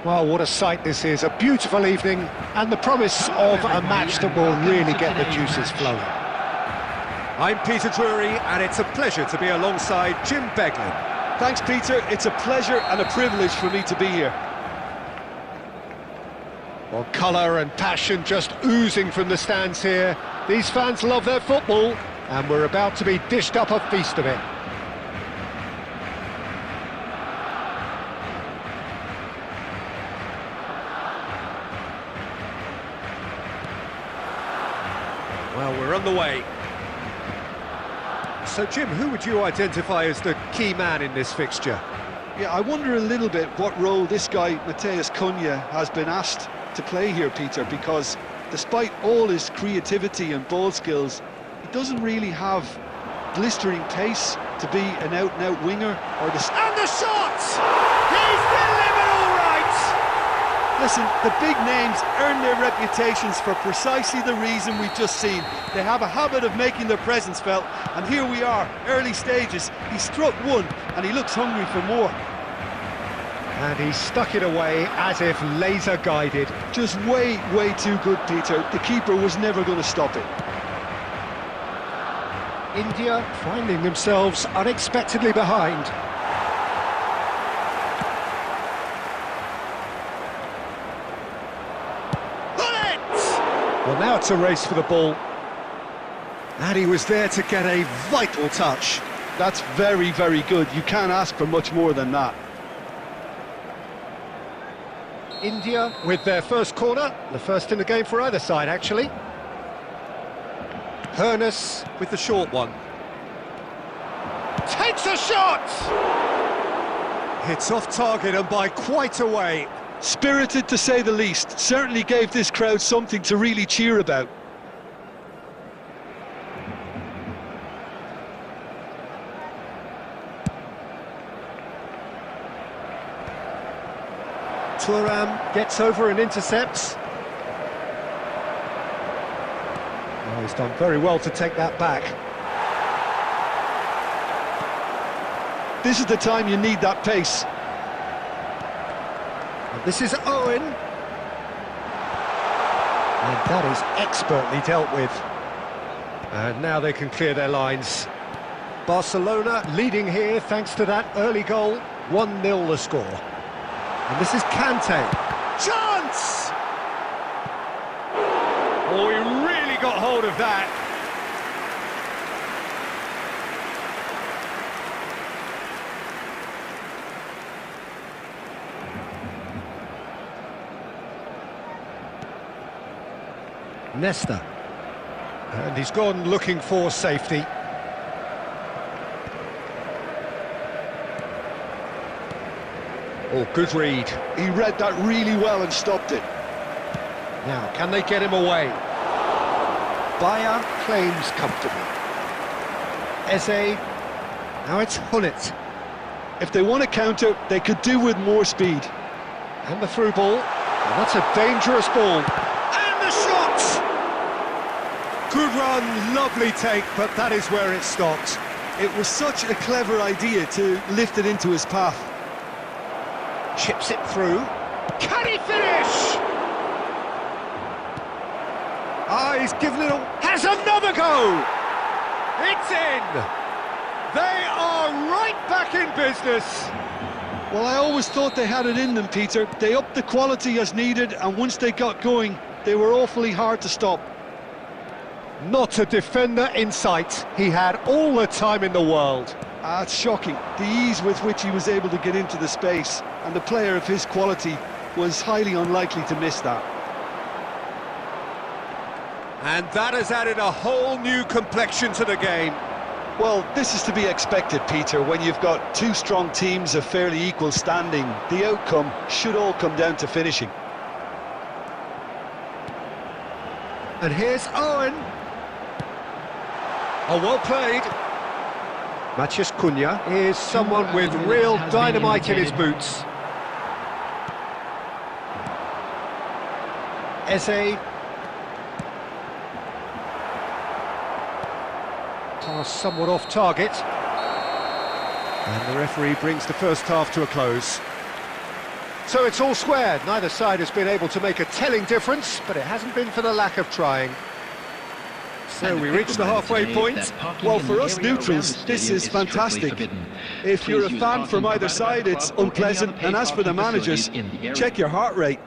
Well, what a sight this is, a beautiful evening, and the promise of a match that will really get the juices flowing. I'm Peter Drury, and it's a pleasure to be alongside Jim Beglin. Thanks, Peter. It's a pleasure and a privilege for me to be here. Well, colour and passion just oozing from the stands here. These fans love their football, and we're about to be dished up a feast of it. Well, we're on the way. So, Jim, who would you identify as the key man in this fixture? Yeah, I wonder a little bit what role this guy, Matheus Cunha, has been asked to play here, Peter, because despite all his creativity and ball skills, he doesn't really have blistering pace to be an out-and-out winger or the... And the shot! He's delivered all right! Listen, the big names earn their reputations for precisely the reason we've just seen. They have a habit of making their presence felt, and here we are, early stages. He struck one, and he looks hungry for more. And he stuck it away as if laser-guided. Just way too good, Peter. The keeper was never going to stop it. India finding themselves unexpectedly behind. Well, now it's a race for the ball. And he was there to get a vital touch. That's very good. You can't ask for much more than that. India with their first corner, the first in the game for either side, actually. Hernus with the short one. Takes a shot! Hits off target and by quite a way. Spirited to say the least. Certainly gave this crowd something to really cheer about. Thuram gets over and intercepts. Oh, he's done very well to take that back. This is the time you need that pace. And this is Owen. And that is expertly dealt with. And now they can clear their lines. Barcelona leading here thanks to that early goal. 1-0 the score. And this is Kante. Chance! Oh, he really got hold of that. Nesta. And he's gone looking for safety. Oh, good read. He read that really well and stopped it. Now, can they get him away? Bayer claims comfortably. Eze. Now it's Hullet. If they want to counter, they could do with more speed. And the through ball. And that's a dangerous ball. And the shot! Good run, lovely take, but that is where it stopped. It was such a clever idea to lift it into his path. Chips it through. Can he finish? Ah, he's given it a... Has another go! It's in! They are right back in business. Well, I always thought they had it in them, Peter. They upped the quality as needed, and once they got going, they were awfully hard to stop. Not a defender in sight. He had all the time in the world. It's shocking, the ease with which he was able to get into the space, and the player of his quality was highly unlikely to miss that. And that has added a whole new complexion to the game. Well, this is to be expected, Peter, when you've got two strong teams of fairly equal standing. The outcome should all come down to finishing. And here's Owen. Oh, well played. Matheus Cunha is someone with real dynamite in his boots. Eze. Pass somewhat off target. And the referee brings the first half to a close. So it's all square. Neither side has been able to make a telling difference, but it hasn't been for the lack of trying. So we reach the halfway point. Well, for us neutrals, this is fantastic. If you're a fan from either side, it's unpleasant. And as for the managers, check your heart rate.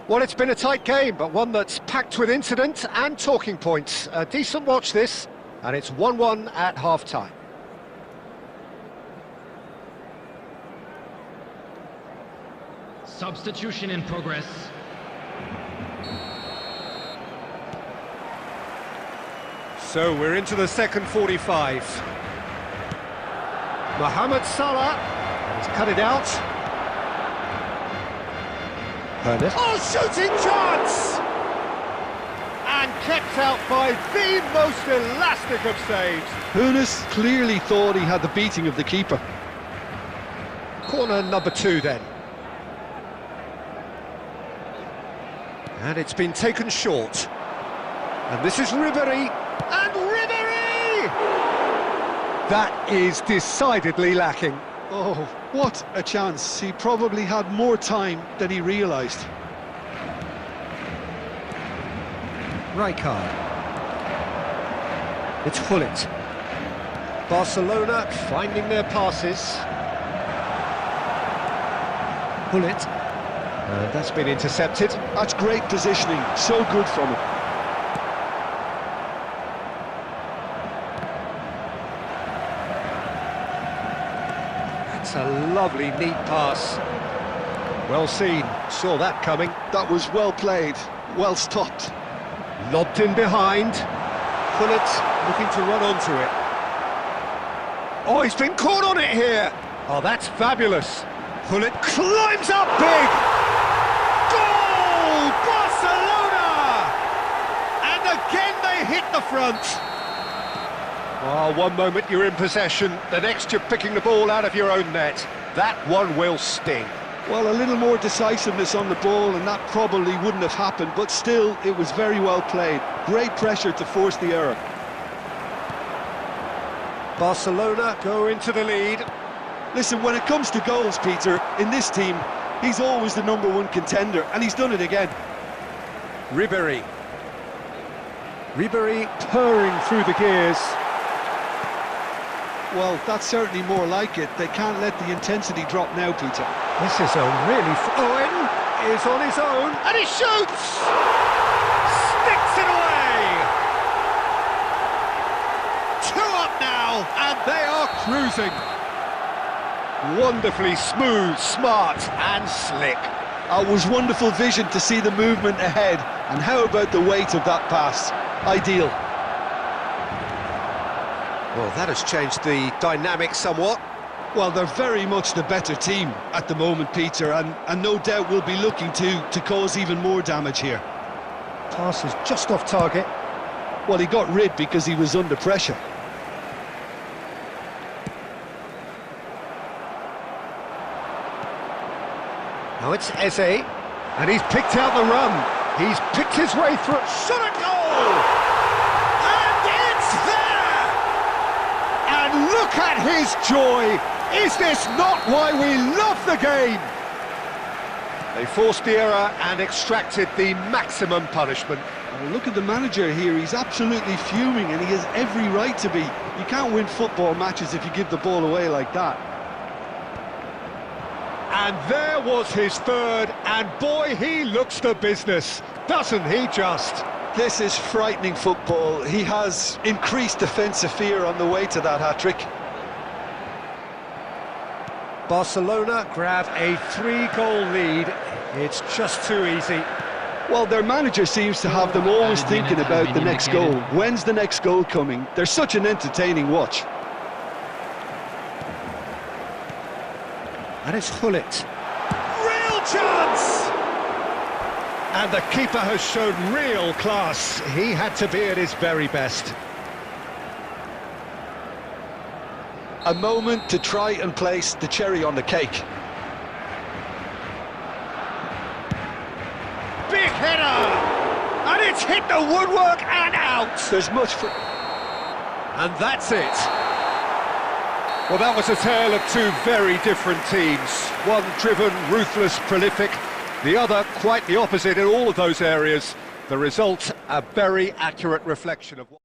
Well, it's been a tight game, but one that's packed with incident and talking points. A decent watch this, and it's 1-1 at half-time. Substitution in progress. So we're into the second 45. Mohamed Salah has cut it out. Ernest. Oh, shooting chance! And kept out by the most elastic of saves. Eunice clearly thought he had the beating of the keeper. Corner number 2 then. And it's been taken short. And this is Ribéry. And Ribéry! That is decidedly lacking. Oh, what a chance. He probably had more time than he realised. Rijkaard. It's Gullit. Barcelona finding their passes. Gullit. And that's been intercepted. That's great positioning. So good from him. That's a lovely, neat pass. Well seen. Saw that coming. That was well played. Well stopped. Lobbed in behind. Gullit looking to run onto it. Oh, he's been caught on it here. Oh, that's fabulous. Gullit climbs up big. Goal! Barcelona! And again they hit the front. Oh, one moment you're in possession, the next you're picking the ball out of your own net. That one will sting. Well, a little more decisiveness on the ball and that probably wouldn't have happened, but still, it was very well played. Great pressure to force the error. Barcelona go into the lead. Listen, when it comes to goals, Peter, in this team, he's always the #1 contender, and he's done it again. Ribéry. Ribéry purring through the gears. Well, that's certainly more like it. They can't let the intensity drop now, Peter. This is a really... Owen is on his own, and he shoots! Sticks it away! 2 up now, and they are cruising. Wonderfully smooth, smart, and slick. It was wonderful vision to see the movement ahead, and how about the weight of that pass? Ideal. Well, that has changed the dynamic somewhat. Well, they're very much the better team at the moment, Peter, and no doubt will be looking to cause even more damage here. Pass is just off target. Well, he got rid because he was under pressure. Now it's Eze, and he's picked out the run. He's picked his way through. Shot a goal! And it's there! And look at his joy! Is this not why we love the game? They forced the error and extracted the maximum punishment. Well, look at the manager here. He's absolutely fuming, and he has every right to be. You can't win football matches if you give the ball away like that. And there was his third, and boy, he looks the business, doesn't he just? This is frightening football. He has increased defensive fear on the way to that hat-trick. Barcelona grab a 3-goal lead. It's just too easy. Well, their manager seems to have them always thinking about the next goal. When's the next goal coming? They're such an entertaining watch. And it's Gullit. Real chance! And the keeper has shown real class. He had to be at his very best. A moment to try and place the cherry on the cake. Big header! And it's hit the woodwork and out! There's much for... And that's it. Well, that was a tale of two very different teams. One driven, ruthless, prolific. The other quite the opposite in all of those areas. The result, a very accurate reflection of what...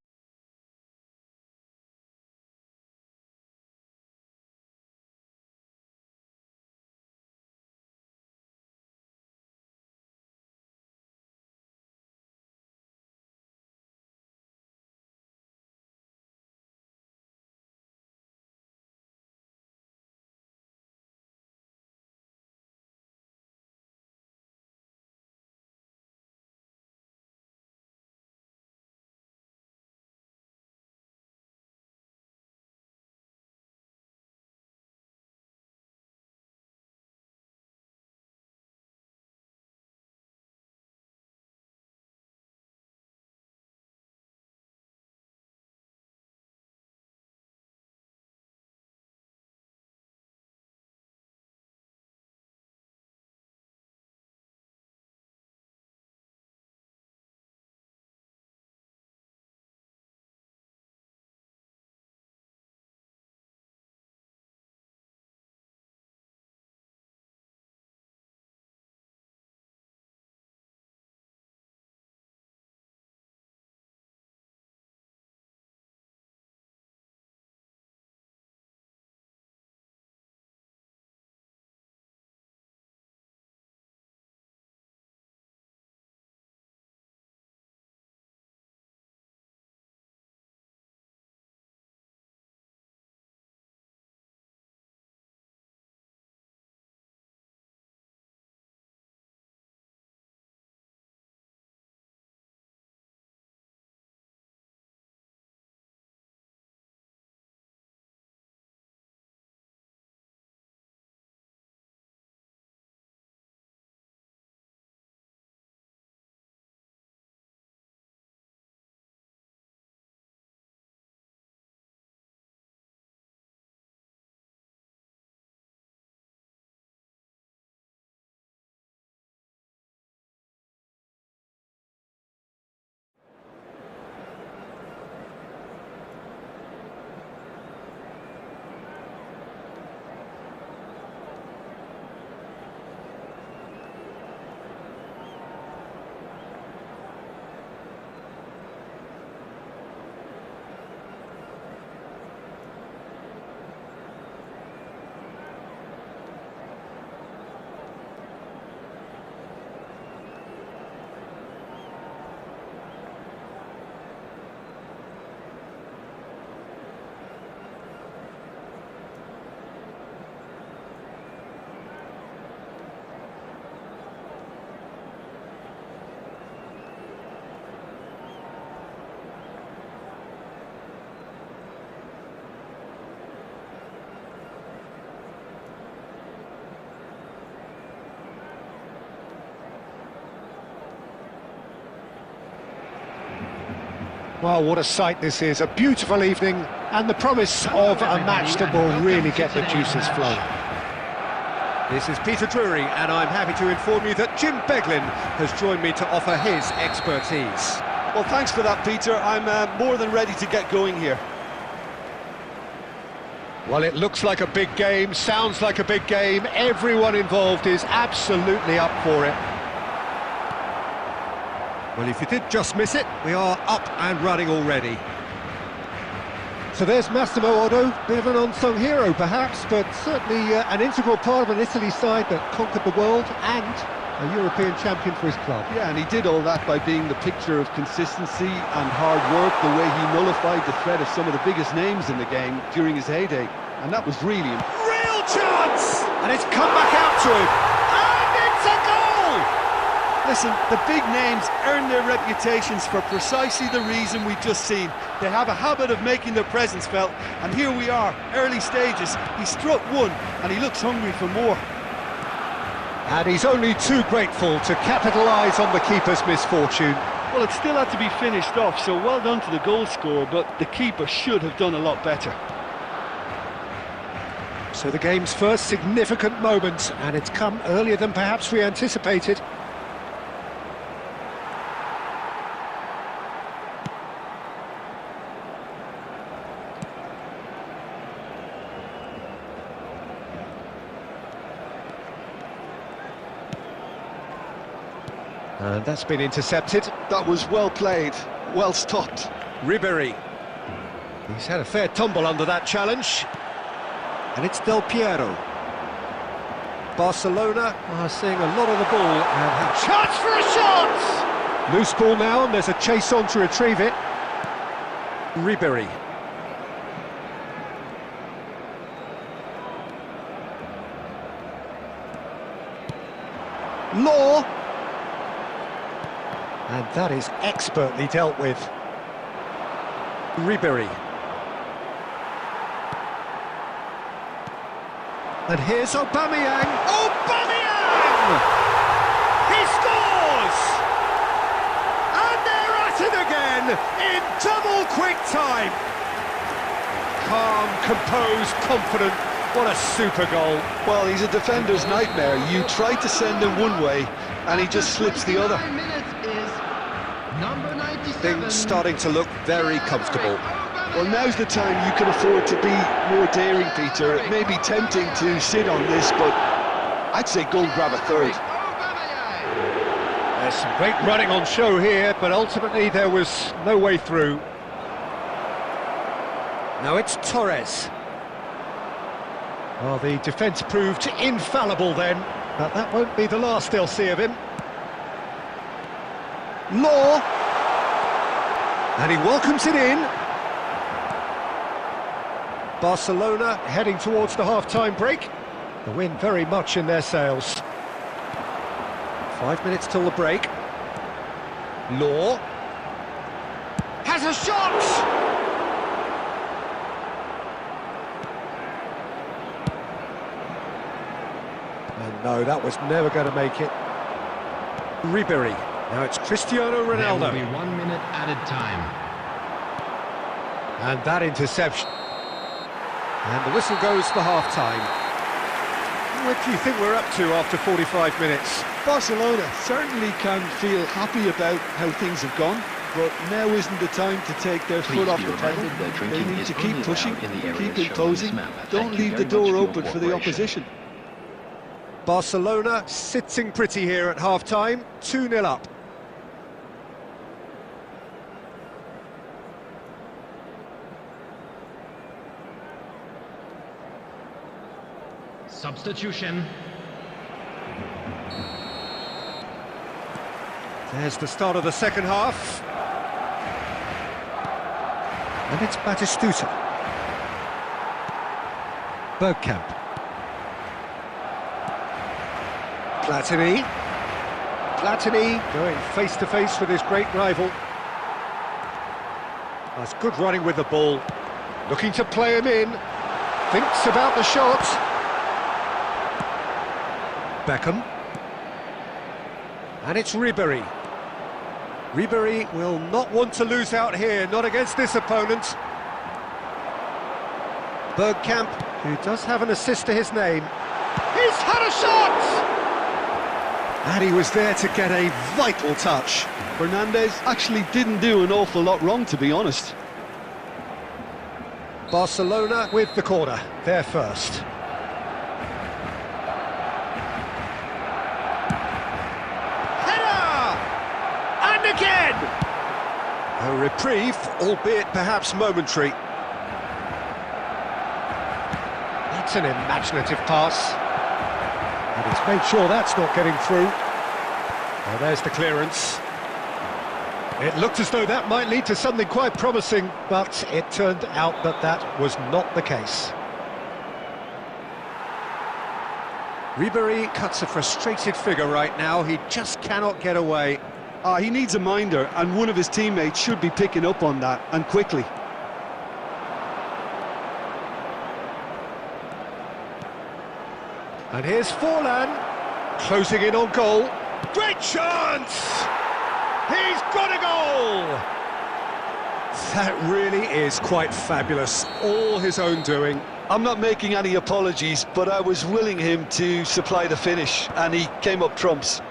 Well, what a sight this is. A beautiful evening and the promise of a match that will really get the juices flowing. This is Peter Drury, and I'm happy to inform you that Jim Beglin has joined me to offer his expertise. Well, thanks for that, Peter. I'm more than ready to get going here. Well, it looks like a big game, sounds like a big game. Everyone involved is absolutely up for it. Well, if you did just miss it, we are up and running already. So there's Massimo Otto, bit of an unsung hero perhaps, but certainly an integral part of an Italy side that conquered the world and a European champion for his club. Yeah, and he did all that by being the picture of consistency and hard work, the way he nullified the threat of some of the biggest names in the game during his heyday, and that was really... Real chance! And it's come back out to him, and it's a goal! Listen, the big names earn their reputations for precisely the reason we've just seen. They have a habit of making their presence felt, and here we are, early stages. He struck one, and he looks hungry for more. And he's only too grateful to capitalise on the keeper's misfortune. Well, it still had to be finished off, so well done to the goal scorer, but the keeper should have done a lot better. So the game's first significant moment, and it's come earlier than perhaps we anticipated. And that's been intercepted. That was well played, well stopped. Ribéry. He's had a fair tumble under that challenge. And it's Del Piero. Barcelona are seeing a lot of the ball and have Chance for a shot! loose ball now, and there's a chase on to retrieve it. Ribéry. Law. And that is expertly dealt with. Ribéry. And here's Aubameyang. Aubameyang! He scores! And they're at it again in double quick time. Calm, composed, confident. What a super goal. Well, he's a defender's nightmare. You try to send him one way, and he just slips the other. Things starting to look very comfortable. Well, now's the time you can afford to be more daring, Peter. It may be tempting to sit on this, but I'd say go and grab a third. There's some great running on show here, but ultimately there was no way through. Now it's Torres. Well, the defence proved infallible then, but that won't be the last they'll see of him. Law. And he welcomes it in. Barcelona heading towards the half-time break. The wind very much in their sails. 5 minutes till the break. Law. Has a shot! And no, that was never going to make it. Ribéry. Now it's Cristiano Ronaldo. There will be 1 minute added time. And that interception. And the whistle goes for half-time. What do you think we're up to after 45 minutes? Barcelona certainly can feel happy about how things have gone, but now isn't the time to take their foot off the pedal. They need to keep pushing, keep imposing, don't leave the door open for the opposition. Barcelona sitting pretty here at half-time, 2-0 up. Substitution. There's the start of the second half. And it's Batistuta. Bergkamp. Platini going face-to-face with his great rival. That's good running with the ball. Looking to play him in. Thinks about the shot. Beckham. And it's Ribéry. Ribéry will not want to lose out here, not against this opponent. Bergkamp, who does have an assist to his name. He's had a shot! And he was there to get a vital touch. Fernandez actually didn't do an awful lot wrong, to be honest. Barcelona with the corner, they're first. Again! A reprieve, albeit perhaps momentary. That's an imaginative pass. And he's made sure that's not getting through. Well, there's the clearance. It looked as though that might lead to something quite promising, but it turned out that that was not the case. Ribéry cuts a frustrated figure right now. He just cannot get away. He needs a minder, and one of his teammates should be picking up on that, and quickly. And here's Forlan, closing in on goal. Great chance! He's got a goal! That really is quite fabulous, all his own doing. I'm not making any apologies, but I was willing him to supply the finish, and he came up trumps.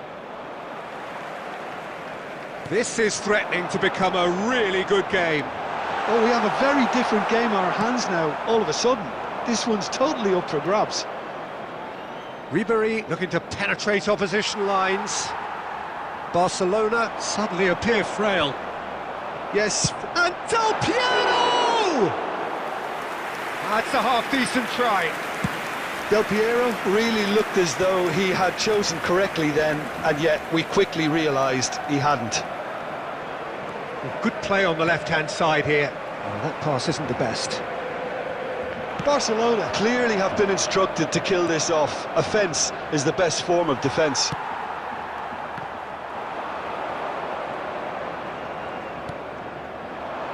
This is threatening to become a really good game. Oh, we have a very different game on our hands now, all of a sudden. This one's totally up for grabs. Ribéry looking to penetrate opposition lines. Barcelona suddenly appear frail. Yes, And Del Piero! That's a half-decent try. Del Piero really looked as though he had chosen correctly then, and yet we quickly realised he hadn't. Good play on the left-hand side here. Oh, that pass isn't the best. Barcelona clearly have been instructed to kill this off. Offence is the best form of defence.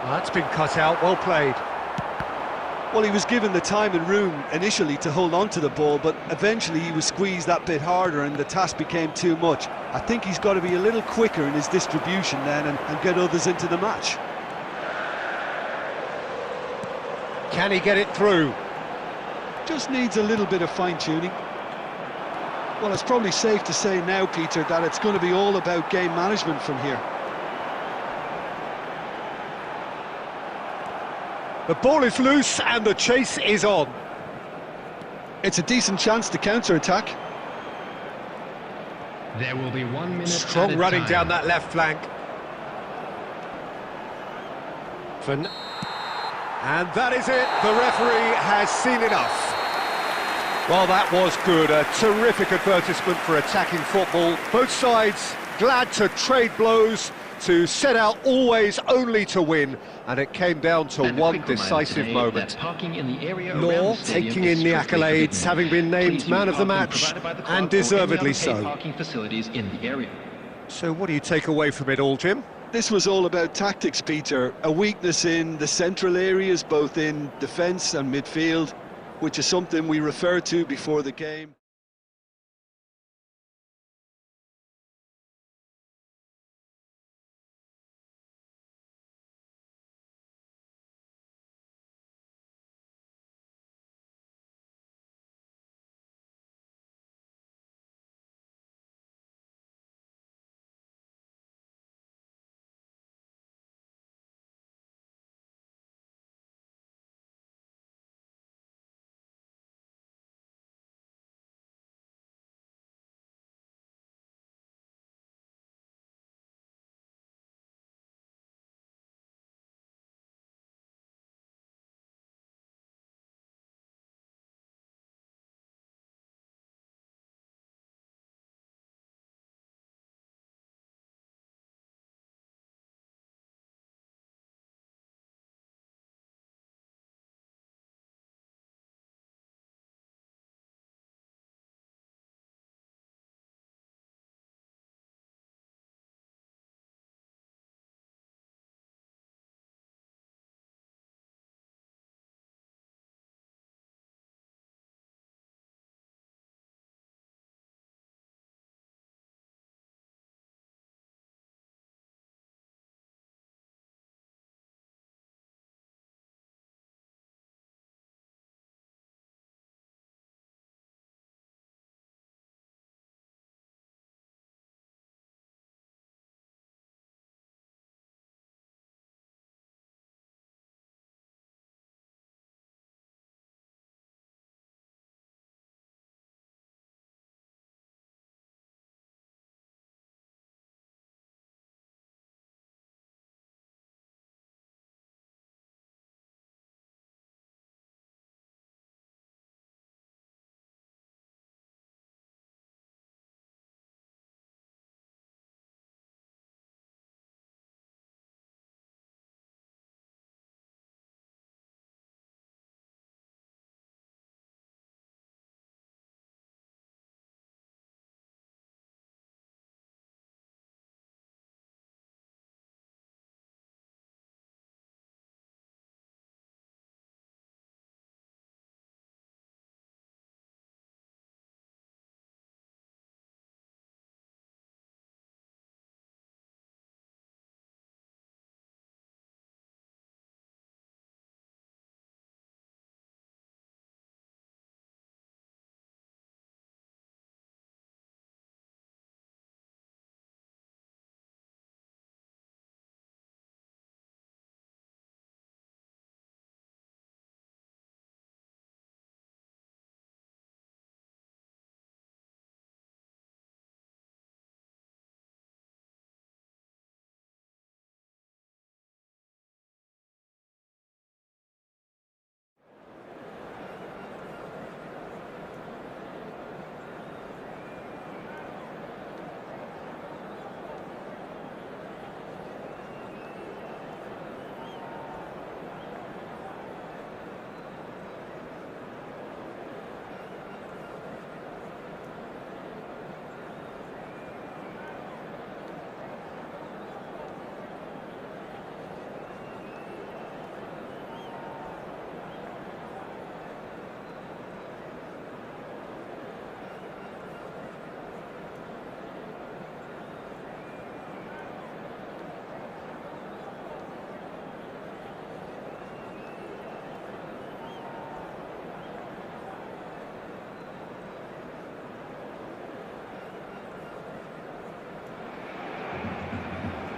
That's been cut out, well played. Well, he was given the time and room initially to hold on to the ball, but eventually he was squeezed that bit harder and the task became too much. I think he's got to be a little quicker in his distribution then and get others into the match. Can he get it through? Just needs a little bit of fine-tuning. Well, it's probably safe to say now, Peter, that it's going to be all about game management from here. The ball is loose and the chase is on. It's a decent chance to counter-attack. There will be 1 minute Strong added running time. down that left flank. And that is it. The referee has seen enough. Well, that was good. A terrific advertisement for attacking football. Both sides glad to trade blows, to set out always only to win, and it came down to And a one quick reminder decisive today moment. that parking in the area Law around the stadium taking is in the strictly accolades, forbidden. having been named Please use man of the parking match, provided by the club and or any deservedly other paid so. parking facilities in the area. So what do you take away from it all, Jim? This was all about tactics, Peter. A weakness in the central areas, both in defence and midfield, which is something we referred to before the game.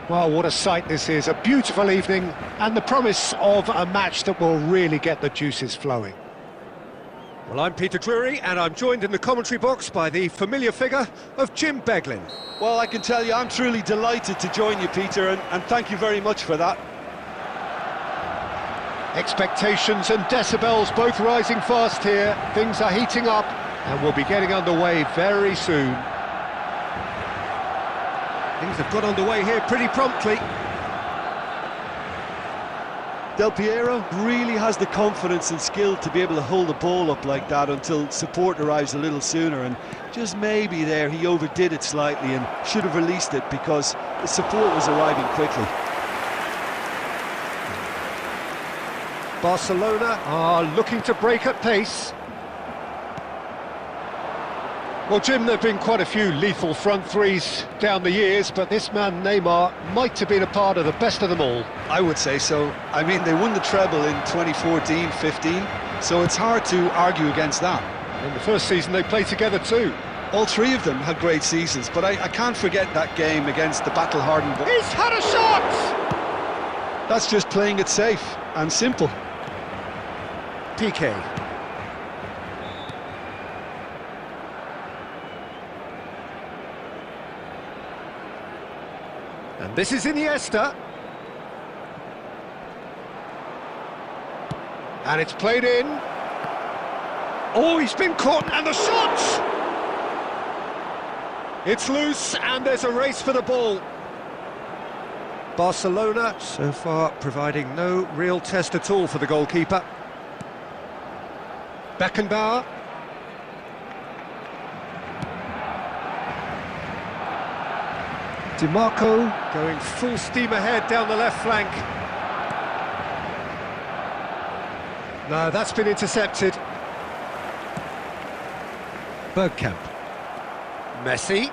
Well, what a sight this is, a beautiful evening, and the promise of a match that will really get the juices flowing. Well, I'm Peter Drury, and I'm joined in the commentary box by the familiar figure of Jim Beglin. Well, I can tell you, I'm truly delighted to join you, Peter, and thank you very much for that. Expectations and decibels both rising fast here. Things are heating up, and we'll be getting underway very soon. Things have got underway here pretty promptly. Del Piero really has the confidence and skill to be able to hold the ball up like that until support arrives a little sooner, and just maybe there he overdid it slightly and should have released it because the support was arriving quickly. Barcelona are looking to break at pace. Well, Jim, there have been quite a few lethal front threes down the years, but this man, Neymar, might have been a part of the best of them all. I would say so. I mean, they won the treble in 2014-15, so it's hard to argue against that. In the first season, they played together too. All three of them had great seasons, but I can't forget that game against the battle-hardened... He's had a shot! That's just playing it safe and simple. PK. And this is Iniesta. And it's played in. Oh, he's been caught, and the shot! It's loose, and there's a race for the ball. Barcelona, so far, providing no real test at all for the goalkeeper. Beckenbauer. DiMarco going full steam ahead down the left flank. No, that's been intercepted. Bergkamp. Messi.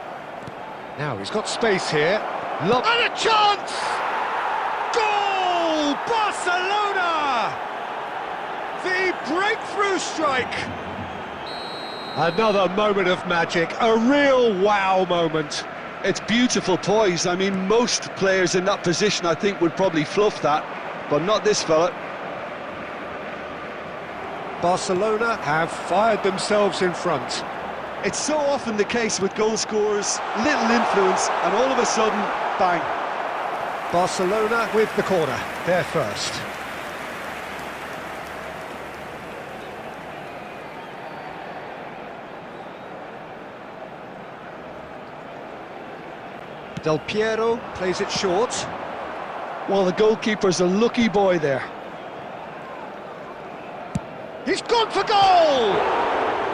Now he's got space here. And a chance! Goal! Barcelona! The breakthrough strike! Another moment of magic, a real wow moment. It's beautiful poise. I mean, most players in that position, I think, would probably fluff that, but not this fella. Barcelona have fired themselves in front. It's so often the case with goal scorers, little influence, and all of a sudden, bang. Barcelona with the corner, they're first. Del Piero plays it short. Well, the goalkeeper's a lucky boy there. He's gone for goal!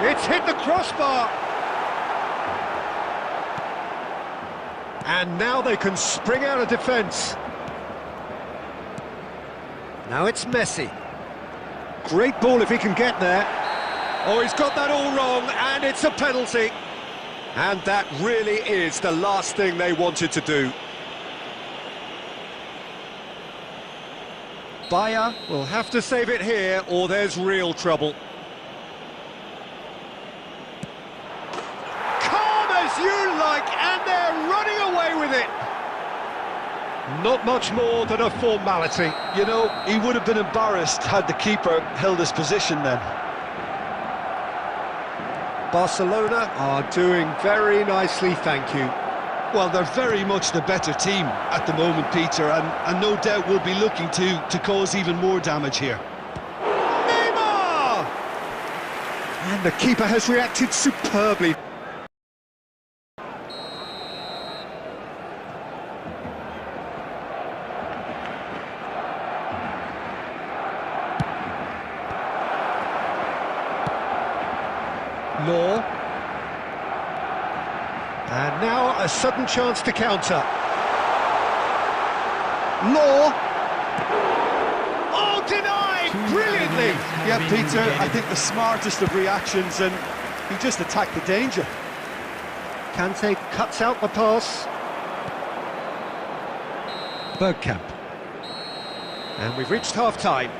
It's hit the crossbar. And now they can spring out of defence. Now it's Messi. Great ball if he can get there. Oh, he's got that all wrong, and it's a penalty. And that really is the last thing they wanted to do. Bayer will have to save it here, or there's real trouble. Calm as you like, and they're running away with it. Not much more than a formality. You know, he would have been embarrassed had the keeper held his position then. Barcelona are doing very nicely, thank you. Well, they're very much the better team at the moment, Peter, and no doubt will be looking to cause even more damage here. Neymar! And the keeper has reacted superbly. Law. And now a sudden chance to counter. Law. Oh, denied! Brilliantly! Yeah, Peter, I think the smartest of reactions, and he just attacked the danger. Kante cuts out the pass. Bergkamp. And we've reached half-time.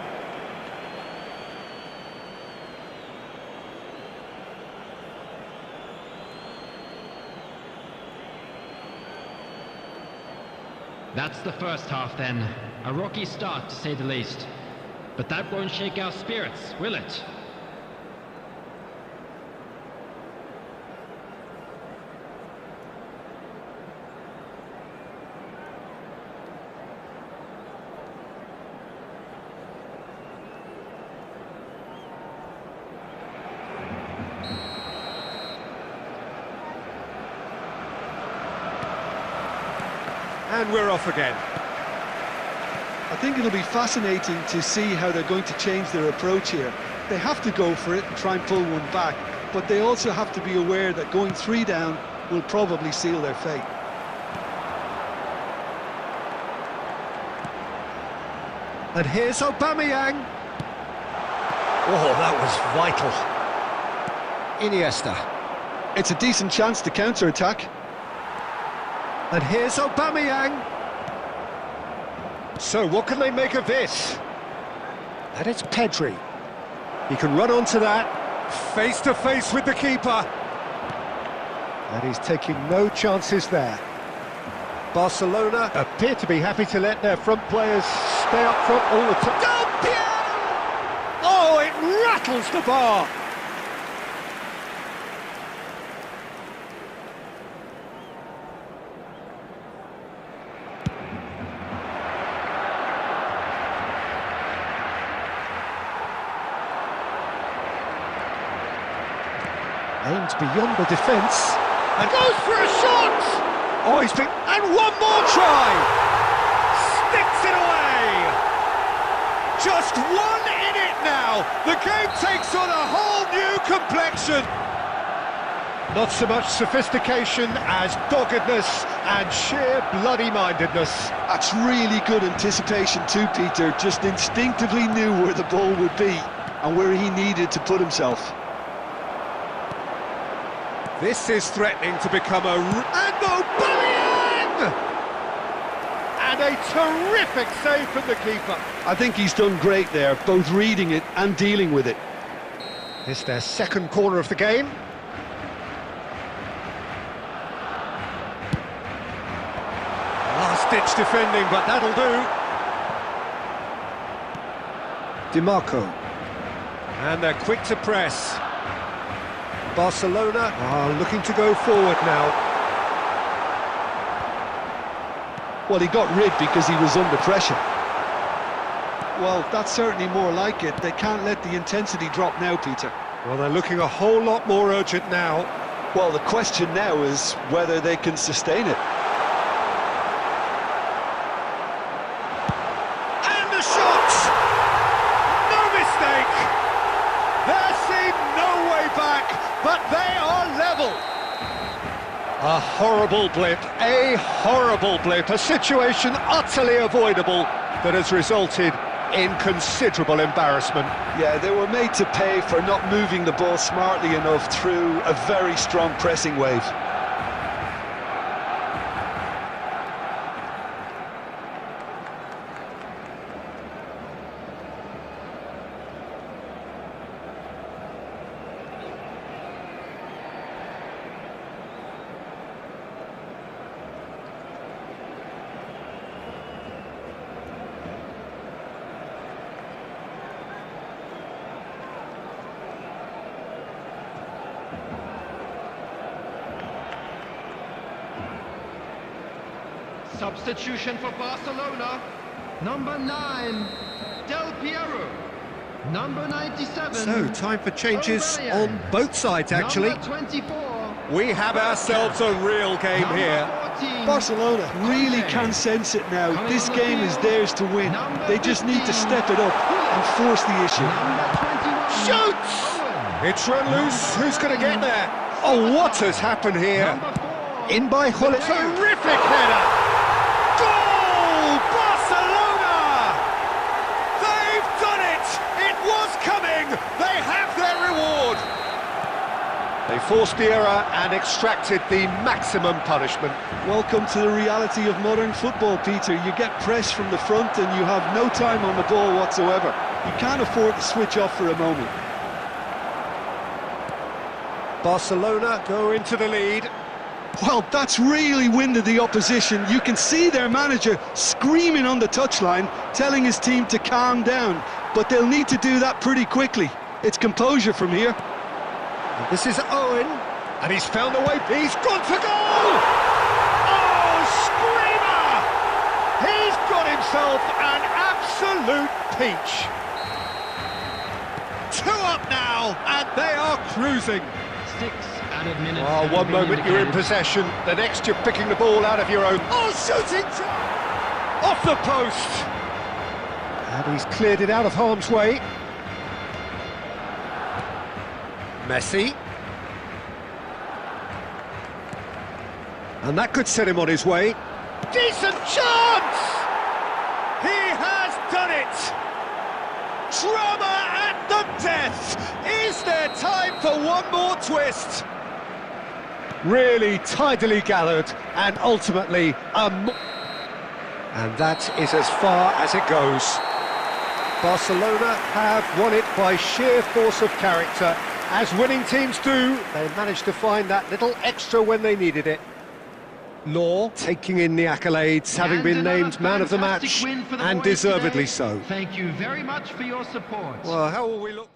That's the first half then. A rocky start, to say the least. But that won't shake our spirits, will it? And we're off again. I think it'll be fascinating to see how they're going to change their approach here. They have to go for it and try and pull one back, but they also have to be aware that going 3 down will probably seal their fate. And here's Aubameyang. Oh, that was vital. Iniesta. It's a decent chance to counter-attack. And here's Aubameyang. So what can they make of this? And it's Pedri. He can run onto that. Face to face with the keeper. And he's taking no chances there. Barcelona appear to be happy to let their front players stay up front all the time. Oh, it rattles the bar. Aimed beyond the defence. And goes for a shot! Oh, he's been... And one more try! Sticks it away! Just one in it now! The game takes on a whole new complexion! Not so much sophistication as doggedness and sheer bloody-mindedness. That's really good anticipation too, Peter. Just instinctively knew where the ball would be and where he needed to put himself. This is threatening to become a... And Aubameyang! And a terrific save from the keeper. I think he's done great there, both reading it and dealing with it. It's their second corner of the game. Last-ditch defending, but that'll do. DiMarco. And they're quick to press. Barcelona are looking to go forward now. Well, he got rid because he was under pressure. Well, that's certainly more like it. They can't let the intensity drop now, Peter. Well, they're looking a whole lot more urgent now. Well, the question now is whether they can sustain it. And the shot! No mistake! There seemed no way back, but they are level. A horrible blip, a situation utterly avoidable that has resulted in considerable embarrassment. Yeah, they were made to pay for not moving the ball smartly enough through a very strong pressing wave. Substitution for Barcelona. Number 9, Del Piero. Number 97. So, time for changes Aubameyang. on both sides, actually. Number 24. We have ourselves a real game Number here. 14. Barcelona really can sense it now. This game is theirs to win. They just need to step it up and force the issue. Number 21. Shoots! Owen. It's run loose. Who's going to get there? Oh, what has happened here? Number 4. In by Hullet. Terrific header! Goal! Barcelona! They've done it! It was coming! They have their reward! They forced the error and extracted the maximum punishment. Welcome to the reality of modern football, Peter. You get pressed from the front and you have no time on the ball whatsoever. You can't afford to switch off for a moment. Barcelona Go into the lead. Well, that's really winded the opposition. You can see their manager screaming on the touchline, telling his team to calm down. But they'll need to do that pretty quickly. It's composure from here. And this is Owen, and he's found a way. He's gone for goal! Oh, screamer! He's got himself an absolute peach. 2 up now, and they are cruising. 6 added minutes. Oh, have one been moment you're in indicated. possession, the next you're picking the ball out of your own. Oh, shooting! Off the post! And he's cleared it out of harm's way. Messi. And that could set him on his way. Decent chance! He has done it! Drama at the death! Is there time for one more twist? Really tidily gathered, and ultimately and that is as far as it goes. Barcelona have won it by sheer force of character. As winning teams do, they managed to find that little extra when they needed it. Law taking in the accolades, having And been another named man of the fantastic match, win for the and boys deservedly today. so. Thank you very much for your support. Well, how will we look?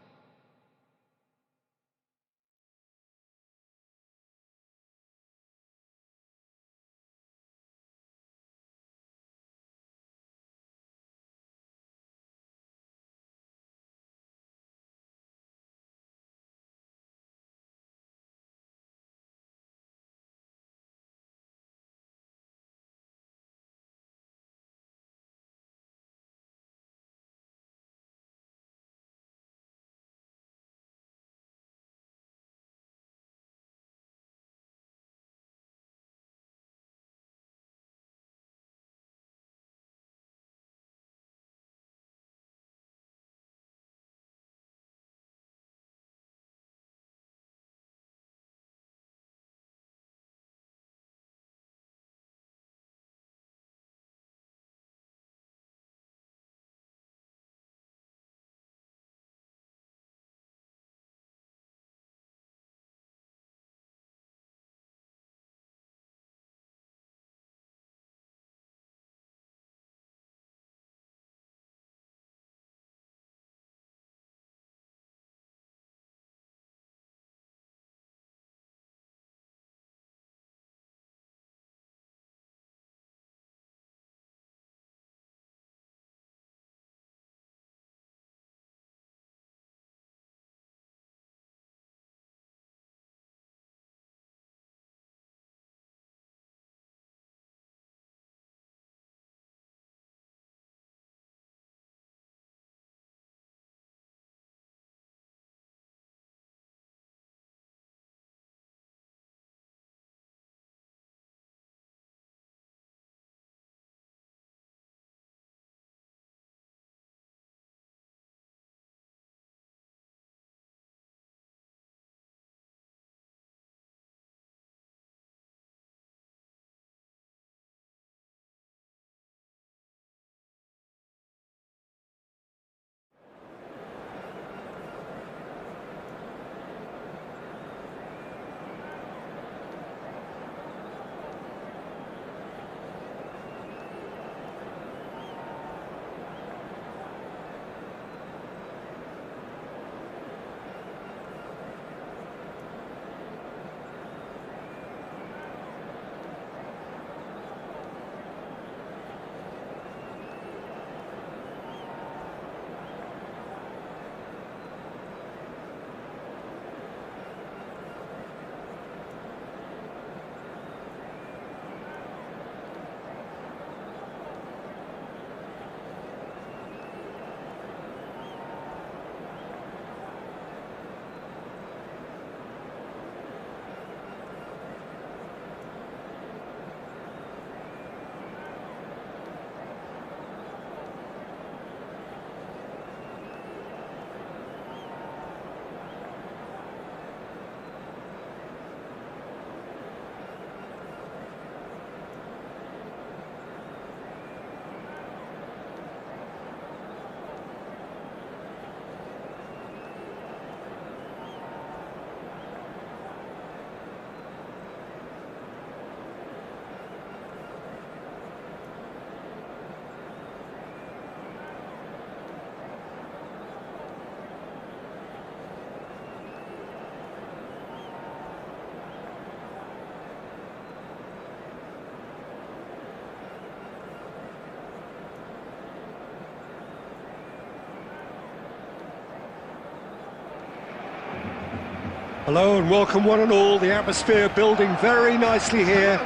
Hello and welcome one and all. The atmosphere building very nicely here.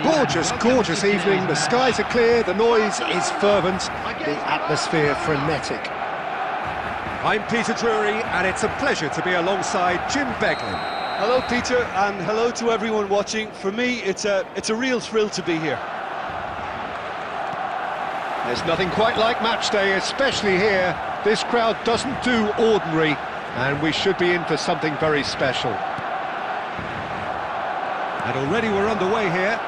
Gorgeous, gorgeous evening. The skies are clear, the noise is fervent, the atmosphere frenetic. I'm Peter Drury and it's a pleasure to be alongside Jim Beglin. Hello, Peter, and hello to everyone watching. For me, it's a real thrill to be here. There's nothing quite like match day, especially here. This crowd doesn't do ordinary, and we should be in for something very special. And already we're underway here.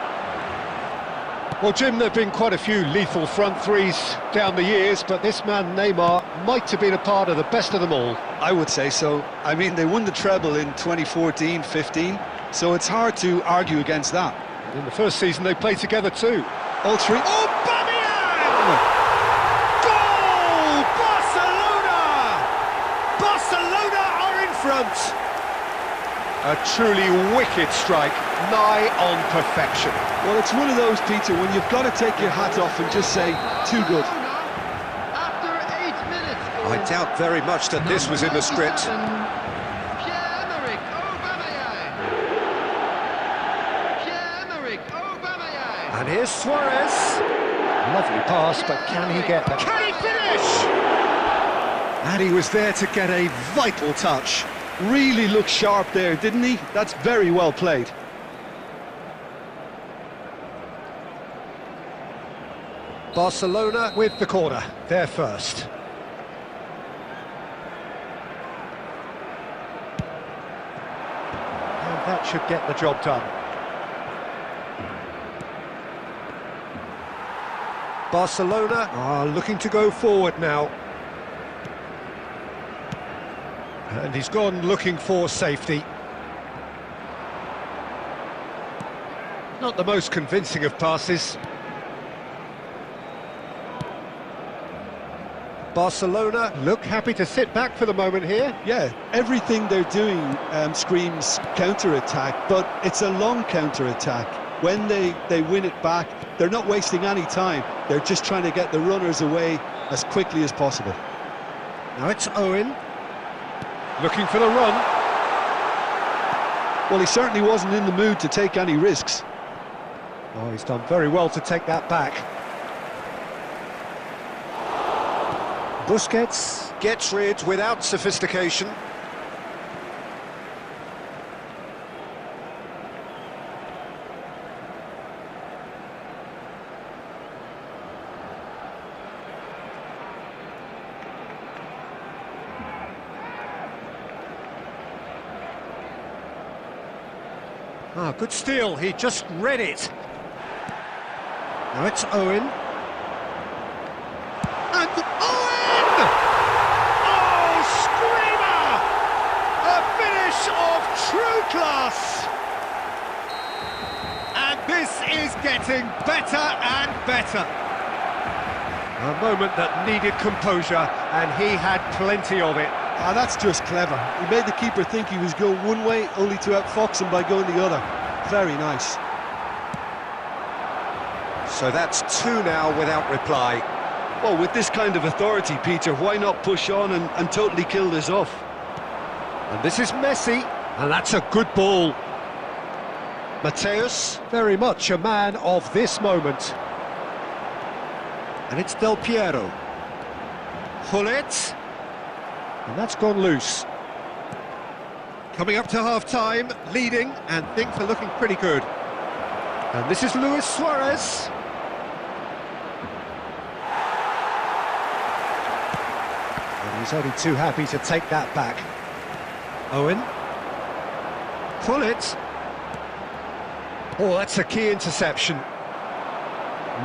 Well, Jim, there have been quite a few lethal front threes down the years, but this man, Neymar, might have been a part of the best of them all. I would say so. I mean, they won the treble in 2014-15, so it's hard to argue against that. And in the first season, they played together too. All three. Goal! Barcelona! Barcelona are in front! A truly wicked strike, nigh on perfection. Well, it's one of those, Peter, when you've got to take your hat off and just say, too good. After 8 minutes. I doubt very much that this was in the script. And here's Suarez. Lovely pass, but can he get that? Can he finish? And he was there to get a vital touch. Really looked sharp there, didn't he? That's very well played. Barcelona with the corner, they're first. And that should get the job done. Barcelona are looking to go forward now. And he's gone looking for safety. Not the most convincing of passes. Barcelona look happy to sit back for the moment here. Yeah, everything they're doing screams counter-attack, but it's a long counter-attack. When they win it back, they're not wasting any time. They're just trying to get the runners away as quickly as possible. Now it's Owen, looking for the run. Well, he certainly wasn't in the mood to take any risks. Oh, he's done very well to take that back. Busquets gets rid without sophistication. Ah, good steal, he just read it. Now it's Owen. And Owen! Oh, screamer! A finish of true class! And this is getting better and better. A moment that needed composure, and he had plenty of it. Ah, that's just clever. He made the keeper think he was going one way, only to outfox him by going the other. Very nice. So that's two now without reply. Well, with this kind of authority, Peter, why not push on and totally kill this off? And this is Messi, and that's a good ball. Mateus, very much a man of this moment. And it's Del Piero. Hullet. And that's gone loose. Coming up to half-time, leading, and things are looking pretty good. And this is Luis Suarez. And he's only too happy to take that back. Owen. Hullet. Oh, that's a key interception.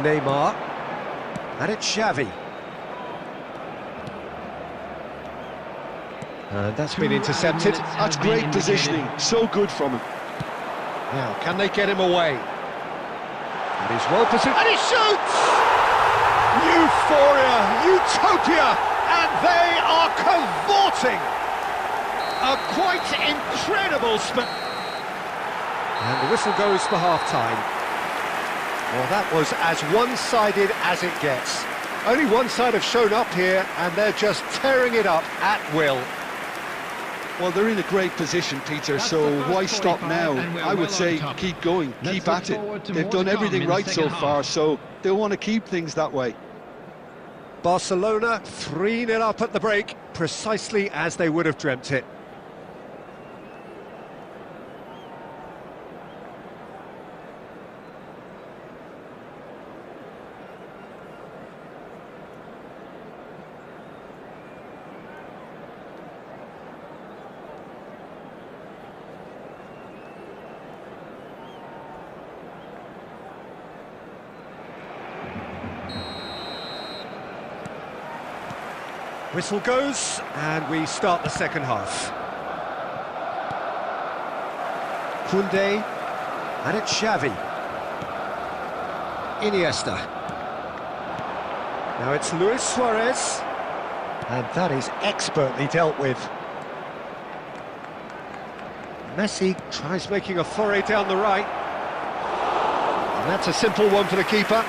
Neymar. And it's Xavi. And that's been intercepted. That's great positioning. So good from him. Now, can they get him away? And he's well positioned. And he shoots! Euphoria, utopia, and they are cavorting. A quite incredible spin. And the whistle goes for half-time. Well, that was as one-sided as it gets. Only one side have shown up here, and they're just tearing it up at will. Well, they're in a great position, Peter, That's so the first why stop 45, now? and we're I would well say on top. keep going, Let's keep look at it. forward to They've more done to come everything in the right so second far, half. so they'll want to keep things that way. Barcelona 3-0 up at the break, precisely as they would have dreamt it. Whistle goes, and we start the second half. Koundé, and it's Xavi. Iniesta. Now it's Luis Suarez, and that is expertly dealt with. Messi tries making a foray down the right. And that's a simple one for the keeper.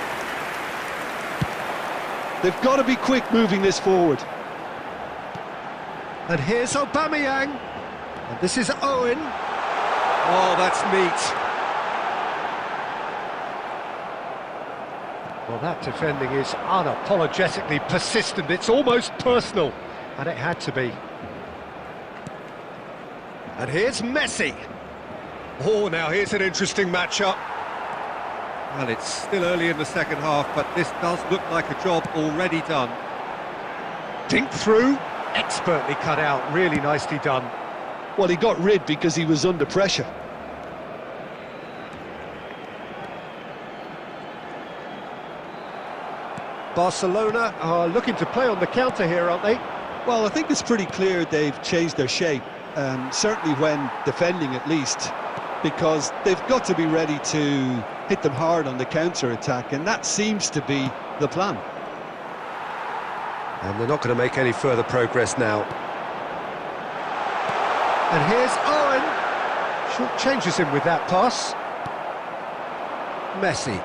They've got to be quick moving this forward. And here's Aubameyang. And this is Owen. Oh, that's neat. Well, that defending is unapologetically persistent. It's almost personal. And it had to be. And here's Messi. Oh, now here's an interesting matchup. Well, it's still early in the second half, but this does look like a job already done. Dink through. Expertly cut out, really nicely done. Well, he got rid because he was under pressure. Barcelona are looking to play on the counter here, aren't they? Well, I think it's pretty clear they've changed their shape, certainly when defending at least, because they've got to be ready to hit them hard on the counter-attack, and that seems to be the plan. And they're not going to make any further progress now. And here's Owen. Short changes him with that pass. Messi.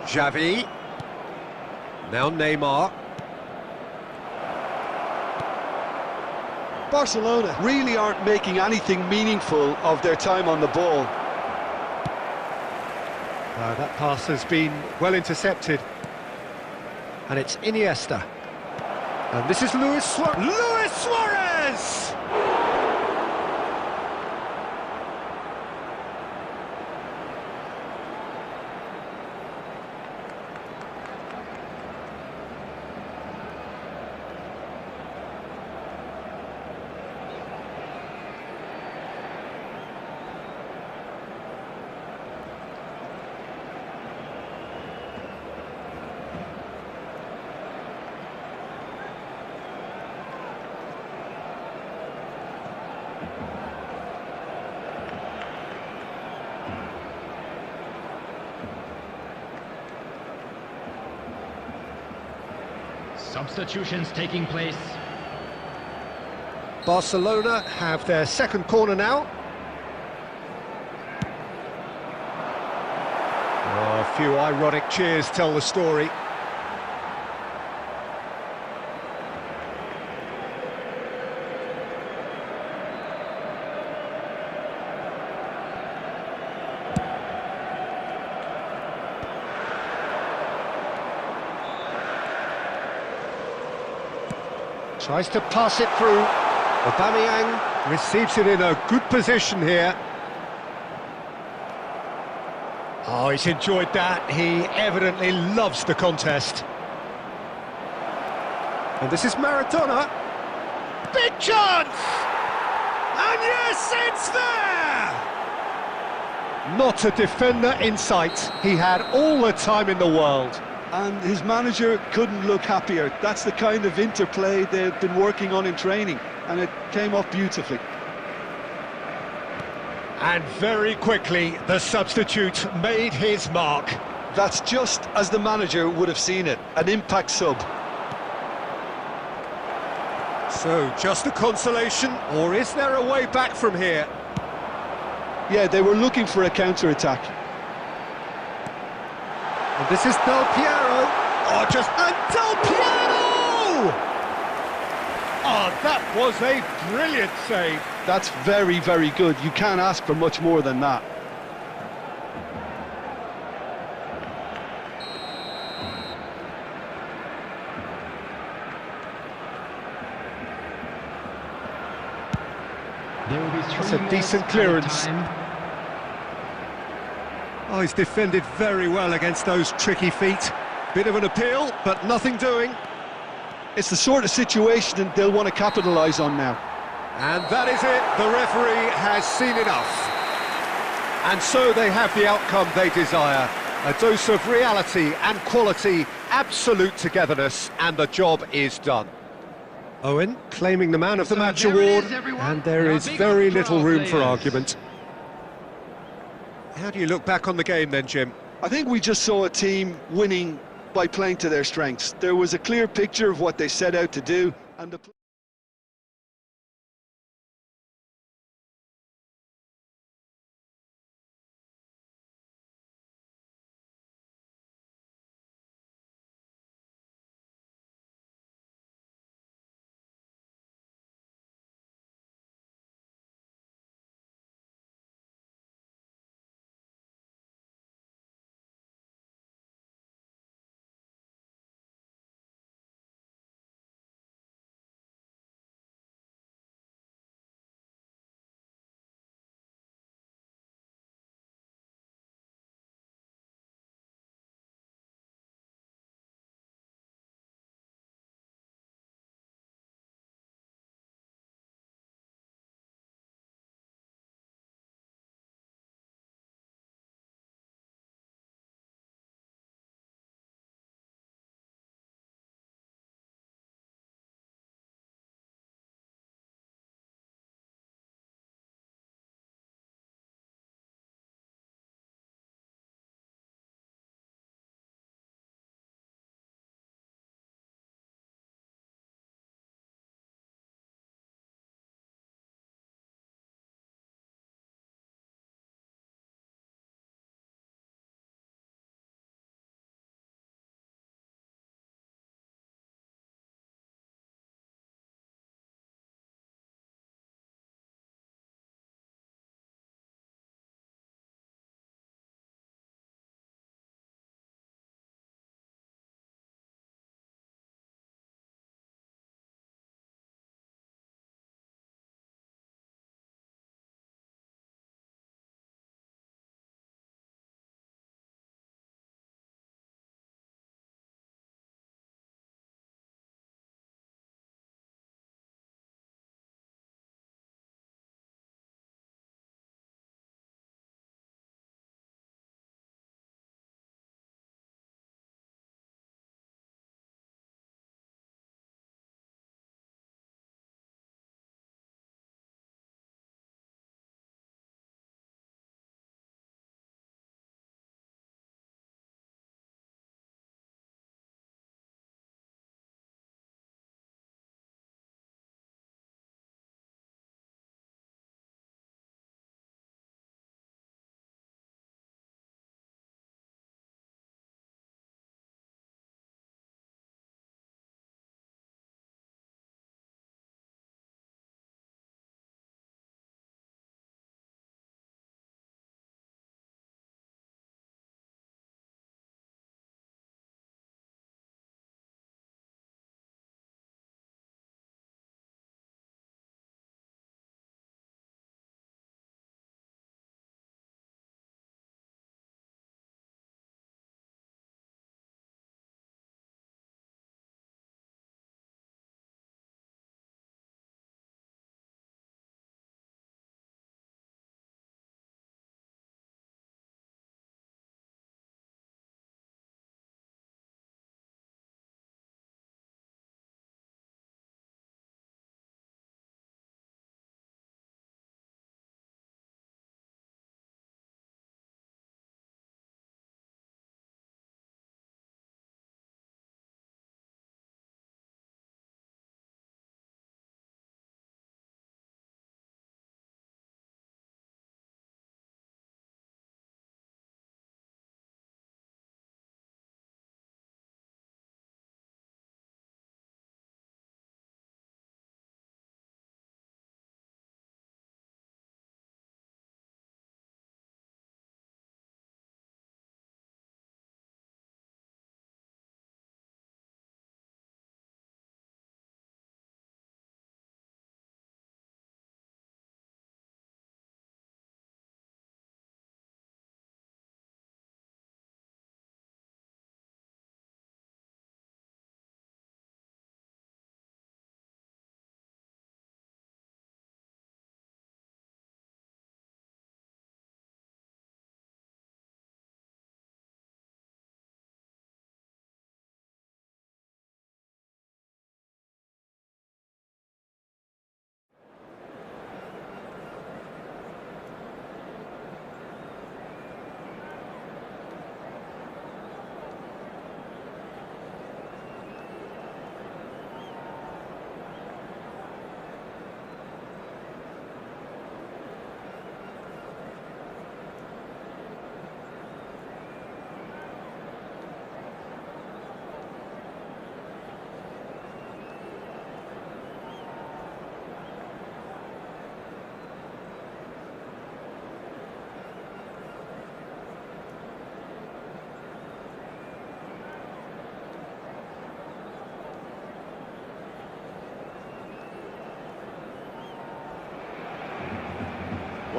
Xavi. Now Neymar. Barcelona really aren't making anything meaningful of their time on the ball. That pass has been well intercepted. And it's Iniesta. And this is Luis Suarez. Luis Suarez! Substitutions taking place. Barcelona have their second corner now. Oh, a few ironic cheers tell the story. Tries to pass it through. Aubameyang receives it in a good position here. Oh, he's enjoyed that. He evidently loves the contest. And this is Maradona. Big chance! And yes, it's there! Not a defender in sight. He had all the time in the world. And his manager couldn't look happier. That's the kind of interplay they've been working on in training, and it came off beautifully. And very quickly, the substitute made his mark. That's just as the manager would have seen it, an impact sub. So, just a consolation, or is there a way back from here? Yeah, they were looking for a counter-attack. And this is Del Piero. Oh, just... And Del Piero! Oh, that was a brilliant save. That's very, very good. You can't ask for much more than that. There will be That's 3 a minutes decent added clearance. time. Oh, he's defended very well against those tricky feet. Bit of an appeal, but nothing doing. It's the sort of situation that they'll want to capitalise on now. And that is it. The referee has seen enough. And so they have the outcome they desire. A dose of reality and quality, absolute togetherness, and the job is done. Owen claiming the man of the So match there it award, is, everyone. and there Now is big very up for little our room for players. argument. How do you look back on the game then, Jim? I think we just saw a team winning by playing to their strengths. There was a clear picture of what they set out to do, and the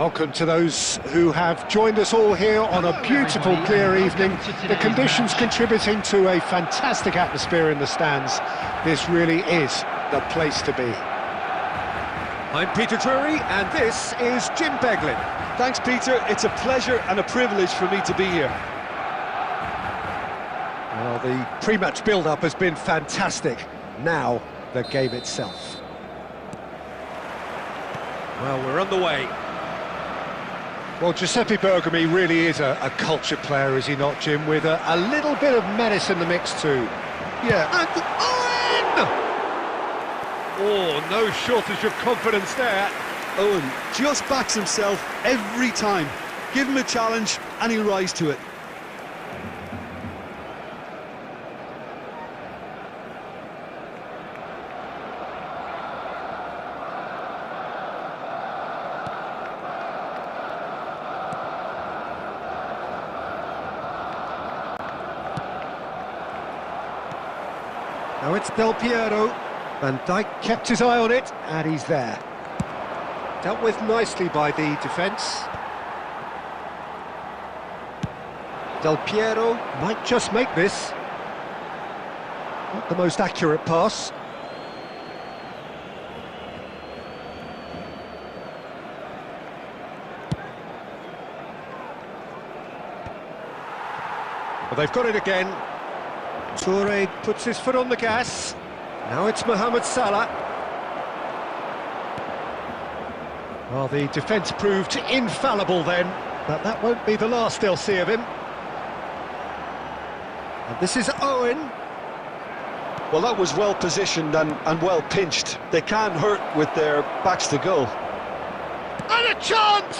Welcome to those who have joined us all here on a beautiful, clear evening. The conditions contributing to a fantastic atmosphere in the stands. This really is the place to be. I'm Peter Drury, and this is Jim Beglin. Thanks, Peter. It's a pleasure and a privilege for me to be here. Well, the pre-match build-up has been fantastic. Now, the game itself. Well, we're on the way. Well, Giuseppe Bergomi really is a culture player, is he not, Jim? With a little bit of menace in the mix too. Yeah. And Owen! Oh, no shortage of confidence there. Owen just backs himself every time. Give him a challenge and he'll rise to it. Now it's Del Piero. Van Dijk kept his eye on it, and he's there. Dealt with nicely by the defence. Del Piero might just make this. Not the most accurate pass. Well, they've got it again. Toure puts his foot on the gas. Now it's Mohamed Salah. Well, the defence proved infallible then, but that won't be the last they'll see of him. And this is Owen. Well, that was well positioned and well pinched. They can't hurt with their backs to goal. And a chance!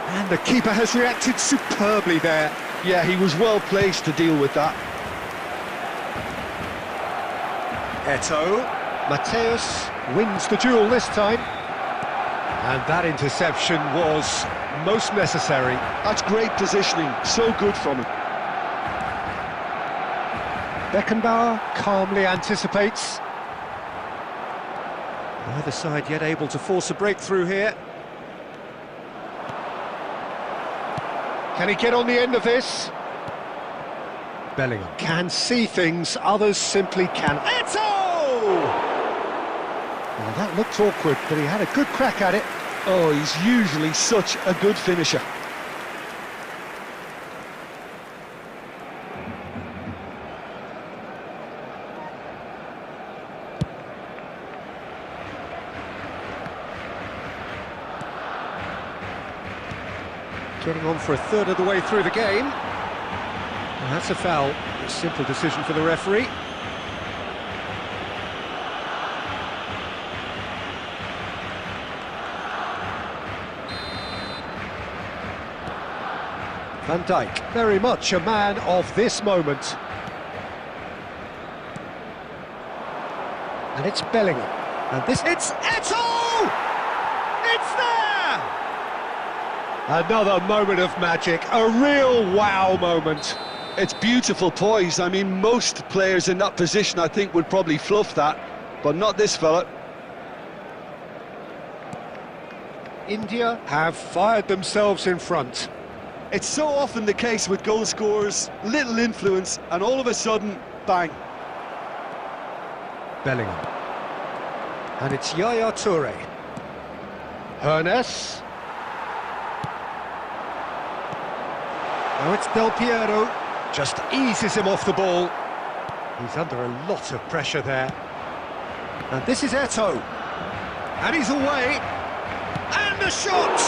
And the keeper has reacted superbly there. Yeah, he was well placed to deal with that. Eto'o. Mateus wins the duel this time. And that interception was most necessary. That's great positioning, so good from him. Beckenbauer calmly anticipates. Neither side yet able to force a breakthrough here. Can he get on the end of this? Bellingham can see things, others simply can't. Eto'o! Well, that looked awkward, but he had a good crack at it. Oh, he's usually such a good finisher. Getting on for a third of the way through the game. And that's a foul. A simple decision for the referee. Van Dijk, very much a man of this moment. And it's Bellingham. And this... It's Eto'o! It's there! Another moment of magic, a real wow moment. It's beautiful poise. I mean, most players in that position, I think, would probably fluff that, but not this fella. India have fired themselves in front. It's so often the case with goal scorers, little influence, and all of a sudden, bang. Bellingham. And it's Yaya Toure. Hernes. Now it's Del Piero. Just eases him off the ball. He's under a lot of pressure there. And this is Eto'o. And he's away. And a shot!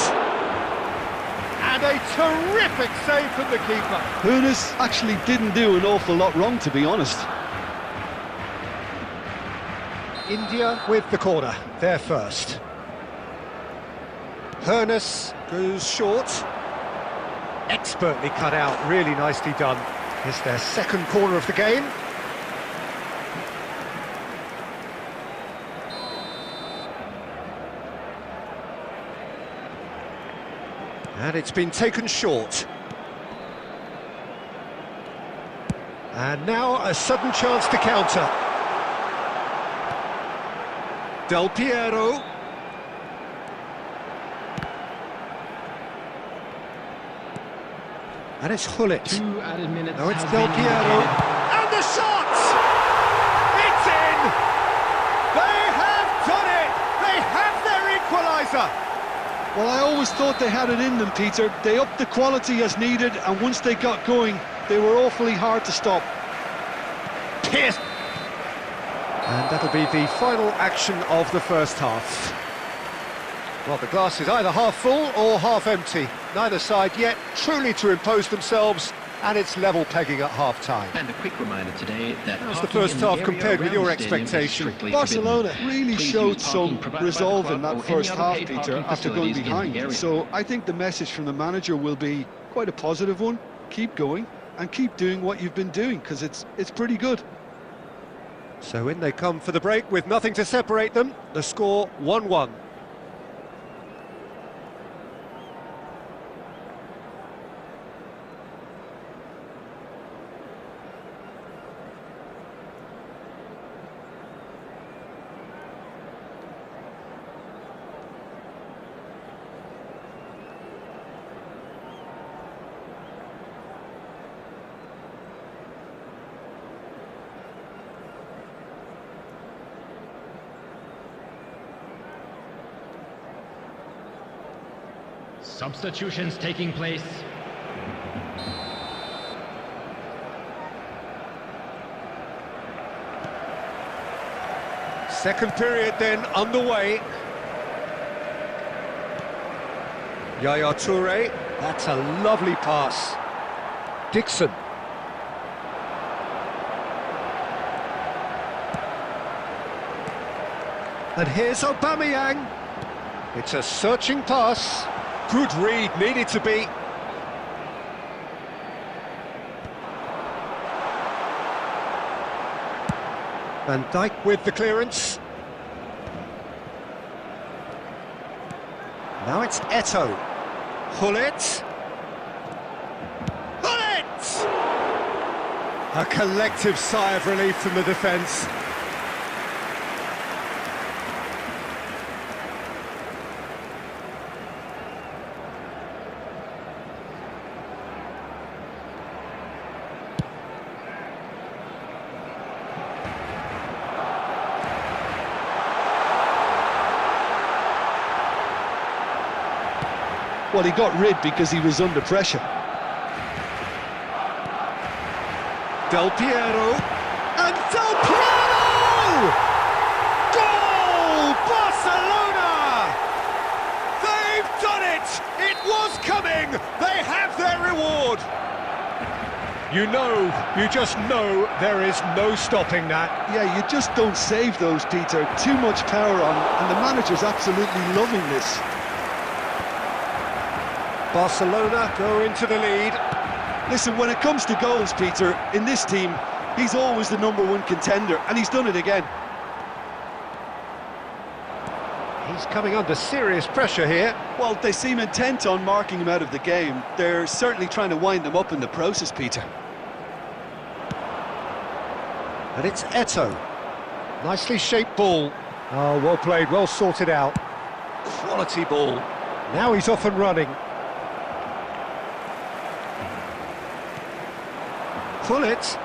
And a terrific save from the keeper. Hernes actually didn't do an awful lot wrong, to be honest. India with the corner, they're first. Hernes goes short. Expertly cut out, really nicely done. It's their second corner of the game. And it's been taken short. And now a sudden chance to counter. Del Piero. And it's Hullet. 2 added minutes. Now it's has Del been Piero. indicated. And the shot! It's in! They have done it! They have their equaliser! Well, I always thought they had it in them, Peter. They upped the quality as needed, and once they got going, they were awfully hard to stop. Pierce! And that'll be the final action of the first half. Well, the glass is either half full or half empty. Neither side yet truly to impose themselves, and it's level pegging at half-time. And a quick reminder today that How's the first half compared with your expectation? Barcelona really showed some resolve in that first half, Peter, after going behind. So I think the message from the manager will be quite a positive one. Keep going and keep doing what you've been doing, because it's pretty good. So in they come for the break with nothing to separate them. The score 1-1. Substitutions taking place. Second period then underway. Yaya Toure, that's a lovely pass. Dixon. And here's Aubameyang. It's a searching pass. Good read, needed to be. Van Dijk with the clearance. Now it's Eto'o. Hullet. Hullet! A collective sigh of relief from the defence. Well, he got rid because he was under pressure. Del Piero, and Del Piero! Goal! Barcelona! They've done it! It was coming! They have their reward! You just know there is no stopping that. Yeah, you just don't save those, Peter. Too much power on, and the manager's absolutely loving this. Barcelona go into the lead. Listen, when it comes to goals, Peter, in this team, he's always the #1 contender, and he's done it again. He's coming under serious pressure here. Well, they seem intent on marking him out of the game. They're certainly trying to wind him up in the process, Peter. And it's Eto'o. Nicely shaped ball. Oh, well played, well sorted out. Quality ball. Now he's off and running. Hullet.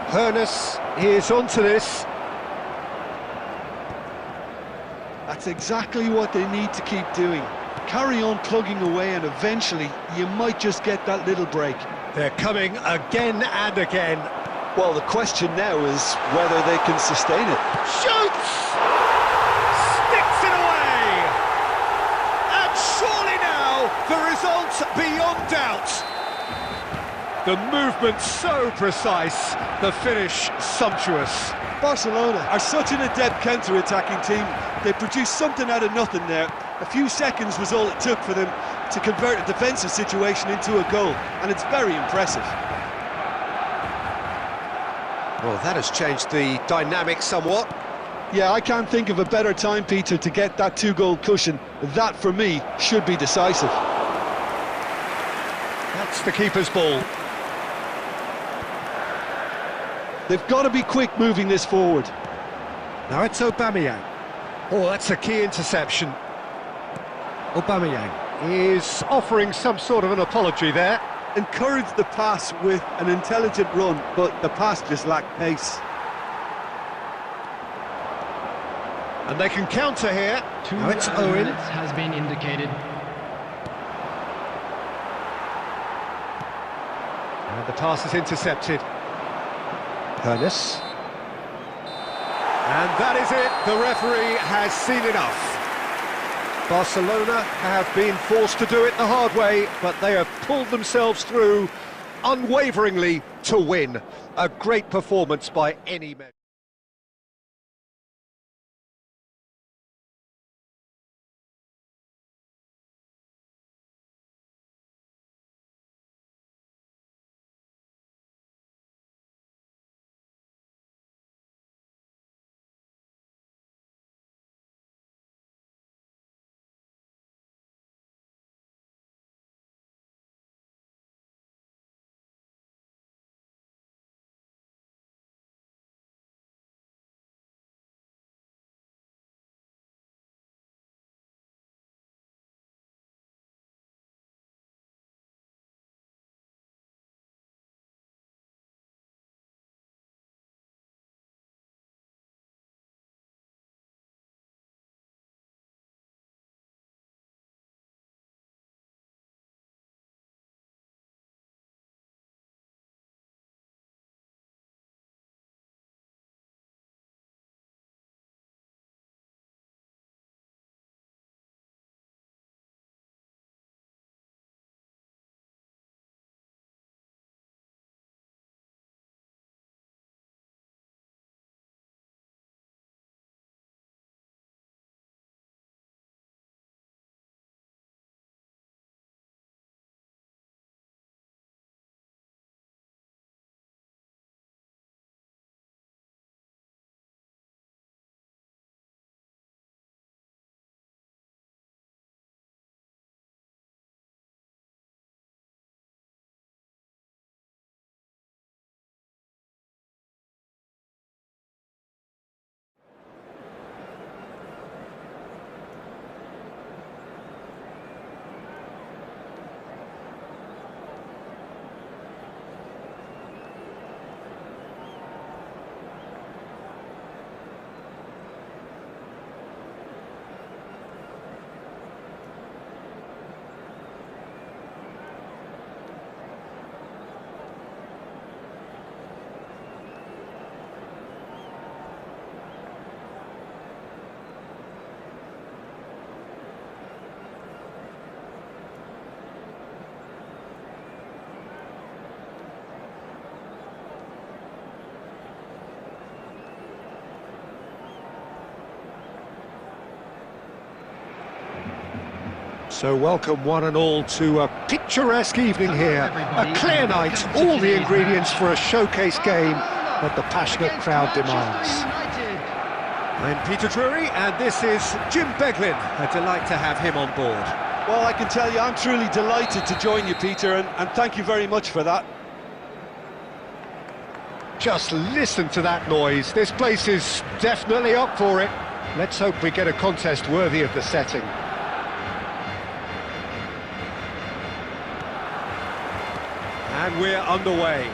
Hoeneß is onto this. That's exactly what they need to keep doing. Carry on plugging away, and eventually you might just get that little break. They're coming again and again. Well, the question now is whether they can sustain it. Shoots! Sticks it away! And surely now, the result's beyond doubt. The movement so precise, the finish sumptuous. Barcelona are such an adept counter-attacking team. They produced something out of nothing there. A few seconds was all it took for them to convert a defensive situation into a goal, and it's very impressive. Well, that has changed the dynamic somewhat. Yeah, I can't think of a better time, Peter, to get that 2-goal cushion. That, for me, should be decisive. That's the keeper's ball. They've got to be quick moving this forward. Now it's Aubameyang. Oh, that's a key interception. Aubameyang. is offering some sort of an apology there. Encouraged the pass with an intelligent run, but the pass just lacked pace. And they can counter here. Now it's 2 Owen. minutes has been indicated. And the pass is intercepted. Ernest. And that is it. The referee has seen enough. Barcelona have been forced to do it the hard way, but they have pulled themselves through unwaveringly to win. A great performance by any measure. So welcome one and all to a picturesque evening here, a clear night, all the ingredients for a showcase game that the passionate crowd demands. I'm Peter Drury and this is Jim Beglin. A delight to have him on board. Well, I can tell you I'm truly delighted to join you, Peter, and thank you very much for that. Just listen to that noise. This place is definitely up for it. Let's hope we get a contest worthy of the setting. And we're underway.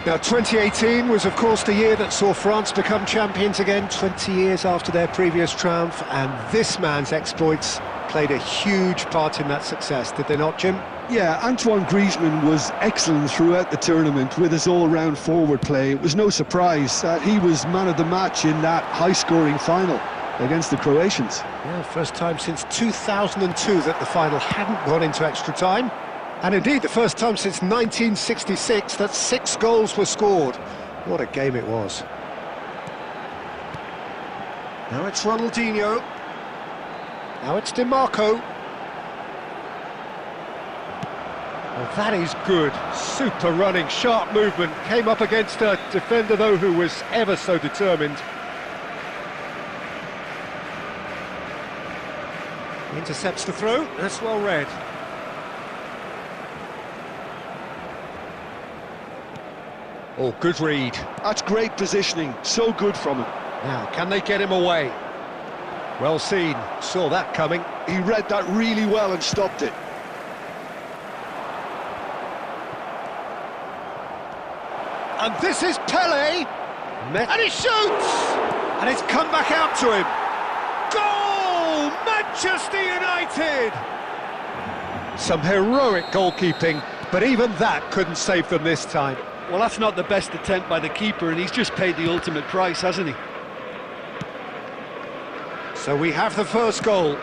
Now, 2018 was, of course, the year that saw France become champions again, 20 years after their previous triumph, and this man's exploits played a huge part in that success, did they not, Jim? Yeah, Antoine Griezmann was excellent throughout the tournament with his all-round forward play. It was no surprise that he was man of the match in that high-scoring final against the Croatians. Yeah, first time since 2002 that the final hadn't gone into extra time. And indeed, the first time since 1966 that 6 goals were scored. What a game it was. Now it's Ronaldinho. Now it's DiMarco. Well, that is good. Super running, sharp movement. Came up against a defender, though, who was ever so determined. Intercepts the throw. That's well read. Oh, good read. That's great positioning, so good from him. Now, can they get him away? Well seen, saw that coming. He read that really well and stopped it. And this is Pele. And he shoots! And it's come back out to him. Goal! Manchester United! Some heroic goalkeeping, but even that couldn't save them this time. Well, that's not the best attempt by the keeper, and he's just paid the ultimate price, hasn't he? So we have the first goal.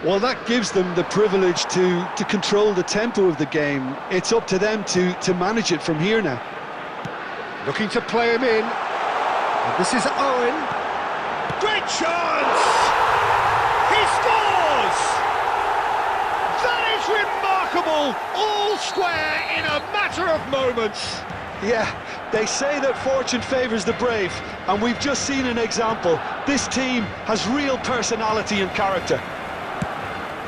Well, that gives them the privilege to control the tempo of the game. It's up to them to manage it from here now. Looking to play him in. And this is Owen. Great chance! He scores! That is remarkable! All square in a matter of moments. Yeah, they say that fortune favours the brave, and we've just seen an example. This team has real personality and character.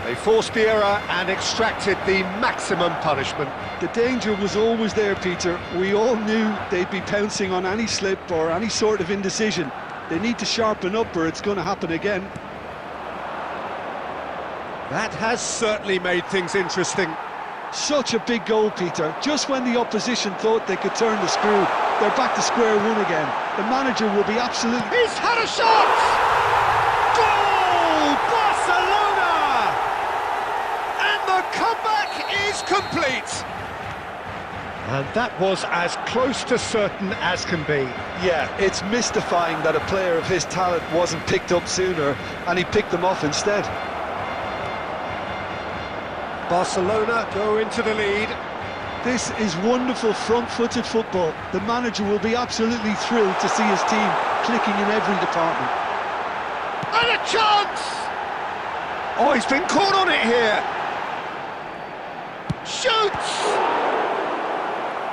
They forced the error and extracted the maximum punishment. The danger was always there, Peter. We all knew they'd be pouncing on any slip or any sort of indecision. They need to sharpen up or it's going to happen again. That has certainly made things interesting. Such a big goal, Peter. Just when the opposition thought they could turn the screw, they're back to square one again. The manager will be absolutely... He's had a shot! Goal! Barcelona! And the comeback is complete. And that was as close to certain as can be. Yeah, it's mystifying that a player of his talent wasn't picked up sooner, and he picked them off instead. Barcelona go into the lead. This is wonderful front-footed football. The manager will be absolutely thrilled to see his team clicking in every department. And a chance! Oh, he's been caught on it here. Shoots!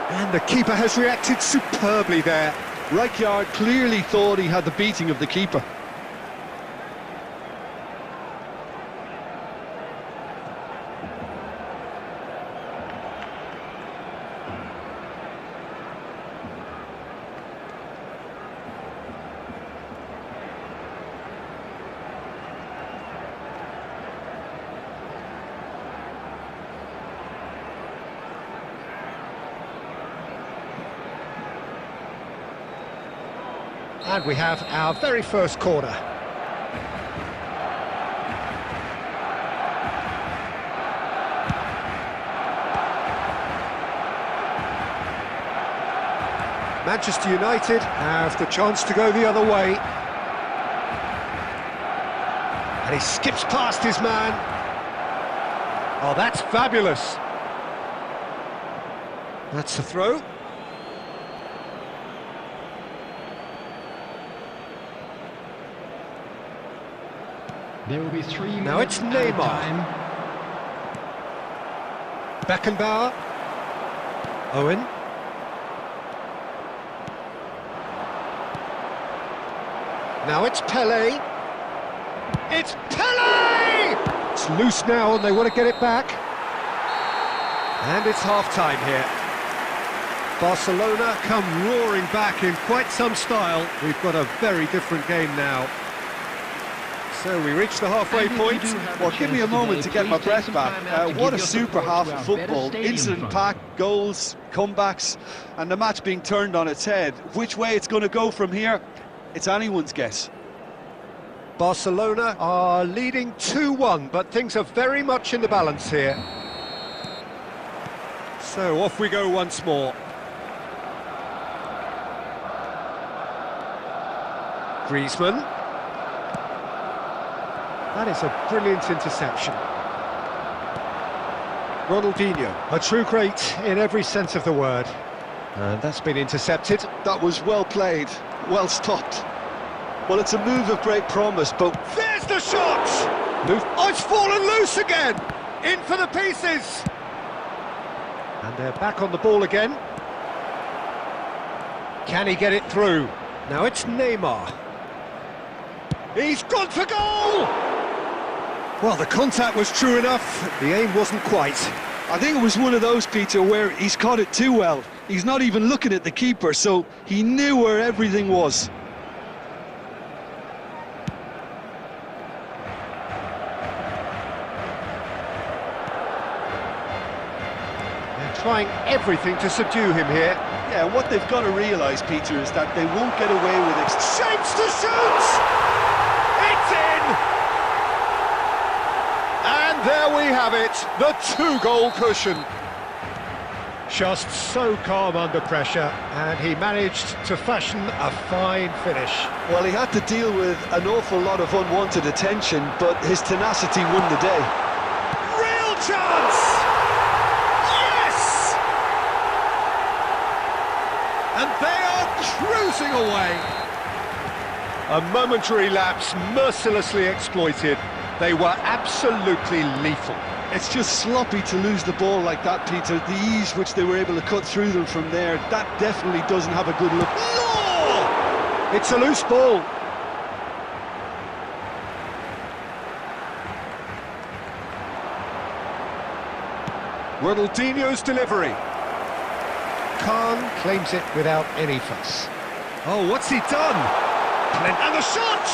And the keeper has reacted superbly there. Rijkaard clearly thought he had the beating of the keeper. And we have our very first corner. Manchester United have the chance to go the other way. And he skips past his man. Oh, that's fabulous. That's the throw. There will be 3 Now minutes it's Neymar. time. Beckenbauer. Owen. Now it's Pele. It's Pele! It's loose now and they want to get it back. And it's half-time here. Barcelona come roaring back in quite some style. We've got a very different game now. So we reach the halfway point. Well, give me a moment to get my breath back. What a super half of football. Incident-packed, goals, comebacks, and the match being turned on its head. Which way it's going to go from here, it's anyone's guess. Barcelona are leading 2-1, but things are very much in the balance here. So off we go once more. Griezmann. That is a brilliant interception. Ronaldinho, a true great in every sense of the word. And that's been intercepted. That was well played, well stopped. Well, it's a move of great promise, but... There's the shot! Oh, it's fallen loose again! In for the pieces! And they're back on the ball again. Can he get it through? Now it's Neymar. He's gone for goal! Well, the contact was true enough, the aim wasn't quite. I think it was one of those, Peter, where he's caught it too well. He's not even looking at the keeper, so he knew where everything was. trying everything to subdue him here. Yeah, what they've got to realise, Peter, is that they won't get away with it. Shapes to shoot! It's in! And there we have it, the 2-goal cushion. Just so calm under pressure, and he managed to fashion a fine finish. Well, he had to deal with an awful lot of unwanted attention, but his tenacity won the day. Real chance! Yes! And they are cruising away. A momentary lapse mercilessly exploited. They were absolutely lethal. It's just sloppy to lose the ball like that, Peter. The ease which they were able to cut through them from there, that definitely doesn't have a good look. Law! It's a loose ball. Ronaldinho's delivery. Khan claims it without any fuss. Oh, what's he done? And the shot!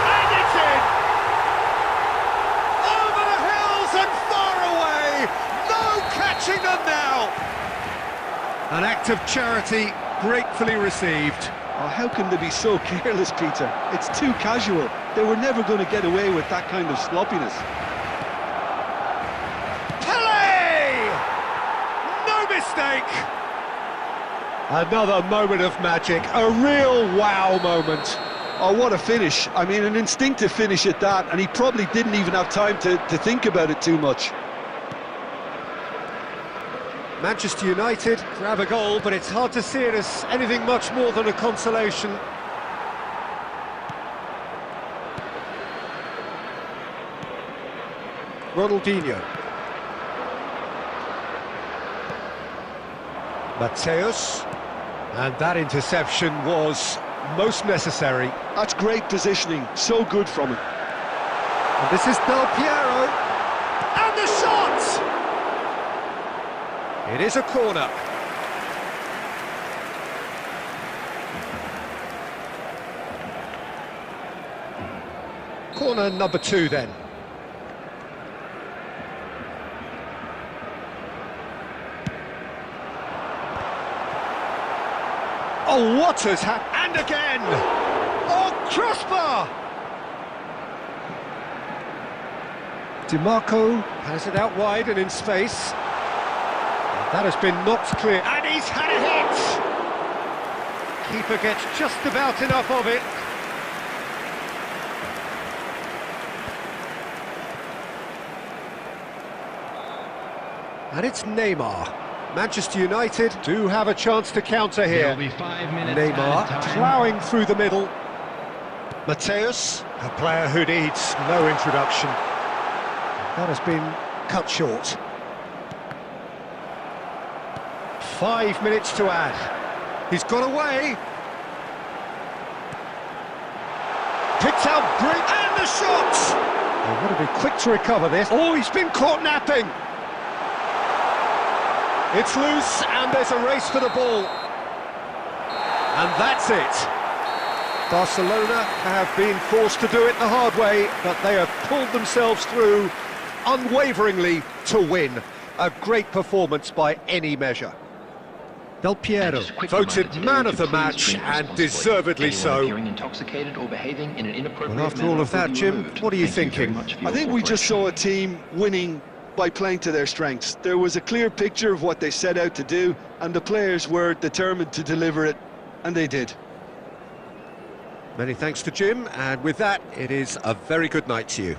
And it's in! Over the hills and far away! No catching them now! An act of charity gratefully received. Oh, how can they be so careless, Peter? It's too casual. They were never going to get away with that kind of sloppiness. Pele! No mistake! Another moment of magic, a real wow moment. Oh, what a finish. I mean, an instinctive finish at that, and he probably didn't even have time to think about it too much. Manchester United grab a goal, but it's hard to see it as anything much more than a consolation. Ronaldinho. Mateus. And that interception was most necessary. That's great positioning, so good from him. And this is Del Piero. And the shot! It is a corner. Corner number 2 then. Oh, what has happened? And again! Oh, crossbar! DiMarco has it out wide and in space. That has been knocked clear. And he's had a hit! Keeper gets just about enough of it. And it's Neymar. Manchester United do have a chance to counter here. There'll be 5 minutes Neymar added time. ploughing through the middle. Mateus, a player who needs no introduction. That has been cut short. 5 minutes to add. He's got away. Picked out Brick. And the shot! They've got to be quick to recover this. Oh, he's been caught napping. It's loose, and there's a race for the ball. And that's it. Barcelona have been forced to do it the hard way, but they have pulled themselves through unwaveringly to win. A great performance by any measure. Del Piero, voted man of the match, and deservedly so. Well, after all of that, Jim, what are you thinking? I think we just saw a team winning by playing to their strengths. There was a clear picture of what they set out to do, and the players were determined to deliver it, and they did. Many thanks to Jim, and with that, it is a very good night to you.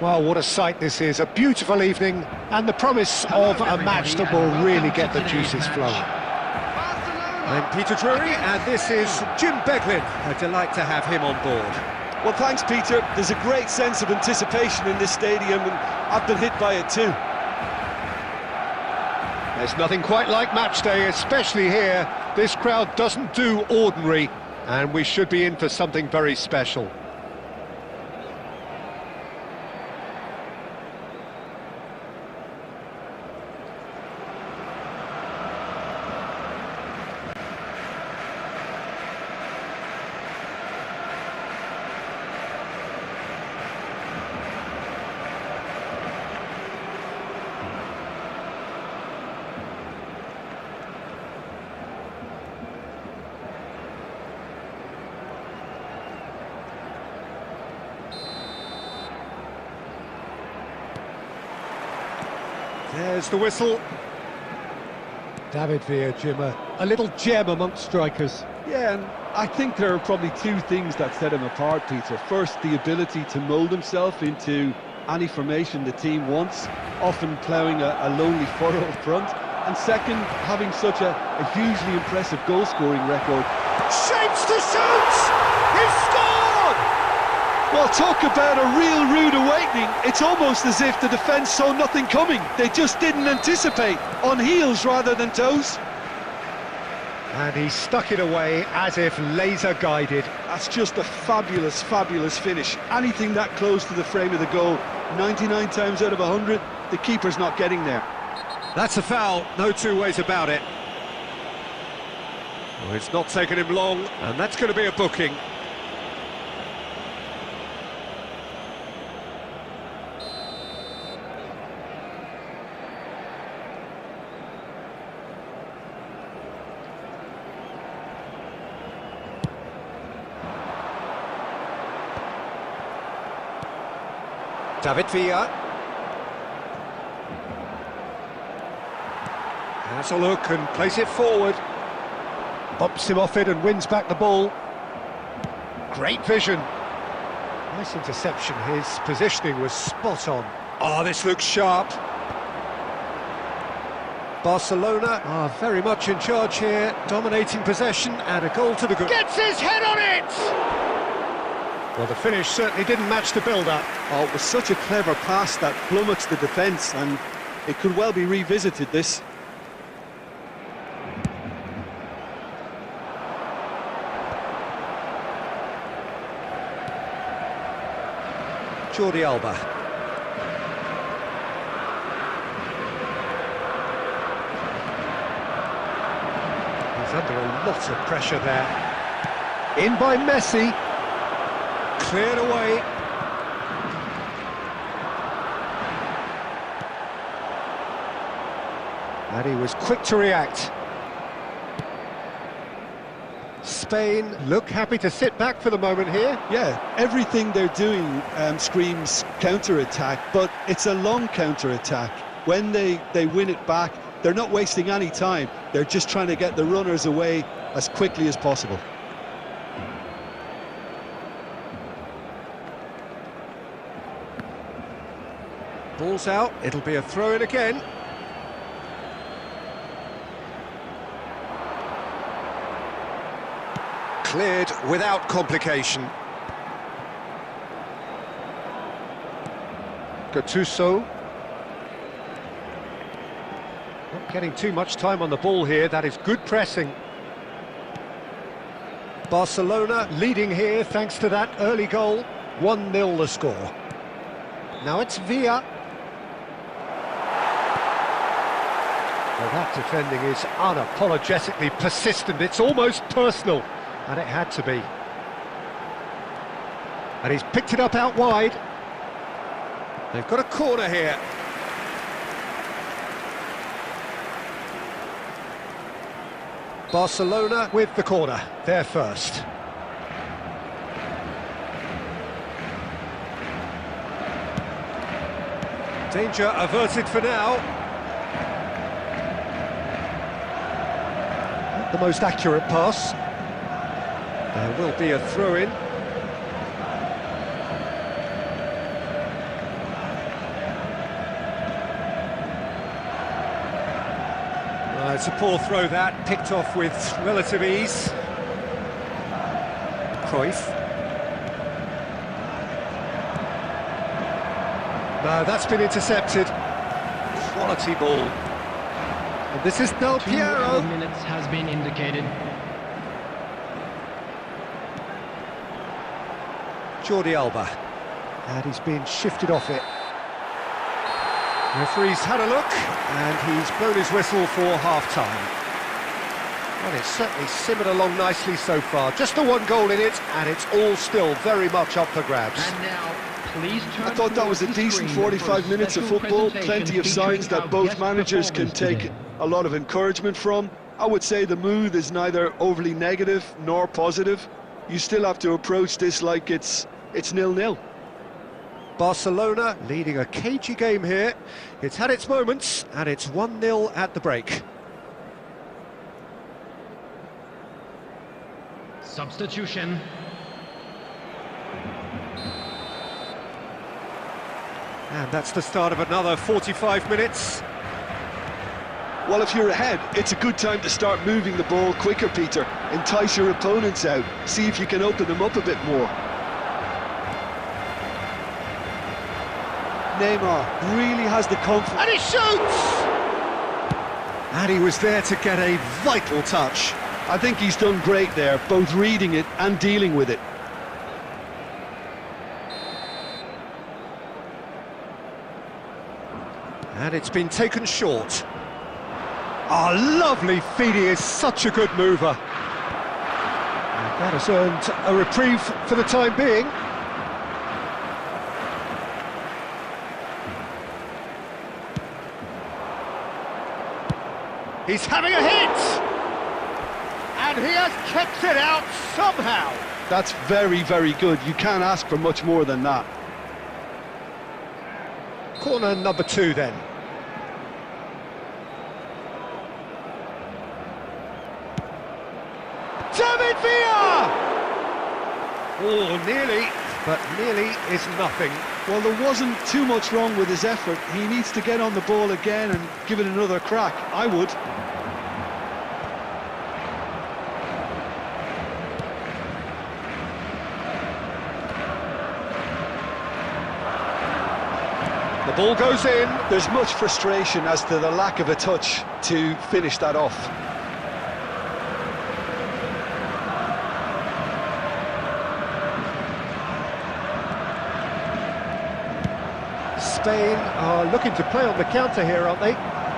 Well, what a sight this is, a beautiful evening, and the promise of a match that will really get the juices flowing. I'm Peter Drury, and this is Jim Beglin. A delight to have him on board. Well, thanks, Peter. There's a great sense of anticipation in this stadium, and I've been hit by it too. There's nothing quite like match day, especially here. This crowd doesn't do ordinary, and we should be in for something very special. There's the whistle. David Villa, Jim, a little gem amongst strikers. Yeah, and I think there are probably two things that set him apart, Peter. First, the ability to mould himself into any formation the team wants, often ploughing a lonely furrow up front. And second, having such a hugely impressive goal-scoring record. Shapes to shoot! He's scored! Well, talk about a real rude awakening. It's almost as if the defence saw nothing coming. They just didn't anticipate, on heels rather than toes. And he stuck it away as if laser-guided. That's just a fabulous, fabulous finish. Anything that close to the frame of the goal, 99 times out of 100, the keeper's not getting there. That's a foul, no two ways about it. Well, it's not taken him long, and that's going to be a booking. David Villa. Has a look and plays it forward. Bumps him off it and wins back the ball. Great vision. Nice interception. His positioning was spot on. Oh, this looks sharp. Barcelona are very much in charge here, dominating possession and a goal to the good. Gets his head on it! Well, the finish certainly didn't match the build-up. Oh, it was such a clever pass that flummoxed the defence, and it could well be revisited, this. Jordi Alba. He's under a lot of pressure there. In by Messi. Cleared away. And he was quick to react. Spain look happy to sit back for the moment here. Yeah, everything they're doing screams counter-attack, but it's a long counter-attack. When they win it back, they're not wasting any time. They're just trying to get the runners away as quickly as possible. Ball's out, it'll be a throw-in again. Cleared without complication. Gattuso. Not getting too much time on the ball here, that is good pressing. Barcelona leading here thanks to that early goal. 1-0 the score. Now it's Villa. Well, that defending is unapologetically persistent, it's almost personal, and it had to be. And he's picked it up out wide. They've got a corner here. Barcelona with the corner, they're first. Danger averted for now. The most accurate pass. There will be a throw-in. It's a poor throw that, picked off with relative ease. Cruyff. No, that's been intercepted. Quality ball. And this is Del 2 Piero. minutes has been indicated. Jordi Alba. And he's been shifted off it. Referee's had a look, and he's blown his whistle for half-time. Well, it's certainly simmered along nicely so far. Just the one goal in it, and it's all still very much up for grabs. And now, please turn I thought that was a towards the decent screen 45 for a minutes of special football, presentation plenty of signs featuring that our both guest managers can performers take today. a lot of encouragement from. I would say the mood is neither overly negative nor positive. You still have to approach this like it's 0-0. Barcelona leading a cagey game here. It's had its moments, and it's 1-0 at the break. Substitution. And that's the start of another 45 minutes. Well, if you're ahead, it's a good time to start moving the ball quicker, Peter. Entice your opponents out, see if you can open them up a bit more. Neymar really has the confidence. And he shoots! And he was there to get a vital touch. I think he's done great there, both reading it and dealing with it. And it's been taken short. Oh, lovely feed, he is such a good mover. And that has earned a reprieve for the time being. He's having a hit! And he has kept it out somehow. That's very, very good. You can't ask for much more than that. Corner number 2 then. David Villa! Oh, nearly, but nearly is nothing. Well, there wasn't too much wrong with his effort. He needs to get on the ball again and give it another crack. I would. The ball goes in. There's much frustration as to the lack of a touch to finish that off. Spain are looking to play on the counter here, aren't they?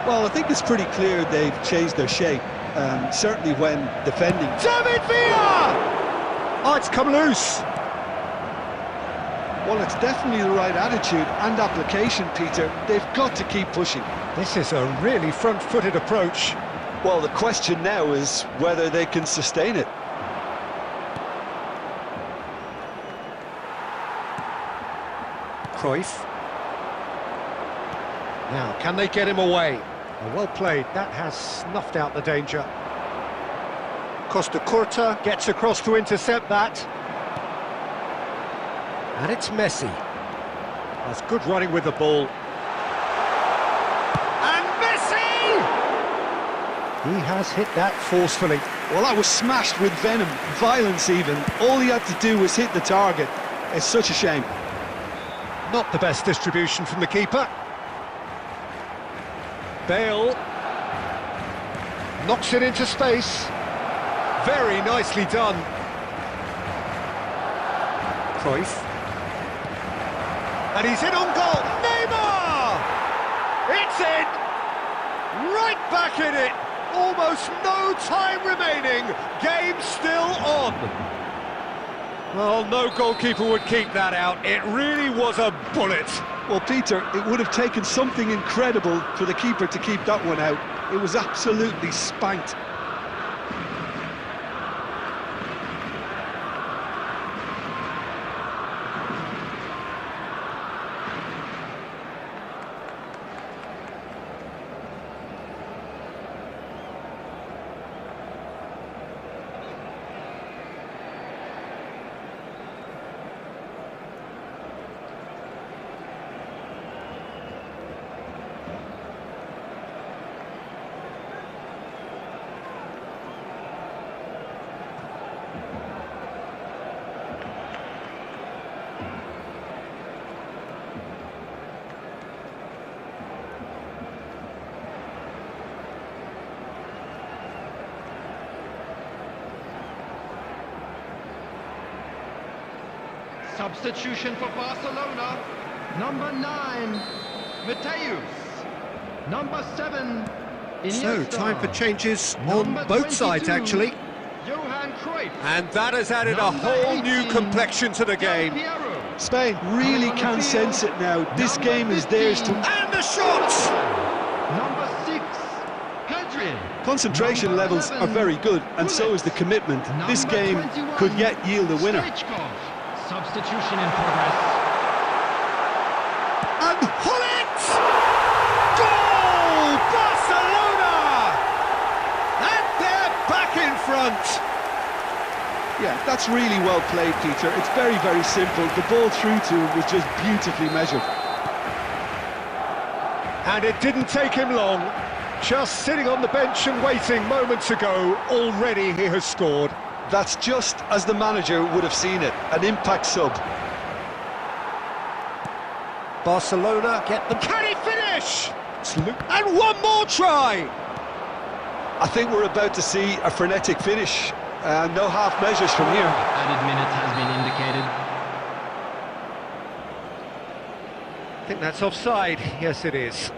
Well, I think it's pretty clear they've changed their shape, certainly when defending. David Villa! Oh, it's come loose. Well, it's definitely the right attitude and application, Peter. They've got to keep pushing. This is a really front-footed approach. Well, the question now is whether they can sustain it. Cruyff. Now, can they get him away? Well played, that has snuffed out the danger. Costa Curta gets across to intercept that. And it's Messi. That's good running with the ball. And Messi! He has hit that forcefully. Well, that was smashed with venom, violence even. All he had to do was hit the target. It's such a shame. Not the best distribution from the keeper. Bale knocks it into space. Very nicely done. Cruyff. And he's in on goal. Neymar! It's in! Right back in it. Almost no time remaining. Game still on. Well, no goalkeeper would keep that out. It really was a bullet. Well, Peter, it would have taken something incredible for the keeper to keep that one out. It was absolutely spanked. Substitution for Barcelona. Number 9, Mateus. Number 7, Iniesta. So, time for changes on Number both sides, 22, actually. Johan Cruyff. And that has added a Number whole 18, new complexion to the Del game. Piero. Spain really can sense it now. This Number game is theirs 15. to... And the shot! Number 6, Pedri. Concentration Number levels 11, are very good, and so is the commitment. This Number game 21, could yet yield a winner. Stoichkov. Substitution in progress. And Hullet! Goal! Barcelona! And they're back in front. Yeah, that's really well played, Peter. It's very, very simple. The ball through to him was just beautifully measured. And it didn't take him long. Just sitting on the bench and waiting moments ago, already he has scored. That's just as the manager would have seen it, an impact sub. Barcelona get them. Can he finish? And one more try. I think we're about to see a frenetic finish. No half measures from here. Added minutes has been indicated. I think that's offside. Yes, it is.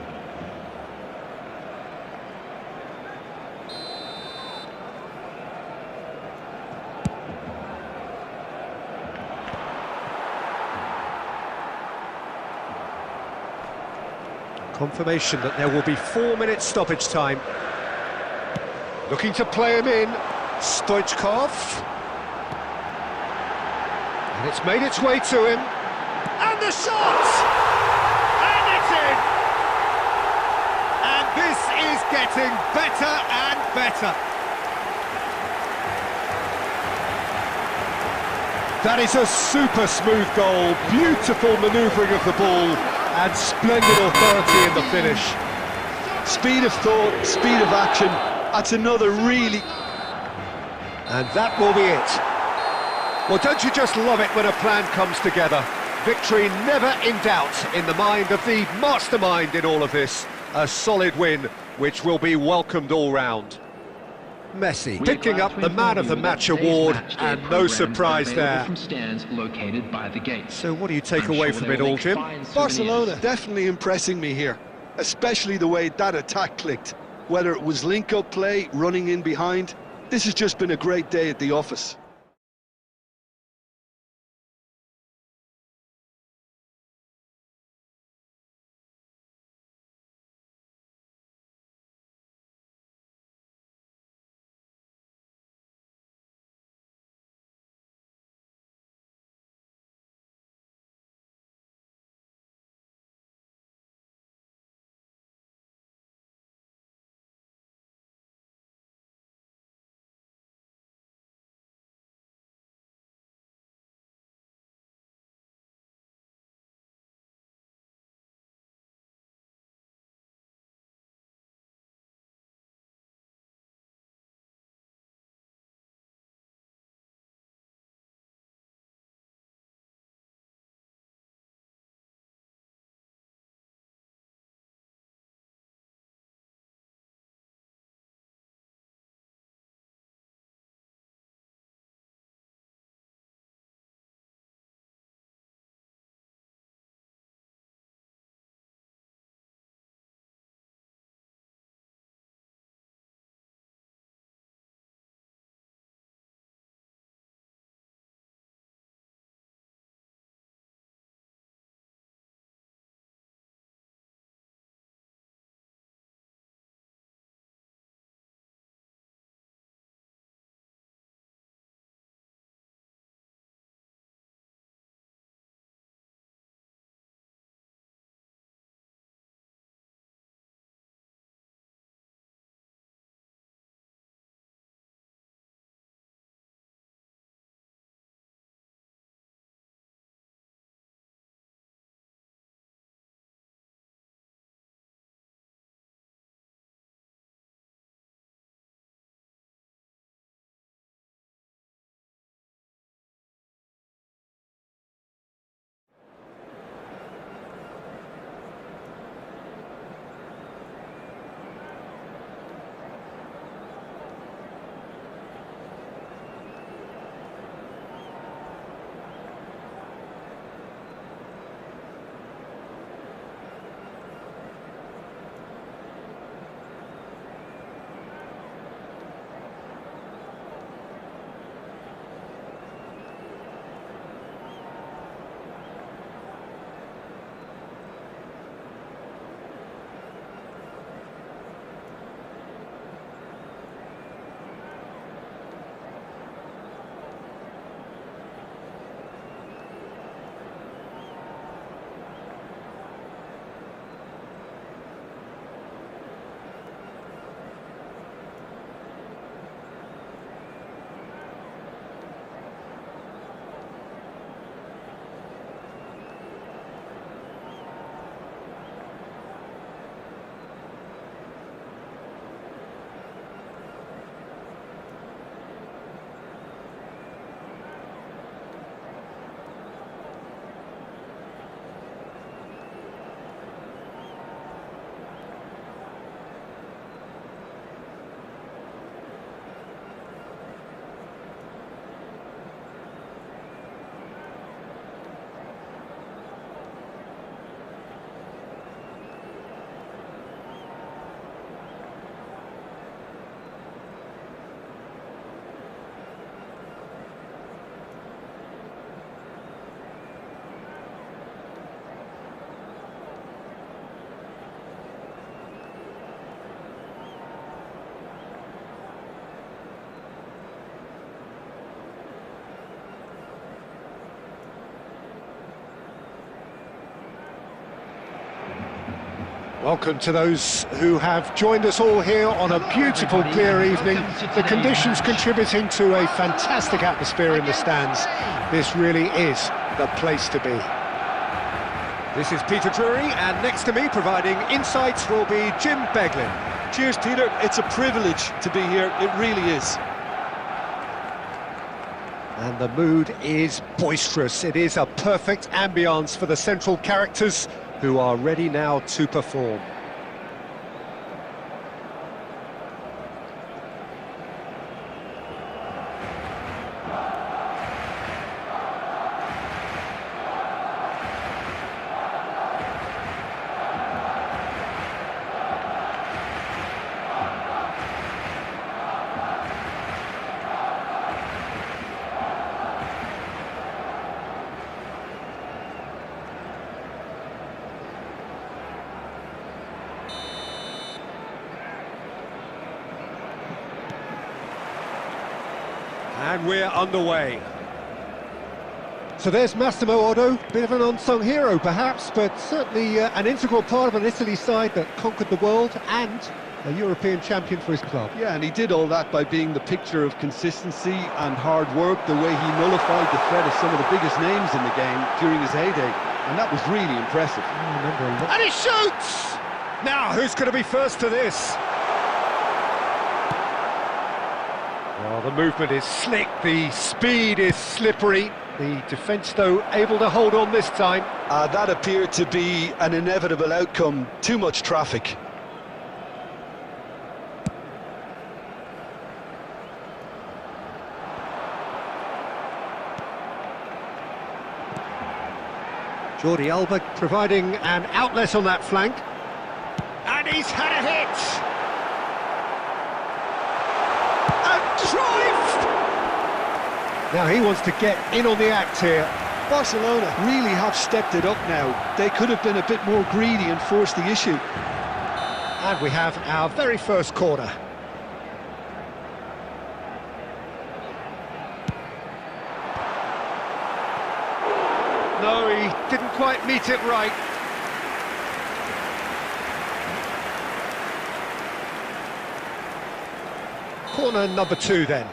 Confirmation that there will be 4 minutes stoppage time. Looking to play him in. Stoichkov. And it's made its way to him. And the shot! And it's in! And this is getting better and better. That is a super smooth goal. Beautiful manoeuvring of the ball and splendid authority in the finish. Speed of thought, speed of action. That's another really... And that will be it. Well, don't you just love it when a plan comes together? Victory never in doubt in the mind of the mastermind in all of this. A solid win, which will be welcomed all round. Messi picking up the Man of the Match award, and no surprise there. From stands located by the gates. So what do you take I'm away sure from they it will all, make Jim? fine souvenirs. Barcelona definitely impressing me here, especially the way that attack clicked. Whether it was link-up play, running in behind, this has just been a great day at the office. Welcome to those who have joined us all here on a beautiful, clear evening. The conditions contributing to a fantastic atmosphere in the stands. This really is the place to be. This is Peter Drury, and next to me providing insights will be Jim Beglin. Cheers, Peter. It's a privilege to be here. It really is. And the mood is boisterous. It is a perfect ambience for the central characters who are ready now to perform. And we're underway. So there's Massimo Otto, bit of an unsung hero perhaps, but certainly an integral part of an Italy side that conquered the world and a European champion for his club. Yeah, and he did all that by being the picture of consistency and hard work, the way he nullified the threat of some of the biggest names in the game during his heyday, and that was really impressive. And he shoots! Now, who's going to be first to this? Well, the movement is slick, the speed is slippery. The defence, though, able to hold on this time. That appeared to be an inevitable outcome. Too much traffic. Jordi Alba providing an outlet on that flank. And he's had a hit! Now he wants to get in on the act here. Barcelona really have stepped it up now. They could have been a bit more greedy and forced the issue. And we have our very first corner. No, he didn't quite meet it right. Corner number 2 then.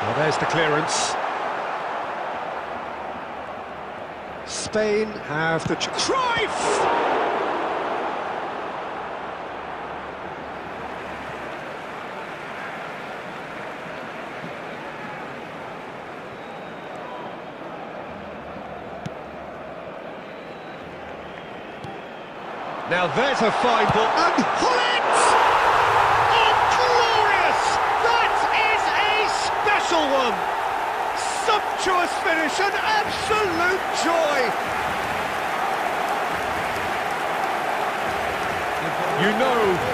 Well, there's the clearance. Spain have the... Cruyff! Now there's a fine ball. And Hullet! Oh, glorious! That is a special one! Sumptuous finish, an absolute joy!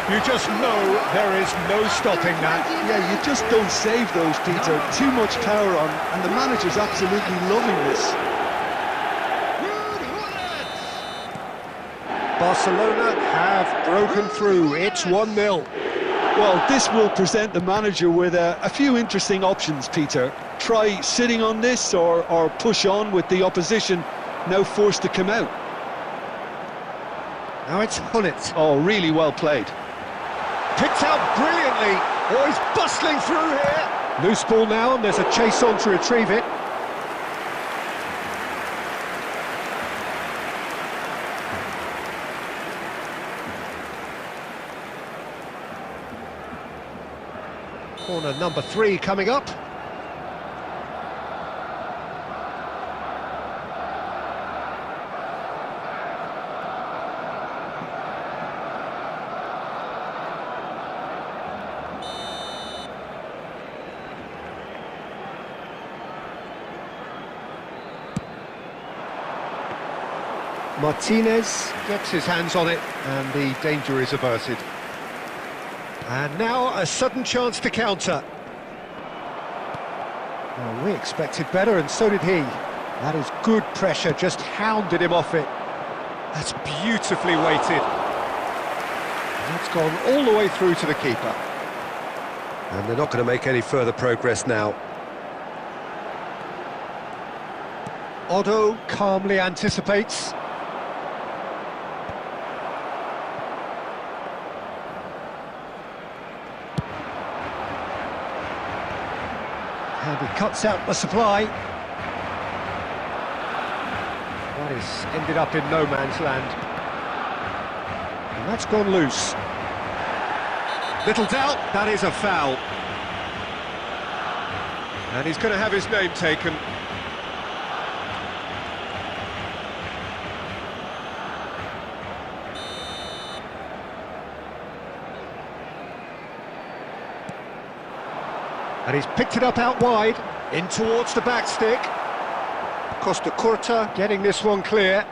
You just know there is no stopping that. Yeah, you just don't save those, Peter. Too much power on, and the manager's absolutely loving this. Barcelona have broken through. It's 1-0. Well, this will present the manager with a few interesting options, Peter. Try sitting on this or push on with the opposition now forced to come out. Now it's Hullet. Oh, really well played. Picked out brilliantly. Oh, he's bustling through here. Loose ball now, and there's a chase on to retrieve it. Corner number 3 coming up. Martinez gets his hands on it, and the danger is averted. And now a sudden chance to counter. Well, we expected better, and so did he. That is good pressure, just hounded him off it. That's beautifully weighted. That's gone all the way through to the keeper. And they're not going to make any further progress now. Otto calmly anticipates. And he cuts out the supply. That is ended up in no man's land. And that's gone loose. Little doubt, that is a foul. And he's going to have his name taken. And he's picked it up out wide, in towards the back stick. Costa Curta getting this one clear.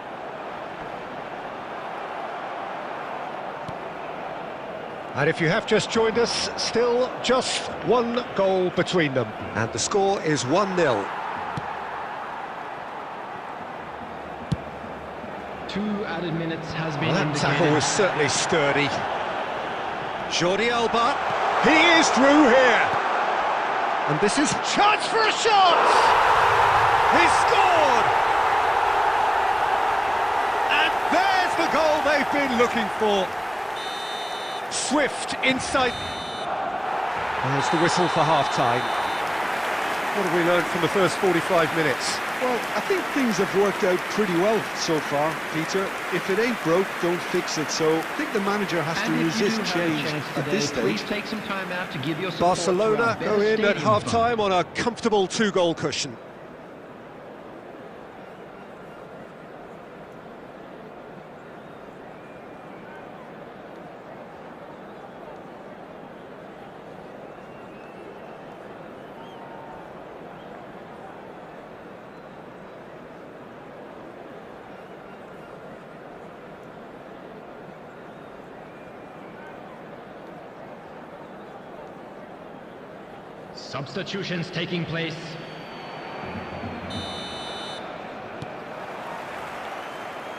And if you have just joined us, still just one goal between them. And the score is 1-0. 2 added minutes has been That indicated. tackle was certainly sturdy. Jordi Alba, he is through here. And this is Chance for a shot! He scored! And there's the goal they've been looking for. Swift inside. There's the whistle for half-time. What have we learned from the first 45 minutes? Well, I think things have worked out pretty well so far, Peter. If it ain't broke, don't fix it. So I think the manager has to And if you do resist have a change chance at this today, please stage. take some time out to give your support to Barcelona our go better in at stadium half-time on a comfortable 2-goal cushion. Substitutions taking place.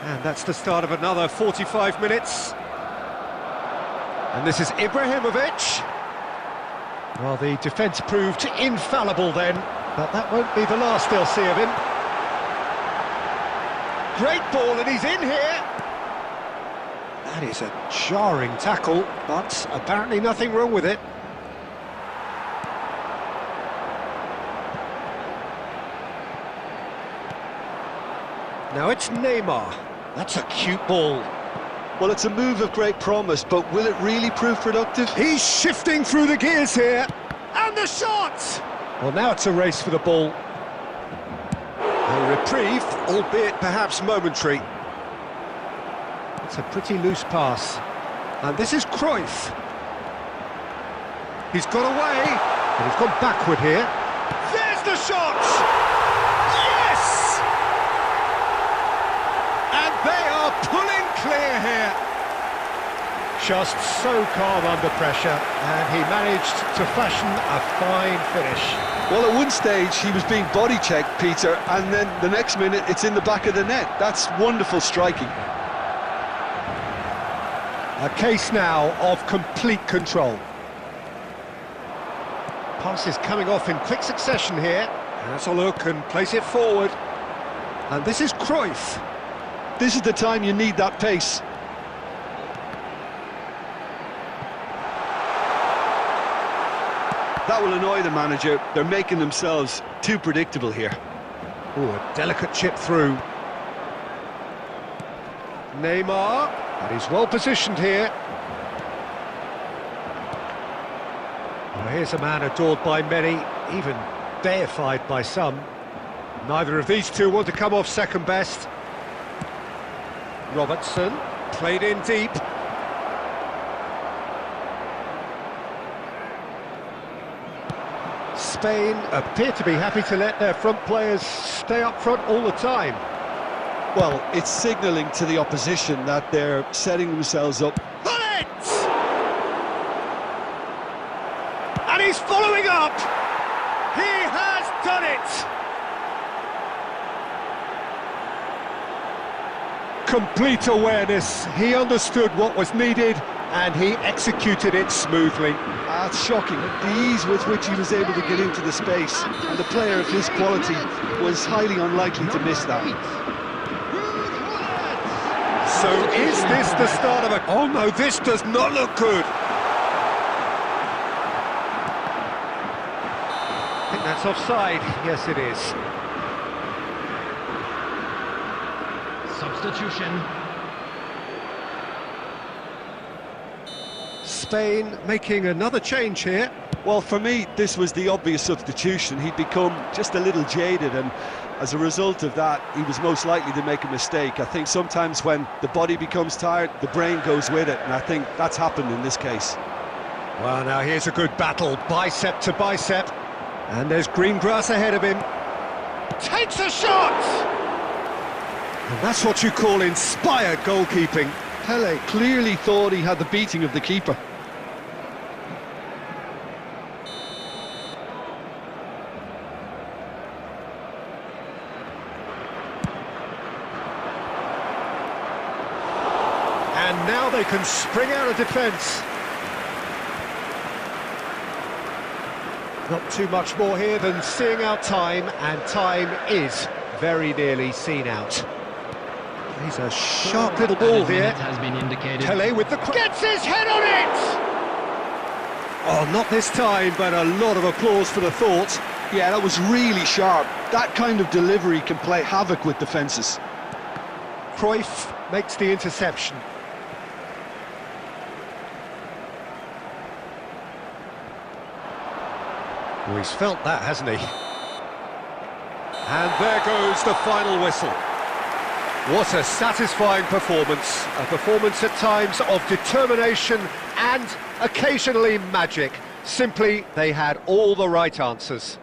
And that's the start of another 45 minutes. And this is Ibrahimovic. Well, the defence proved infallible then, but that won't be the last they'll see of him. Great ball, and he's in here. That is a jarring tackle, but apparently nothing wrong with it. Now it's Neymar. That's a cute ball. Well, it's a move of great promise, but will it really prove productive? He's shifting through the gears here. And the shot! Well, now it's a race for the ball. A reprieve, albeit perhaps momentary. It's a pretty loose pass. And this is Cruyff. He's got away, and he's gone backward here. There's the shot! Yes! And they are pulling clear here. Just so calm under pressure, and he managed to fashion a fine finish. Well, at one stage he was being body checked, Peter, and then the next minute it's in the back of the net. That's wonderful striking. A case now of complete control. Pass is coming off in quick succession here. Has a look and place it forward. And this is Cruyff. This is the time you need that pace. That will annoy the manager. They're making themselves too predictable here. Ooh, a delicate chip through. Neymar, and he's well positioned here. Well, here's a man adored by many, even deified by some. Neither of these two want to come off second best. Robertson, played in deep. Spain appear to be happy to let their front players stay up front all the time. Well, it's signalling to the opposition that they're setting themselves up. Bullet! And he's following up. He has done it. Complete awareness. He understood what was needed and he executed it smoothly. That's shocking, the ease with which he was able to get into the space, and a player of his quality was highly unlikely to miss that. So is this the start of a... Oh no, this does not look good. I think that's offside. Yes, it is. Substitution. Spain making another change here. Well, for me, this was the obvious substitution. He'd become just a little jaded, and as a result of that, he was most likely to make a mistake. I think sometimes when the body becomes tired, the brain goes with it, and I think that's happened in this case. Well, now here's a good battle, bicep to bicep, and there's green grass ahead of him. Takes a shot! And that's what you call inspired goalkeeping. Pele clearly thought he had the beating of the keeper. And now they can spring out of defence. Not too much more here than seeing out time, and time is very nearly seen out. He's a sharp little ball here. Has been indicated. Pele with the... Gets his head on it! Oh, not this time, but a lot of applause for the thought. Yeah, that was really sharp. That kind of delivery can play havoc with defences. Cruyff makes the interception. Well, he's felt that, hasn't he? And there goes the final whistle. What a satisfying performance. A performance at times of determination and occasionally magic. Simply, they had all the right answers.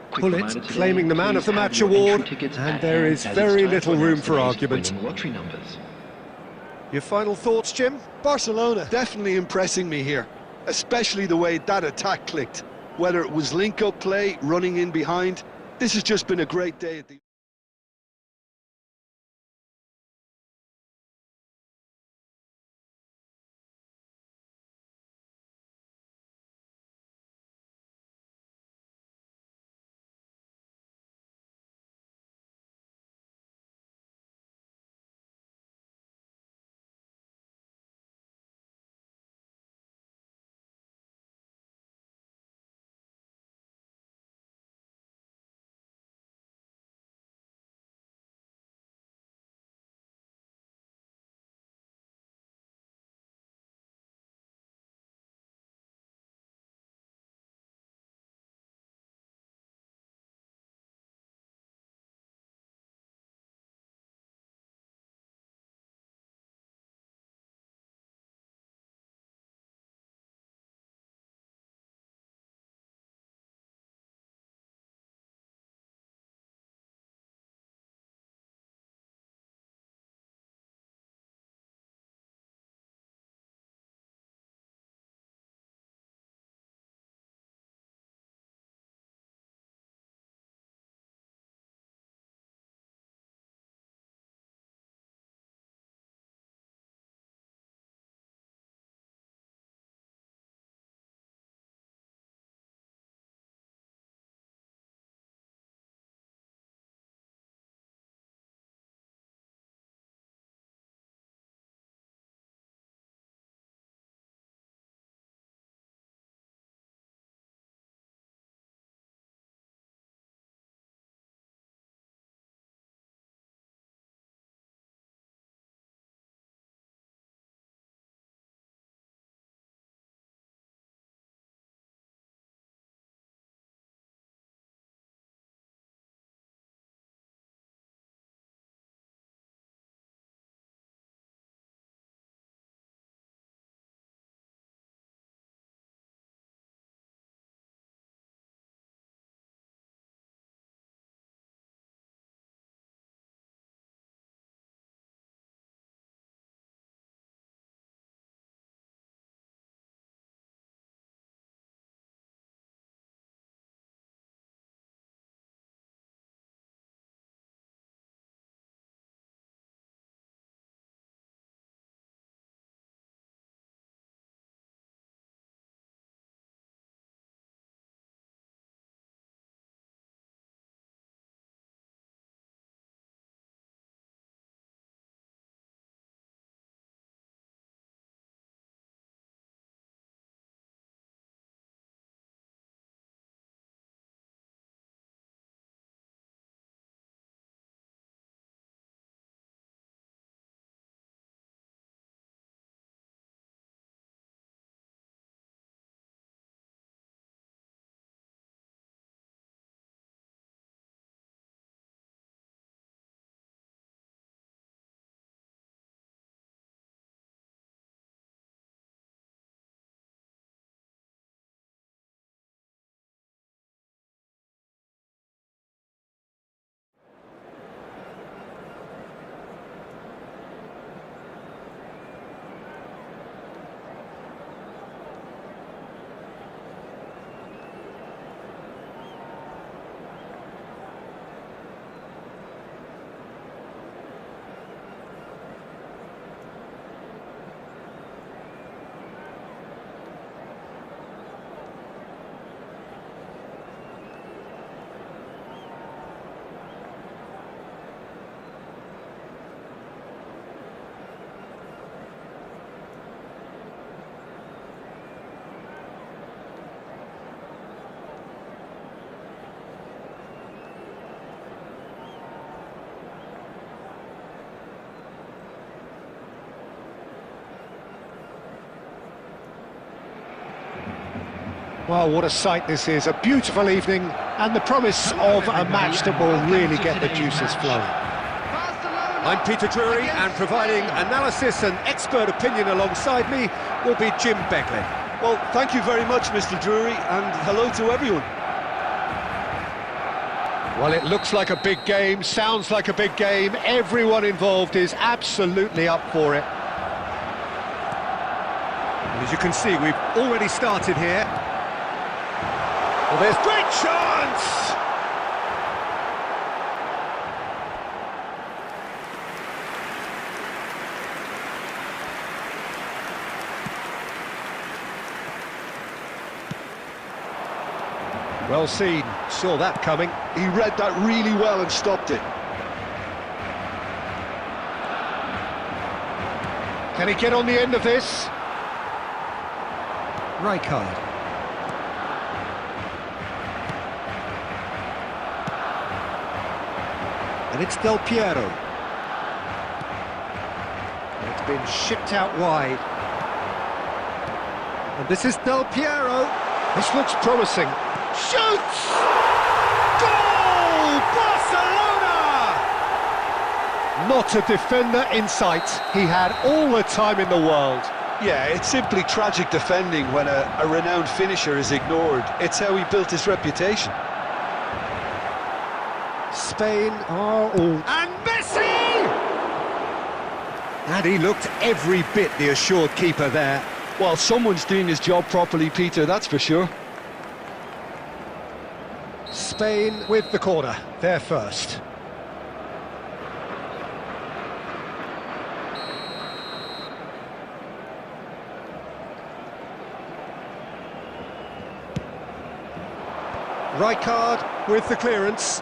Pullet claiming the Man of the Match award, and there is very little room for argument. Your final thoughts, Jim? Barcelona definitely impressing me here, especially the way that attack clicked. Whether it was link-up play, running in behind, this has just been a great day at the... Well, what a sight this is, a beautiful evening, and the promise of a match that will really get the juices flowing. I'm Peter Drury, and providing analysis and expert opinion alongside me will be Jim Beglin. Well, thank you very much, Mr. Drury, and hello to everyone. Well, it looks like a big game, sounds like a big game, everyone involved is absolutely up for it. And as you can see, we've already started here. Well, there's great chance! Well seen, saw that coming. He read that really well and stopped it. Can he get on the end of this? Rijkaard. And it's Del Piero. It's been shipped out wide. And this is Del Piero. This looks promising. Shoots! Goal! Barcelona! Not a defender in sight. He had all the time in the world. Yeah, it's simply tragic defending when a renowned finisher is ignored. It's how he built his reputation. Spain are all... And Messi! And he looked every bit the assured keeper there. Well, someone's doing his job properly, Peter, that's for sure. Spain with the corner, they're first. Rijkaard with the clearance.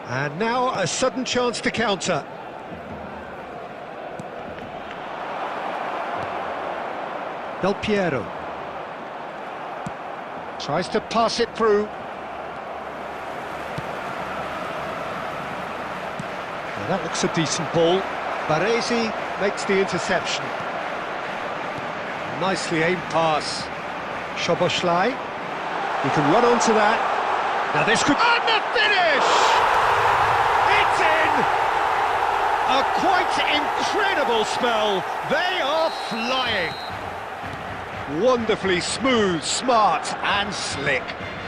And now a sudden chance to counter. Del Piero. Tries to pass it through. Well, that looks a decent ball. Baresi makes the interception. Nicely aimed pass. Szoboszlai. He can run onto that. Now this could... And the finish! It's in! A quite incredible spell. They are flying. Wonderfully smooth, smart and slick.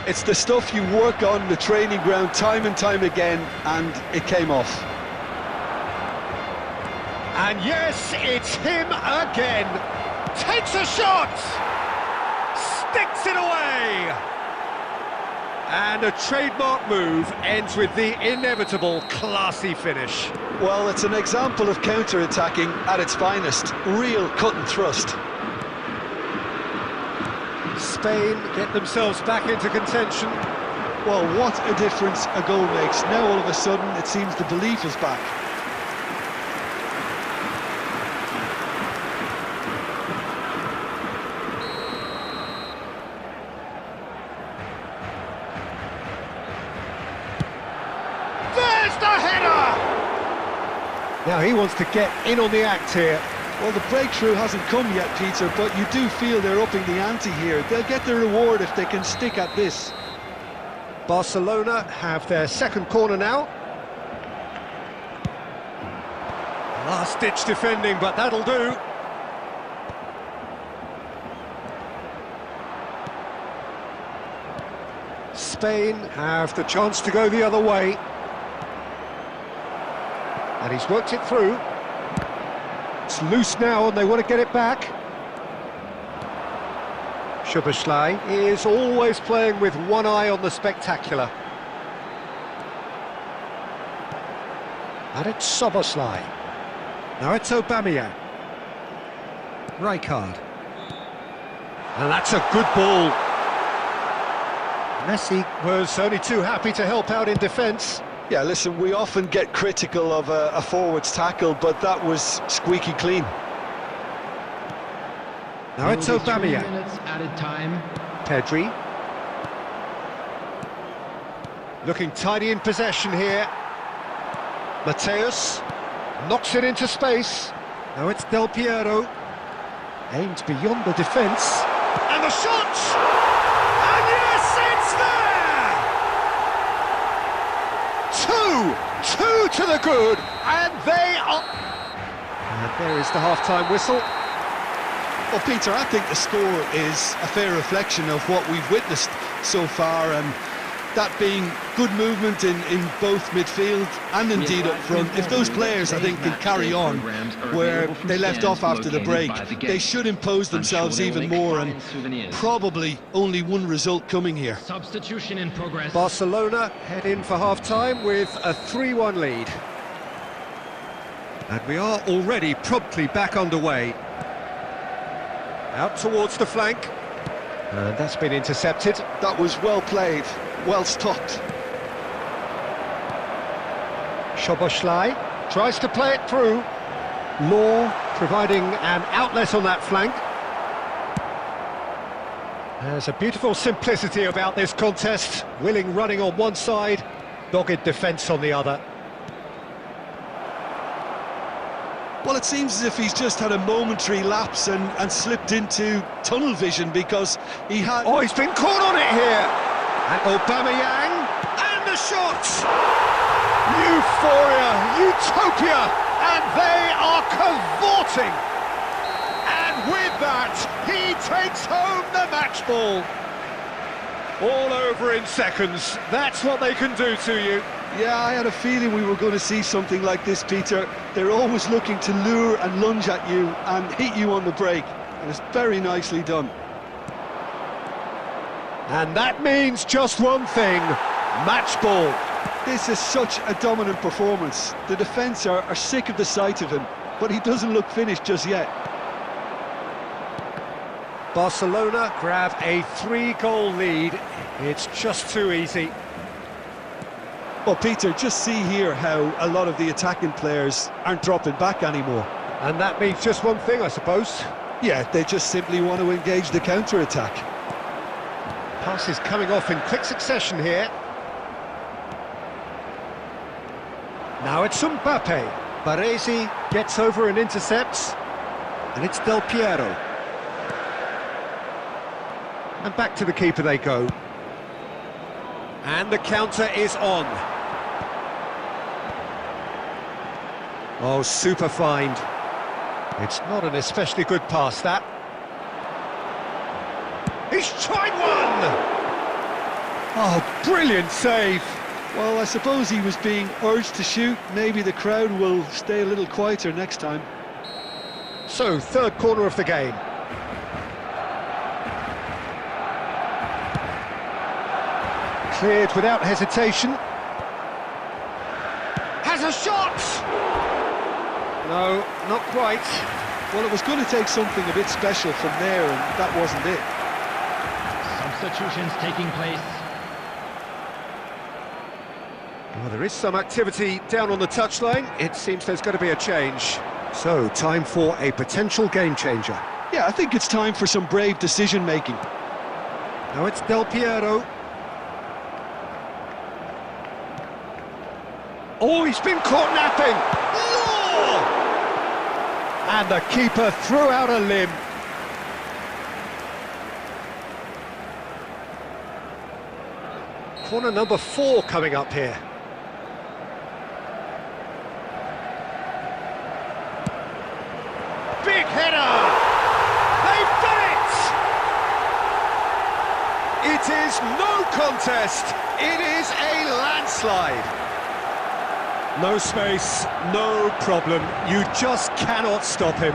It's the stuff you work on the training ground time and time again, and it came off. And yes, it's him again. Takes a shot! Sticks it away! And a trademark move ends with the inevitable classy finish. Well, it's an example of counter-attacking at its finest. Real cut and thrust. Spain get themselves back into contention. Well, what a difference a goal makes. Now all of a sudden it seems the belief is back. There's the header! Now he wants to get in on the act here. Well, the breakthrough hasn't come yet, Peter, but you do feel they're upping the ante here. They'll get their reward if they can stick at this. Barcelona have their second corner now. Last-ditch defending, but that'll do. Spain have the chance to go the other way. And he's worked it through. It's loose now and they want to get it back. Szoboszlai is always playing with one eye on the spectacular. And it's Szoboszlai. Now it's Aubameyang. Rijkaard. And that's a good ball. Messi was only too happy to help out in defence. Yeah, listen, we often get critical of a forward's tackle, but that was squeaky clean. Now it's Aubameyang. 3 minutes added time. Pedri. Looking tidy in possession here. Mateus knocks it into space. Now it's Del Piero. Aimed beyond the defence. And the shot! the good, and they are... And there is the half-time whistle. Well, Peter, I think the score is a fair reflection of what we've witnessed so far, and that being good movement in both midfield and indeed up front. If those players, I think, can carry on where they left off after the break, they should impose themselves even more, and probably only one result coming here. Substitution in progress. Barcelona head in for half-time with a 3-1 lead. And we are already promptly back underway. Out towards the flank. And that's been intercepted. That was well played, well stopped. Szoboszlai tries to play it through. Law providing an outlet on that flank. There's a beautiful simplicity about this contest. Willing running on one side, dogged defence on the other. Well, it seems as if he's just had a momentary lapse and slipped into tunnel vision, because he had... Oh, he's been caught on it here! And Aubameyang, and the shots! Euphoria, utopia, and they are cavorting! And with that, he takes home the match ball! All over in seconds, that's what they can do to you. Yeah, I had a feeling we were going to see something like this, Peter. They're always looking to lure and lunge at you and hit you on the break, and it's very nicely done. And that means just one thing, match ball. This is such a dominant performance. The defence are sick of the sight of him, but he doesn't look finished just yet. Barcelona grab a 3-goal lead. It's just too easy. Well, Peter, just see here how a lot of the attacking players aren't dropping back anymore. And that means just one thing, I suppose. Yeah, they just simply want to engage the counter-attack. Passes coming off in quick succession here. Now it's Mbappe. Baresi gets over and intercepts. And it's Del Piero. And back to the keeper they go. And the counter is on. Oh, super find. It's not an especially good pass, that. He's tried one! Oh, brilliant save. Well, I suppose he was being urged to shoot. Maybe the crowd will stay a little quieter next time. So, third corner of the game. Cleared without hesitation. Has a shot! No, not quite. Well, it was going to take something a bit special from there, and that wasn't it. Substitutions taking place. Well, there is some activity down on the touchline. It seems there's going to be a change. So, time for a potential game changer. Yeah, I think it's time for some brave decision-making. Now it's Del Piero. Oh, he's been caught napping! Law! And the keeper threw out a limb. Corner number 4 coming up here. Big header! They've done it! It is no contest. It is a landslide. No space, no problem. You just cannot stop him.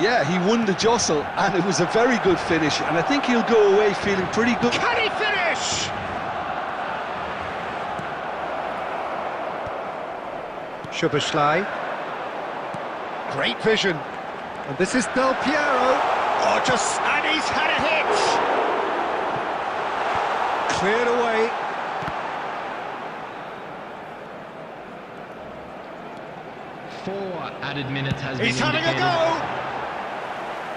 Yeah, he won the jostle, and it was a very good finish, and I think he'll go away feeling pretty good. Can he finish? Szoboszlai. Great vision. And this is Del Piero. Oh, and he's had a hit. Cleared away. Four added minutes has been He's having a go!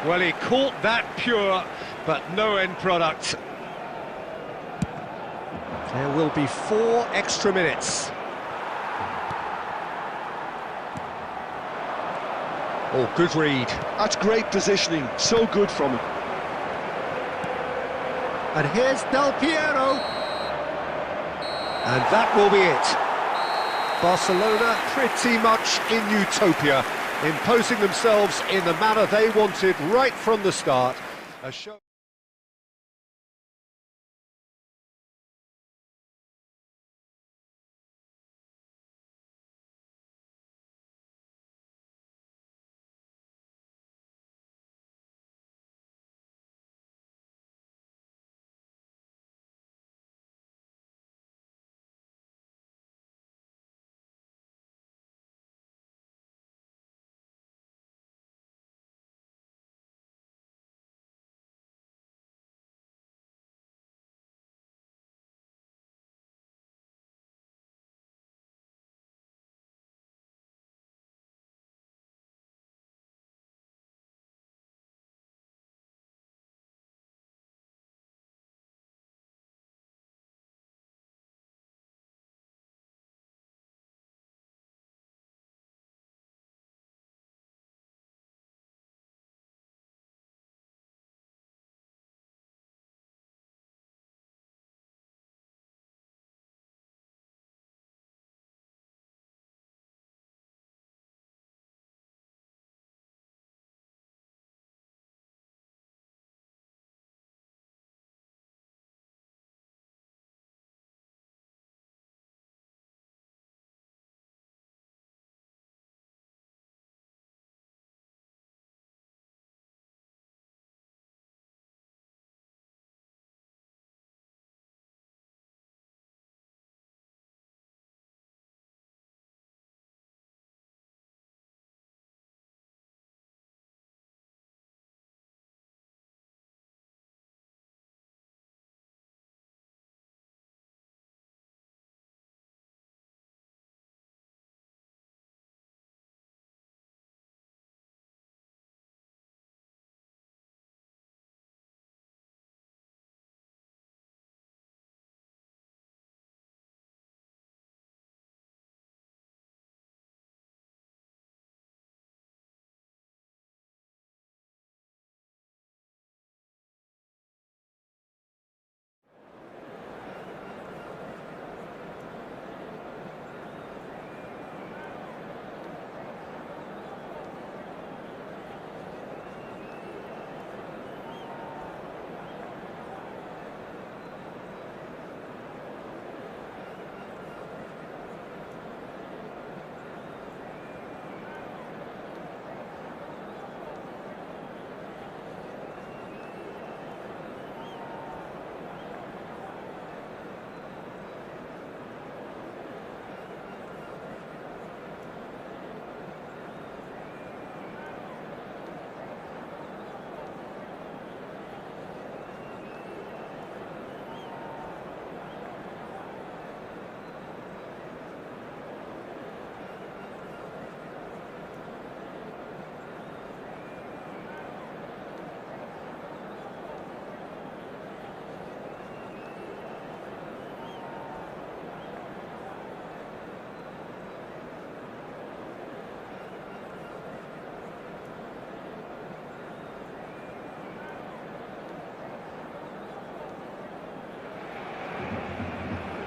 Well, he caught that pure, but no end product. There will be 4 extra minutes. Oh, good read. That's great positioning, so good from him. And here's Del Piero. And that will be it. Barcelona pretty much in utopia, imposing themselves in the manner they wanted right from the start. A show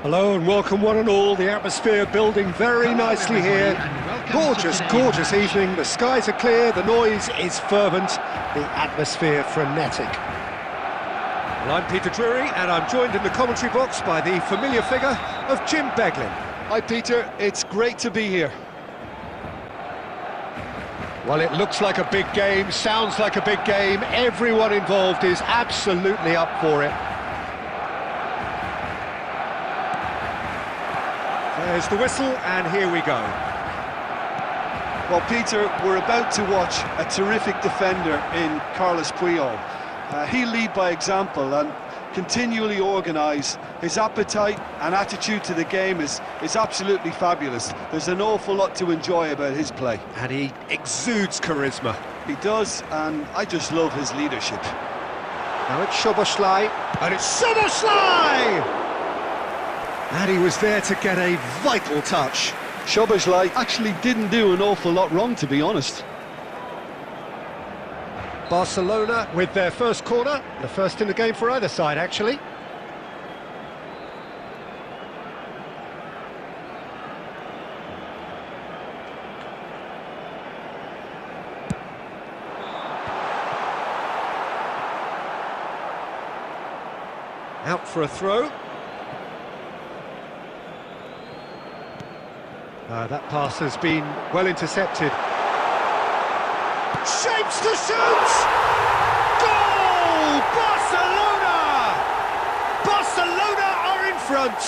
hello and welcome one and all. The atmosphere building very nicely here. Gorgeous, gorgeous evening. The skies are clear, the noise is fervent, the atmosphere frenetic. Well, I'm Peter Drury and I'm joined in the commentary box by the familiar figure of Jim Beglin. Hi Peter, it's great to be here. Well, it looks like a big game, sounds like a big game. Everyone involved is absolutely up for it. There's the whistle, and here we go. Well, Peter, we're about to watch a terrific defender in Carlos Puyol. He'll lead by example and continually organise. His appetite and attitude to the game is absolutely fabulous. There's an awful lot to enjoy about his play. And he exudes charisma. He does, and I just love his leadership. Now it's Szoboszlai, and it's Szoboszlai! And he was there to get a vital touch. Szoboszlai actually didn't do an awful lot wrong, to be honest. Barcelona with their first corner, the first in the game for either side, actually. Out for a throw. That pass has been well intercepted. Shapes to shoot! Goal! Barcelona! Barcelona are in front.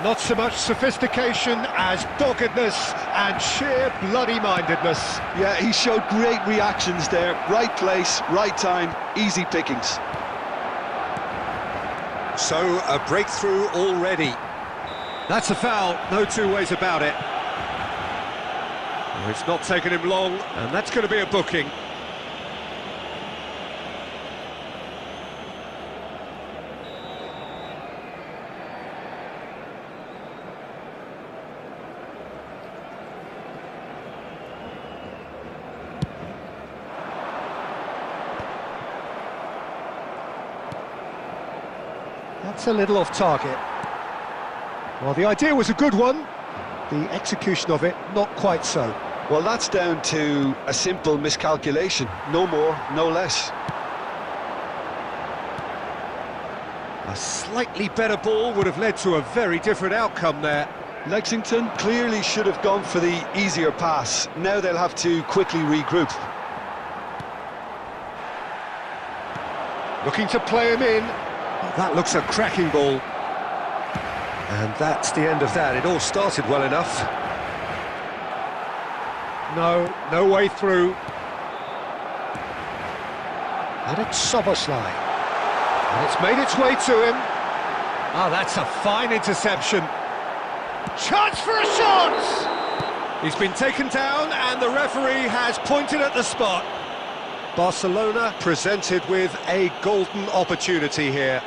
Not so much sophistication as doggedness and sheer bloody-mindedness. Yeah, he showed great reactions there. Right place, right time, easy pickings. So, a breakthrough already. That's a foul, no two ways about it. Well, it's not taken him long, and that's going to be a booking. That's a little off target. Well, the idea was a good one. The execution of it, not quite so. Well, that's down to a simple miscalculation. No more, no less. A slightly better ball would have led to a very different outcome there. Lexington clearly should have gone for the easier pass. Now they'll have to quickly regroup. Looking to play him in. Oh, that looks a cracking ball. And that's the end of that. It all started well enough. No way through. And it's Soboslai. And it's made its way to him. Oh, that's a fine interception. Chance for a shot! He's been taken down and the referee has pointed at the spot. Barcelona presented with a golden opportunity here.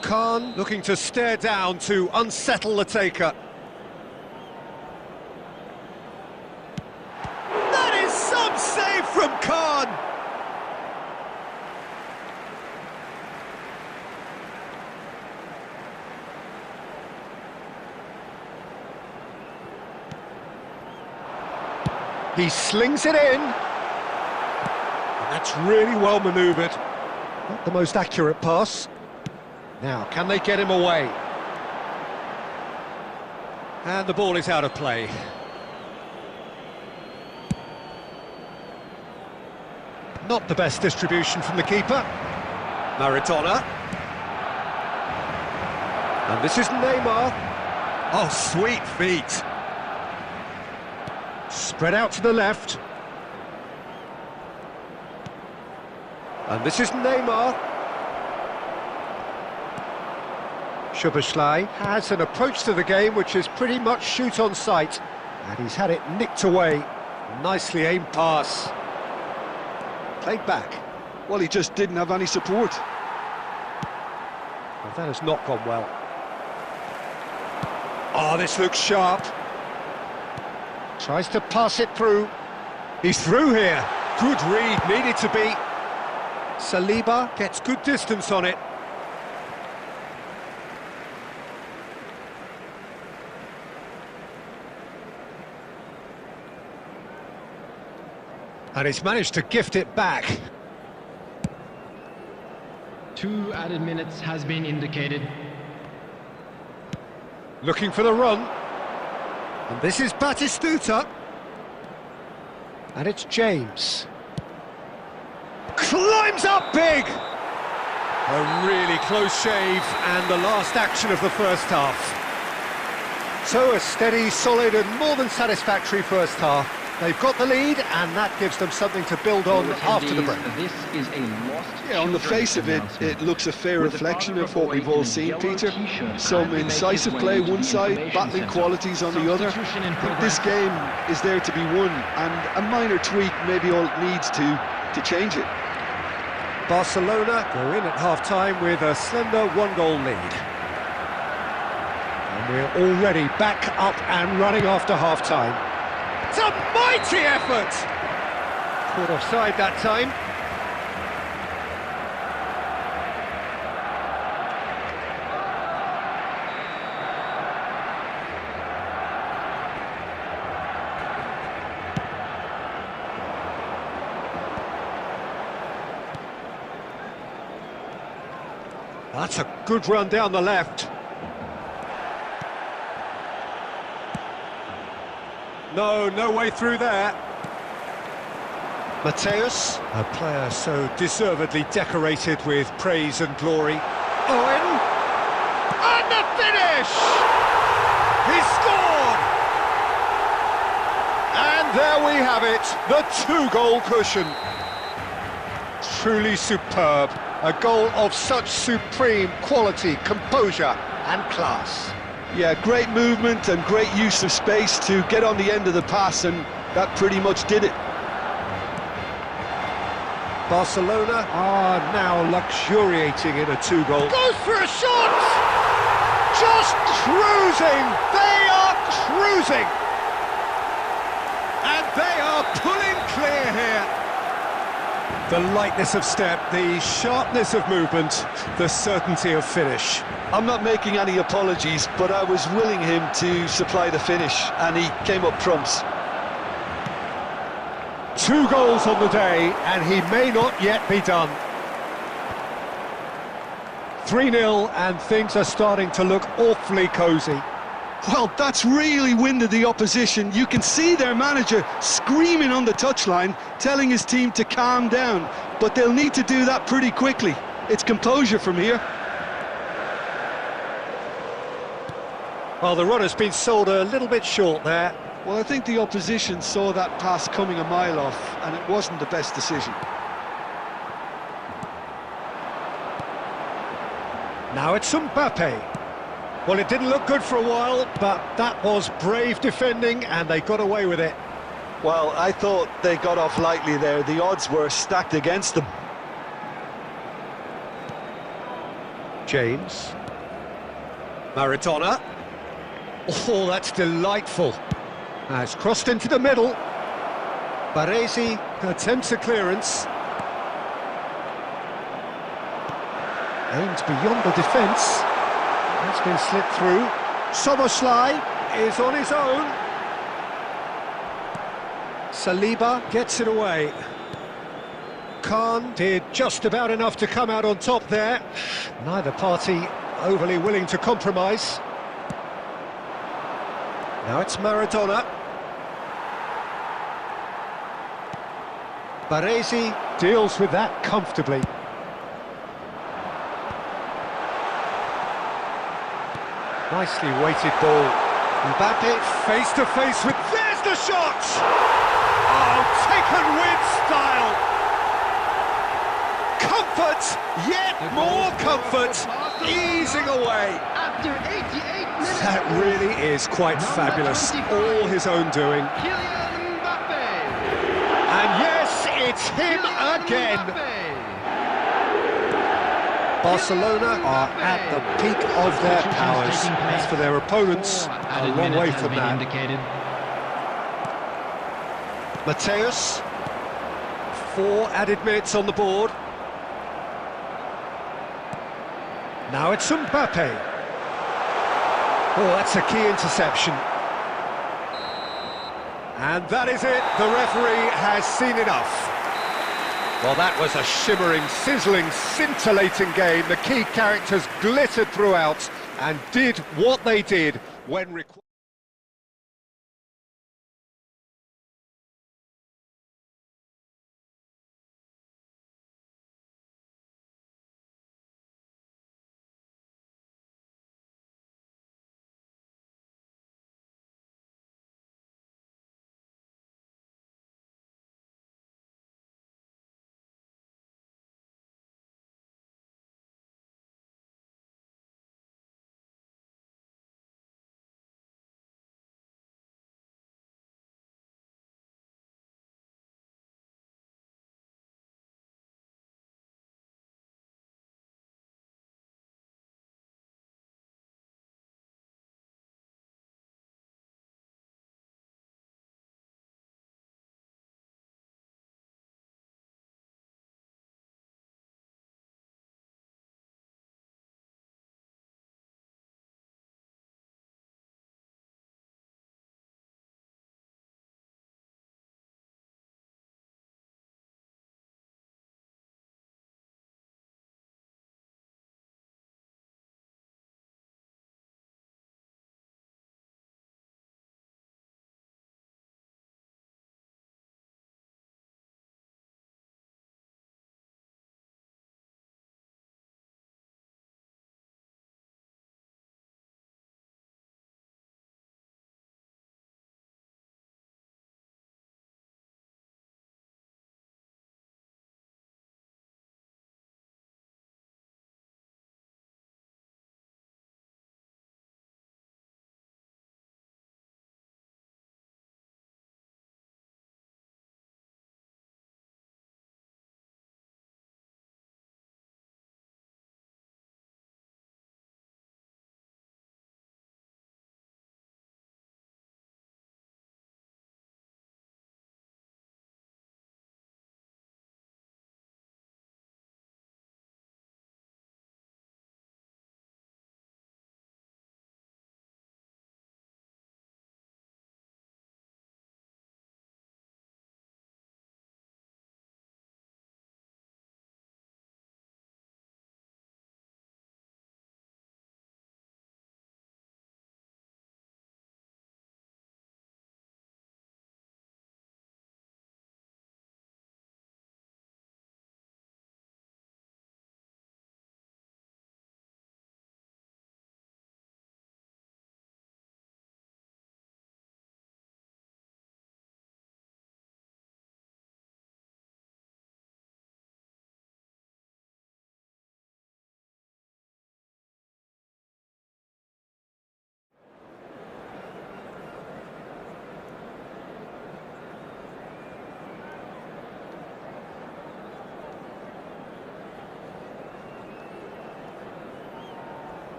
Khan looking to stare down to unsettle the taker. That is some save from Khan! He slings it in. And that's really well manoeuvred. Not the most accurate pass. Now, can they get him away? And the ball is out of play. Not the best distribution from the keeper. Maradona. And this is Neymar. Oh, sweet feet. Spread out to the left. And this is Neymar. Szoboszlai has an approach to the game which is pretty much shoot on sight. And he's had it nicked away. Nicely aimed pass. Played back. Well, he just didn't have any support. Well, that has not gone well. Oh, this looks sharp. Tries to pass it through. He's through here. Good read, needed to be. Saliba gets good distance on it. And he's managed to gift it back. 2 added minutes has been indicated. Looking for the run. And this is Batistuta. And it's James. Climbs up big! A really close shave and the last action of the first half. So a steady, solid and more than satisfactory first half. They've got the lead and that gives them something to build on after the break. This is a lost. Yeah, on the face of it, it looks a fair reflection of what we've all seen, Peter. Some incisive play one side, battling qualities on the other. I think this game is there to be won, and a minor tweak maybe all it needs to change it. Barcelona go in at half-time with a slender one-goal lead. And we're already back up and running after half-time. It's a mighty effort! Caught offside that time. That's a good run down the left. No way through there. Mateus, a player so deservedly decorated with praise and glory. Owen, And the finish! He scored! and there we have it, the two-goal cushion. Truly superb, a goal of such supreme quality, composure and class. Yeah, great movement and great use of space to get on the end of the pass, and that pretty much did it. Barcelona are now luxuriating in a two-goal. Goes for a shot! Just cruising! They are cruising! And they are pulling clear here. The lightness of step, the sharpness of movement, the certainty of finish. I'm not making any apologies, but I was willing him to supply the finish, and he came up trumps. 2 goals on the day, and he may not yet be done. 3-0, and things are starting to look awfully cosy. Well, that's really winded the opposition. You can see their manager screaming on the touchline, telling his team to calm down, but they'll need to do that pretty quickly. It's composure from here. Well, the run has been sold a little bit short there. Well, I think the opposition saw that pass coming a mile off, and it wasn't the best decision. Now it's Mbappe. Well, it didn't look good for a while, but that was brave defending, and they got away with it. Well, I thought they got off lightly there. The odds were stacked against them. James. Maradona. Oh, that's delightful. It's crossed into the middle. Baresi attempts a clearance. Aimed beyond the defence. That's been slipped through. Soboslai is on his own. Saliba gets it away. Khan did just about enough to come out on top there. Neither party overly willing to compromise. Now it's Maradona. Baresi deals with that comfortably. Nicely weighted ball. Mbappe face to face with... There's the shot! Oh, taken with style! Comfort, yet more comfort, easing away. After 88 minutes, That really is quite fabulous. All his own doing. Kylian Mbappe. And yes, it's him again. Barcelona are at the peak of their powers. As for their opponents, a long way from that. Mateus, 4 added minutes on the board. Now it's Mbappe. Oh, that's a key interception. And that is it. The referee has seen enough. Well, that was a shimmering, sizzling, scintillating game. The key characters glittered throughout and did what they did when required.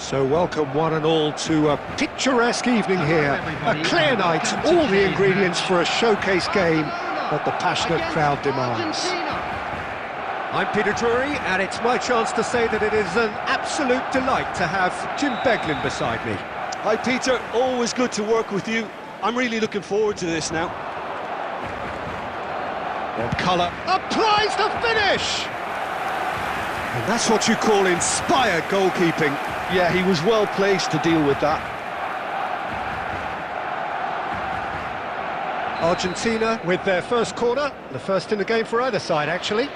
So welcome one and all to a picturesque evening here. A clear night, all the ingredients for a showcase game that the passionate crowd demands. I'm Peter Drury, and it's my chance to say that it is an absolute delight to have Jim Beglin beside me. Hi Peter, always good to work with you. I'm really looking forward to this now. Well, Colour applies the finish! And that's what you call inspired goalkeeping. Yeah, he was well placed to deal with that. Argentina with their first corner, the first in the game for either side, actually.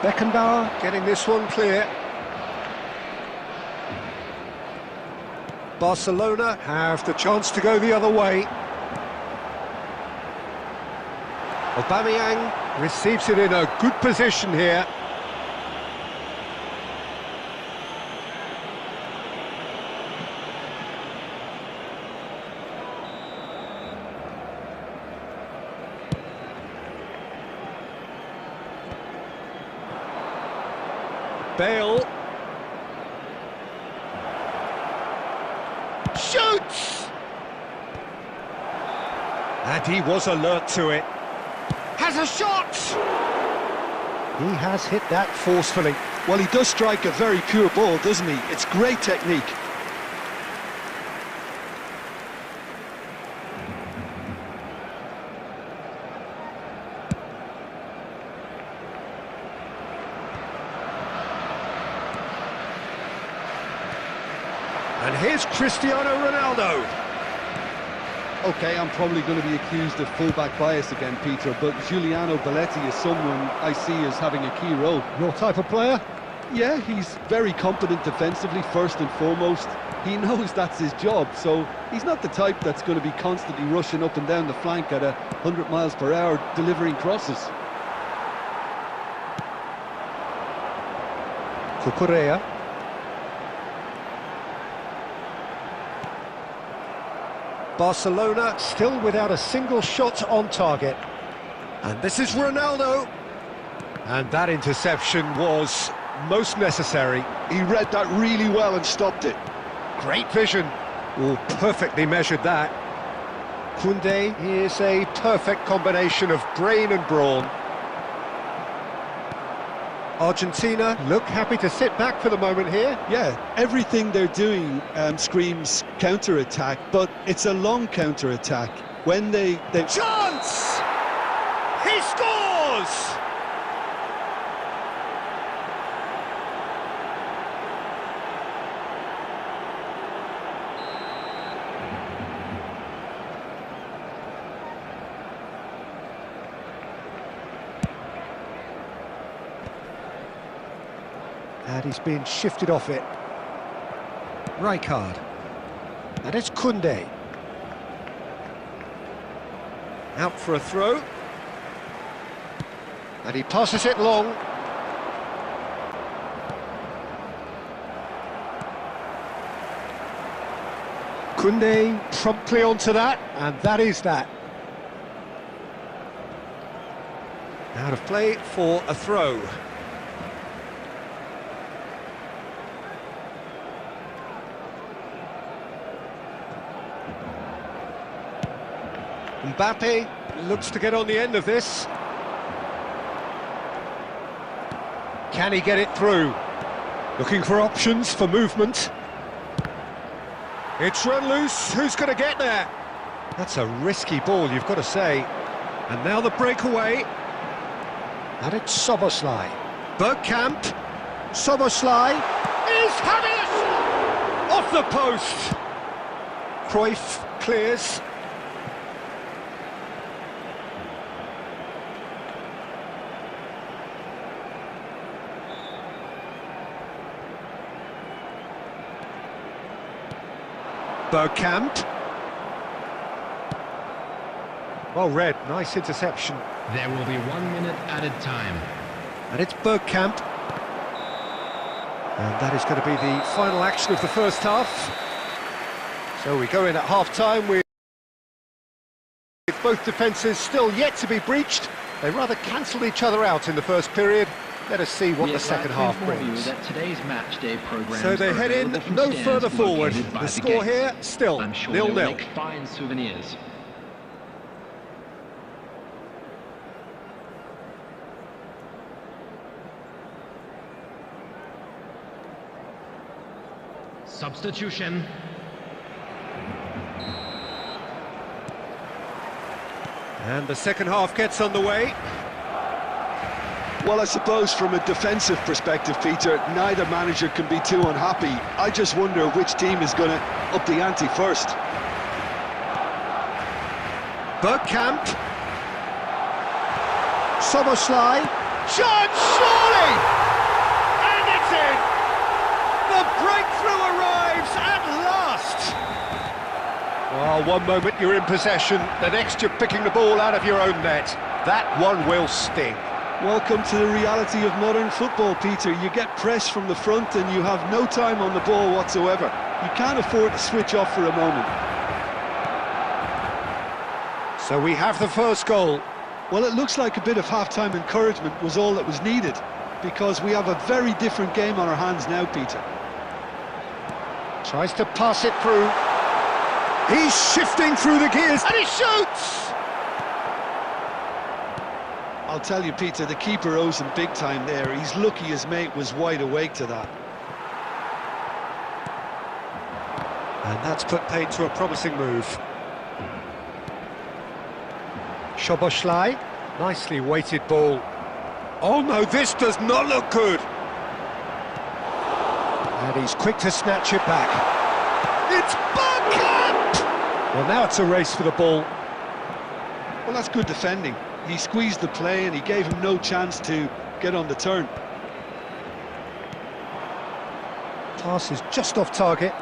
Beckenbauer getting this one clear. Barcelona have the chance to go the other way. Aubameyang receives it in a good position here. Bale shoots! And he was alert to it. Has a shot! He has hit that forcefully. Well, he does strike a very pure ball, doesn't he? It's great technique. And here's Cristiano Ronaldo. Okay, I'm probably going to be accused of fullback bias again, Peter, but Giuliano Belletti is someone I see as having a key role. Your type of player? Yeah, he's very competent defensively, first and foremost. He knows that's his job, so he's not the type that's going to be constantly rushing up and down the flank at 100 miles per hour, delivering crosses. Cucurella. Barcelona still without a single shot on target. And this is Ronaldo. And that interception was most necessary. He read that really well and stopped it. Great vision. Oh, perfectly measured that. Koundé is a perfect combination of brain and brawn. Argentina look happy to sit back for the moment here. Yeah, everything they're doing screams counter-attack, but it's a long counter-attack. When they... Chance! He scores! And he's been shifted off it. Rijkaard. And it's Koundé. Out for a throw. And he passes it long. Koundé promptly onto that, and that is that. Out of play for a throw. Mbappe looks to get on the end of this. Can he get it through? Looking for options for movement. It's run loose. Who's going to get there? That's a risky ball, you've got to say. And now the breakaway. And it's Szoboszlai. Bergkamp. Szoboszlai is having a shot! Off the post. Cruyff clears. Bergkamp. Well read, nice interception. There will be 1 minute added time. And it's Bergkamp. And that is going to be the final action of the first half. So we go in at half-time with both defences still yet to be breached. They rather cancelled each other out in the first period. Let us see what We the are glad second to half inform you brings. that today's match day programs So they are head in available from no stands further forward. located by The the score gates. here, still I'm sure they'll 0-0. make fine souvenirs. Substitution. And the second half gets underway. Well, I suppose from a defensive perspective, Peter, neither manager can be too unhappy. I just wonder which team is going to up the ante first. Bergkamp. Soboslai. Chance, surely! And it's in! The breakthrough arrives at last! Well, one moment you're in possession, the next you're picking the ball out of your own net. That one will sting. Welcome to the reality of modern football, Peter. You get press from the front and you have no time on the ball whatsoever. You can't afford to switch off for a moment. So we have the first goal. Well, it looks like a bit of half-time encouragement was all that was needed, because we have a very different game on our hands now, Peter. Tries to pass it through. He's shifting through the gears. And he shoots! I'll tell you, Peter, the keeper owes him big time there. He's lucky his mate was wide awake to that. And that's put paid to a promising move. Szoboszlai, nicely weighted ball. Oh no, this does not look good. And he's quick to snatch it back. It's Bergkamp! Well, now it's a race for the ball. Well, that's good defending. He squeezed the play and he gave him no chance to get on the turn. Pass is just off target.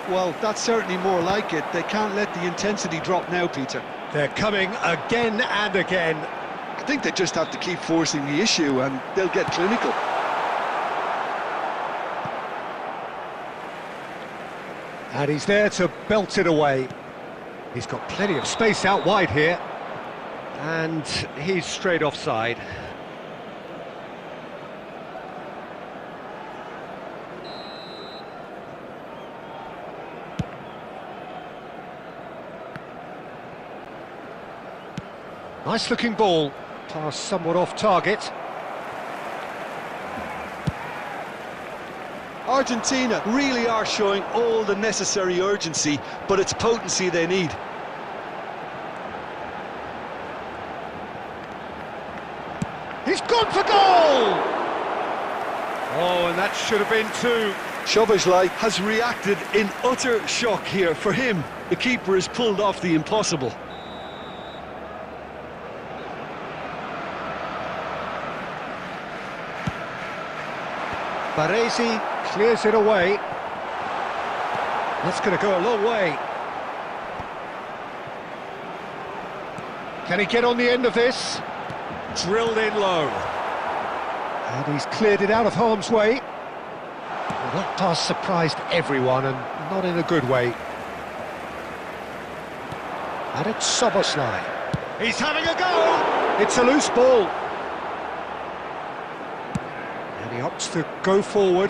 Well, that's certainly more like it. They can't let the intensity drop now, Peter. They're coming again and again. I think they just have to keep forcing the issue and they'll get clinical. And he's there to belt it away. He's got plenty of space out wide here. And he's straight offside. Nice looking ball. Pass somewhat off target. Argentina really are showing all the necessary urgency, but it's potency they need. He's gone for goal! Oh, and that should have been two. Szoboszlai has reacted in utter shock here. For him, the keeper has pulled off the impossible. Baresi clears it away. That's going to go a long way. Can he get on the end of this? Drilled in low. And he's cleared it out of harm's way. Well, that pass surprised everyone, and not in a good way. And it's Szoboszlai. He's having a go! It's a loose ball. And he opts to go forward.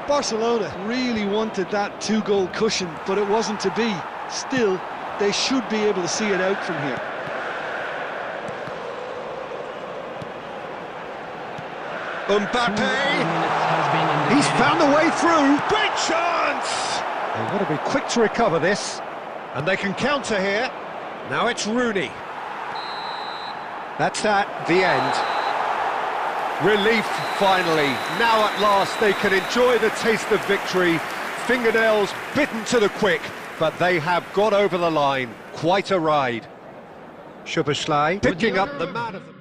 Barcelona really wanted that two-goal cushion, but it wasn't to be. Still, they should be able to see it out from here. Mbappe! He's found a way through! Great chance! They want to be quick to recover this. And they can counter here. Now it's Rooney. That's that, the end. Relief, finally. Now at last they can enjoy the taste of victory. Fingernails bitten to the quick, but they have got over the line. Quite a ride. Szoboszlai picking up the man of the...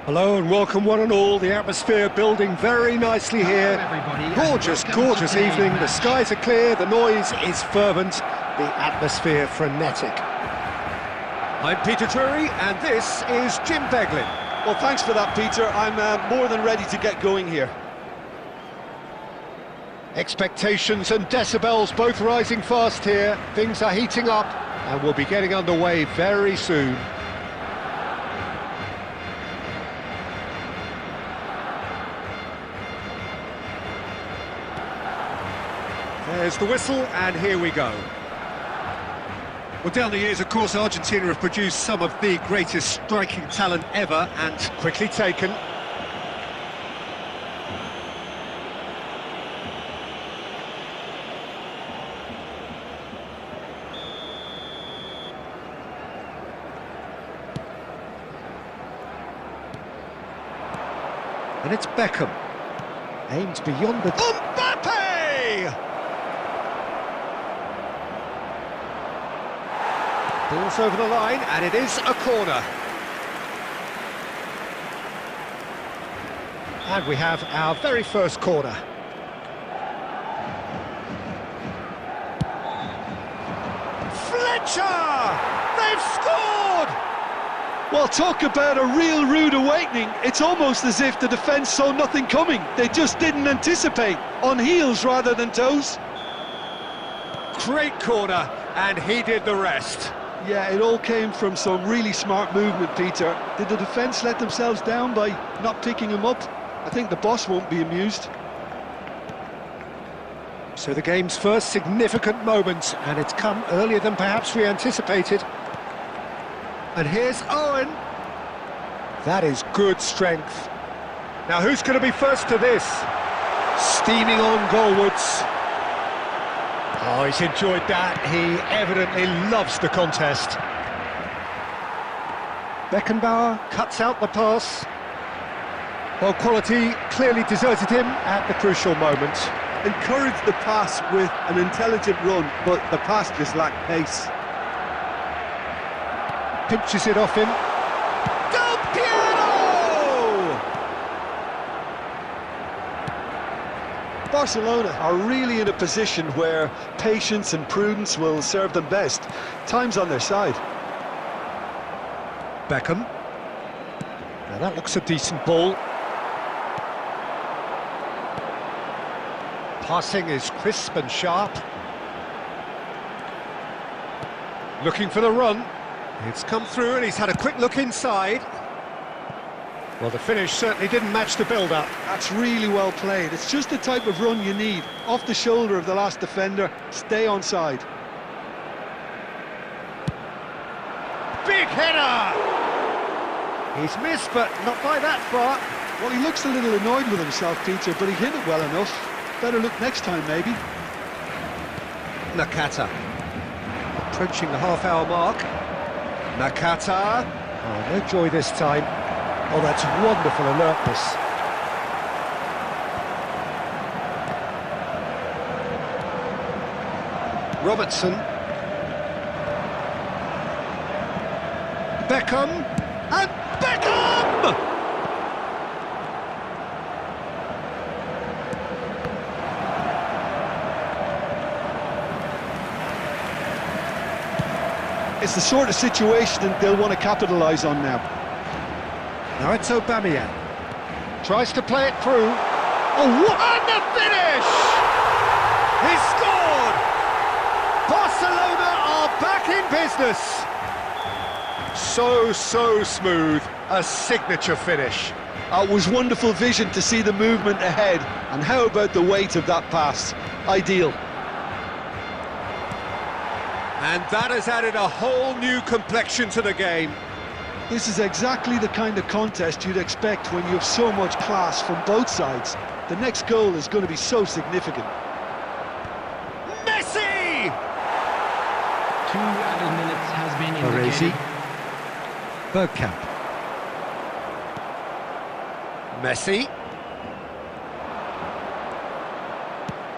Hello and welcome one and all. The atmosphere building very nicely here. Gorgeous, gorgeous evening. The skies are clear, the noise is fervent, the atmosphere frenetic. I'm Peter Drury and this is Jim Beglin. Well, thanks for that, Peter. I'm more than ready to get going here. Expectations and decibels both rising fast here. Things are heating up and we'll be getting underway very soon. There's the whistle, and here we go. Well, down the years, of course, Argentina have produced some of the greatest striking talent ever, and quickly taken. And it's Beckham. Aimed beyond the... Mbappe! Ball's over the line, and it is a corner. And we have our very first corner. Fletcher! They've scored! Well, talk about a real rude awakening. It's almost as if the defence saw nothing coming. They just didn't anticipate, on heels rather than toes. Great corner, and he did the rest. Yeah, it all came from some really smart movement, Peter. Did the defence let themselves down by not picking him up? I think the boss won't be amused. So the game's first significant moment, and it's come earlier than perhaps we anticipated. And here's Owen. That is good strength. Now who's going to be first to this? Steaming on goalwards. Oh, he's enjoyed that. He evidently loves the contest. Beckenbauer cuts out the pass. Well, quality clearly deserted him at the crucial moment. Encouraged the pass with an intelligent run, but the pass just lacked pace. Pinches it off him. Del Piero! Barcelona are really in a position where patience and prudence will serve them best. Time's on their side. Beckham. Now that looks a decent ball. Passing is crisp and sharp. Looking for the run. It's come through and he's had a quick look inside. Well, the finish certainly didn't match the build-up. That's really well played. It's just the type of run you need. Off the shoulder of the last defender, stay onside. Big header! He's missed, but not by that far. Well, he looks a little annoyed with himself, Peter, but he hit it well enough. Better look next time, maybe. Nakata. Approaching the half-hour mark. Nakata. Oh, no joy this time. Oh, that's wonderful alertness. Robertson. Beckham. And Beckham! It's the sort of situation they'll want to capitalise on now. Now it's Aubameyang. Tries to play it through. Oh, what? And the finish! He scored! Barcelona are back in business. So smooth. A signature finish. It was wonderful vision to see the movement ahead. And how about the weight of that pass? Ideal. And that has added a whole new complexion to the game. This is exactly the kind of contest you'd expect when you have so much class from both sides. The next goal is going to be so significant. Messi! 2 added minutes has been indicated. Bergkamp. Messi.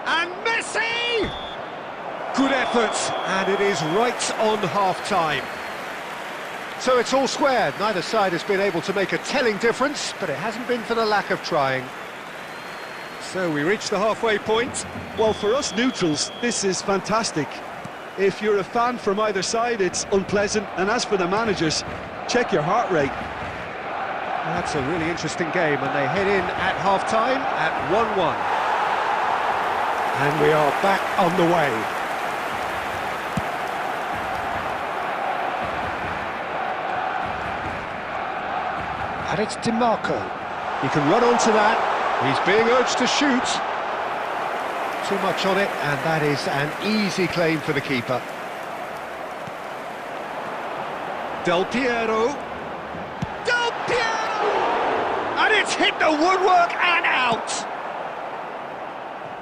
And Messi! Good effort, and it is right on half-time. So it's all squared. Neither side has been able to make a telling difference, but it hasn't been for the lack of trying. So we reach the halfway point. Well, for us neutrals, this is fantastic. If you're a fan from either side, it's unpleasant. And as for the managers, check your heart rate. That's a really interesting game, and they head in at half-time at 1-1. And we are back on the way. And it's DiMarco. He can run onto that. He's being urged to shoot. Too much on it, and that is an easy claim for the keeper. Del Piero. Del Piero! And it's hit the woodwork and out!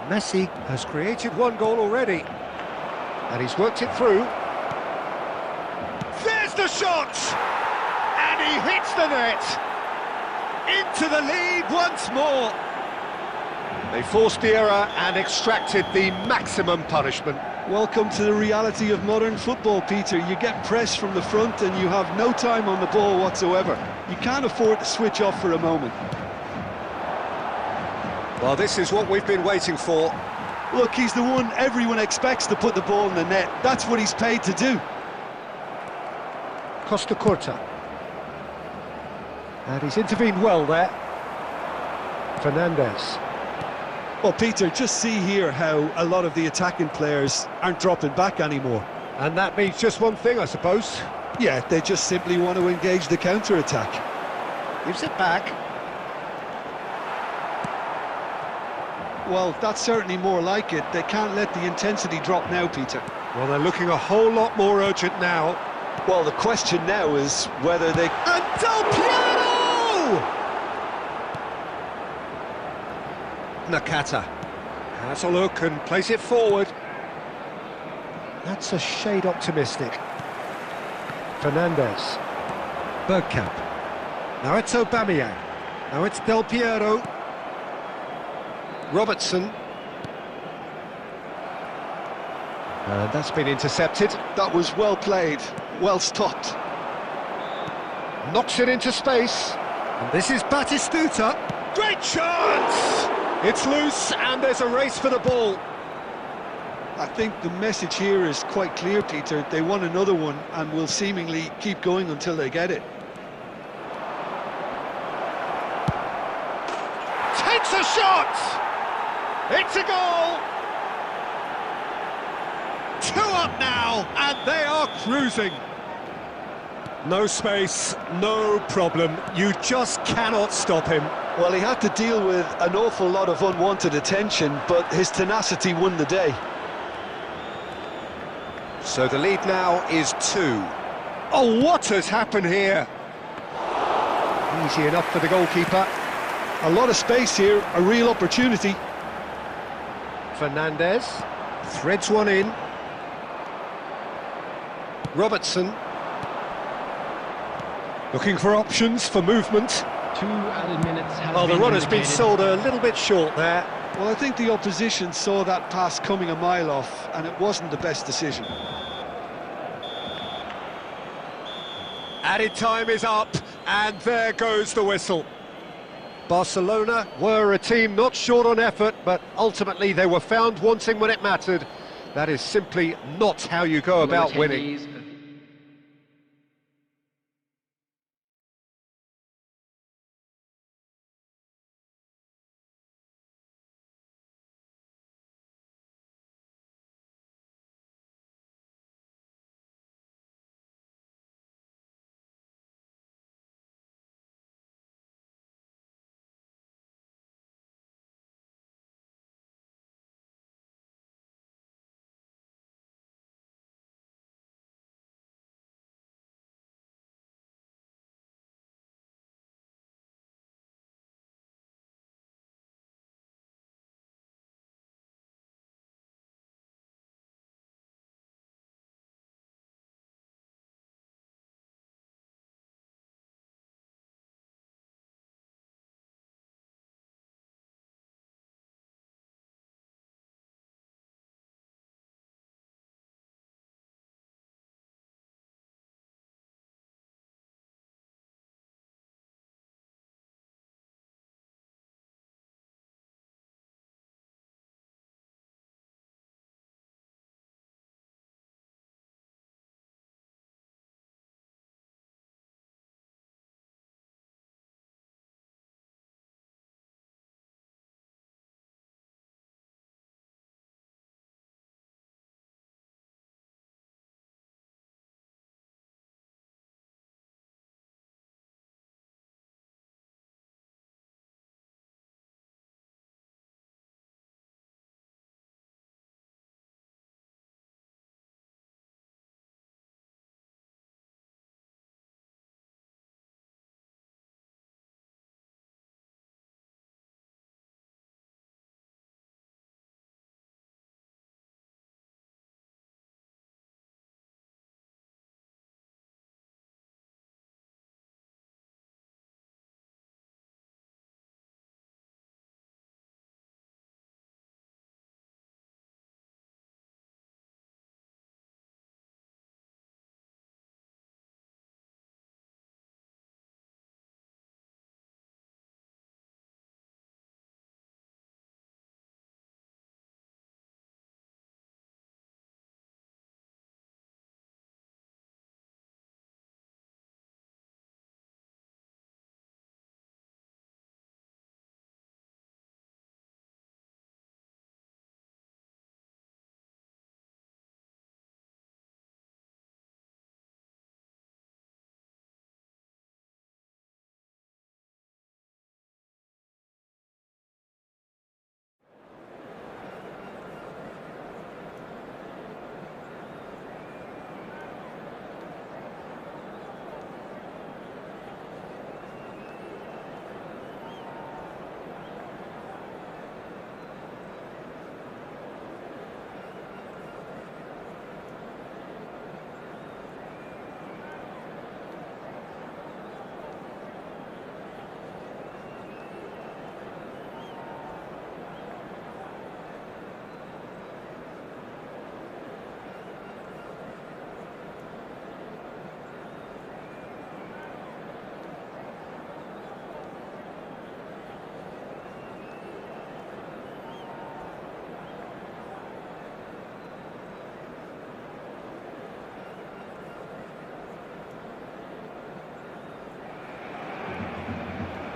Messi has created one goal already, and he's worked it through. There's the shot! And he hits the net! Into the lead once more! They forced the error and extracted the maximum punishment. Welcome to the reality of modern football, Peter. You get pressed from the front and you have no time on the ball whatsoever. You can't afford to switch off for a moment. Well, this is what we've been waiting for. Look, he's the one everyone expects to put the ball in the net. That's what he's paid to do. Costa Curta. And he's intervened well there. Fernandez. Well, Peter, just see here how a lot of the attacking players aren't dropping back anymore. And that means just one thing, I suppose. Yeah, they just simply want to engage the counter-attack. Gives it back. Well, that's certainly more like it. They can't let the intensity drop now, Peter. Well, they're looking a whole lot more urgent now. Well, the question now is whether they... And Del Piero! Nakata has a look and plays it forward. That's a shade optimistic. Fernandez. Bergkamp. Now it's Aubameyang. Now it's Del Piero. Robertson. And that's been intercepted. That was well played, well stopped. Knocks it into space. And this is Batistuta. Great chance! It's loose and there's a race for the ball. I think the message here is quite clear, Peter. They want another one and will seemingly keep going until they get it. Takes a shot! It's a goal! 2 up now, and they are cruising. No space, no problem. You just cannot stop him. Well, he had to deal with an awful lot of unwanted attention, but his tenacity won the day. So the lead now is 2. Oh, what has happened here? Easy enough for the goalkeeper. A lot of space here, a real opportunity. Fernandez threads one in. Robertson. Looking for options for movement. 2 added minutes have Well, the been run has been indicated. sold a little bit short there. Well, I think the opposition saw that pass coming a mile off, and it wasn't the best decision. Added time is up, and there goes the whistle. Barcelona were a team not short on effort, but ultimately they were found wanting when it mattered. That is simply not how you go about winning. Attendees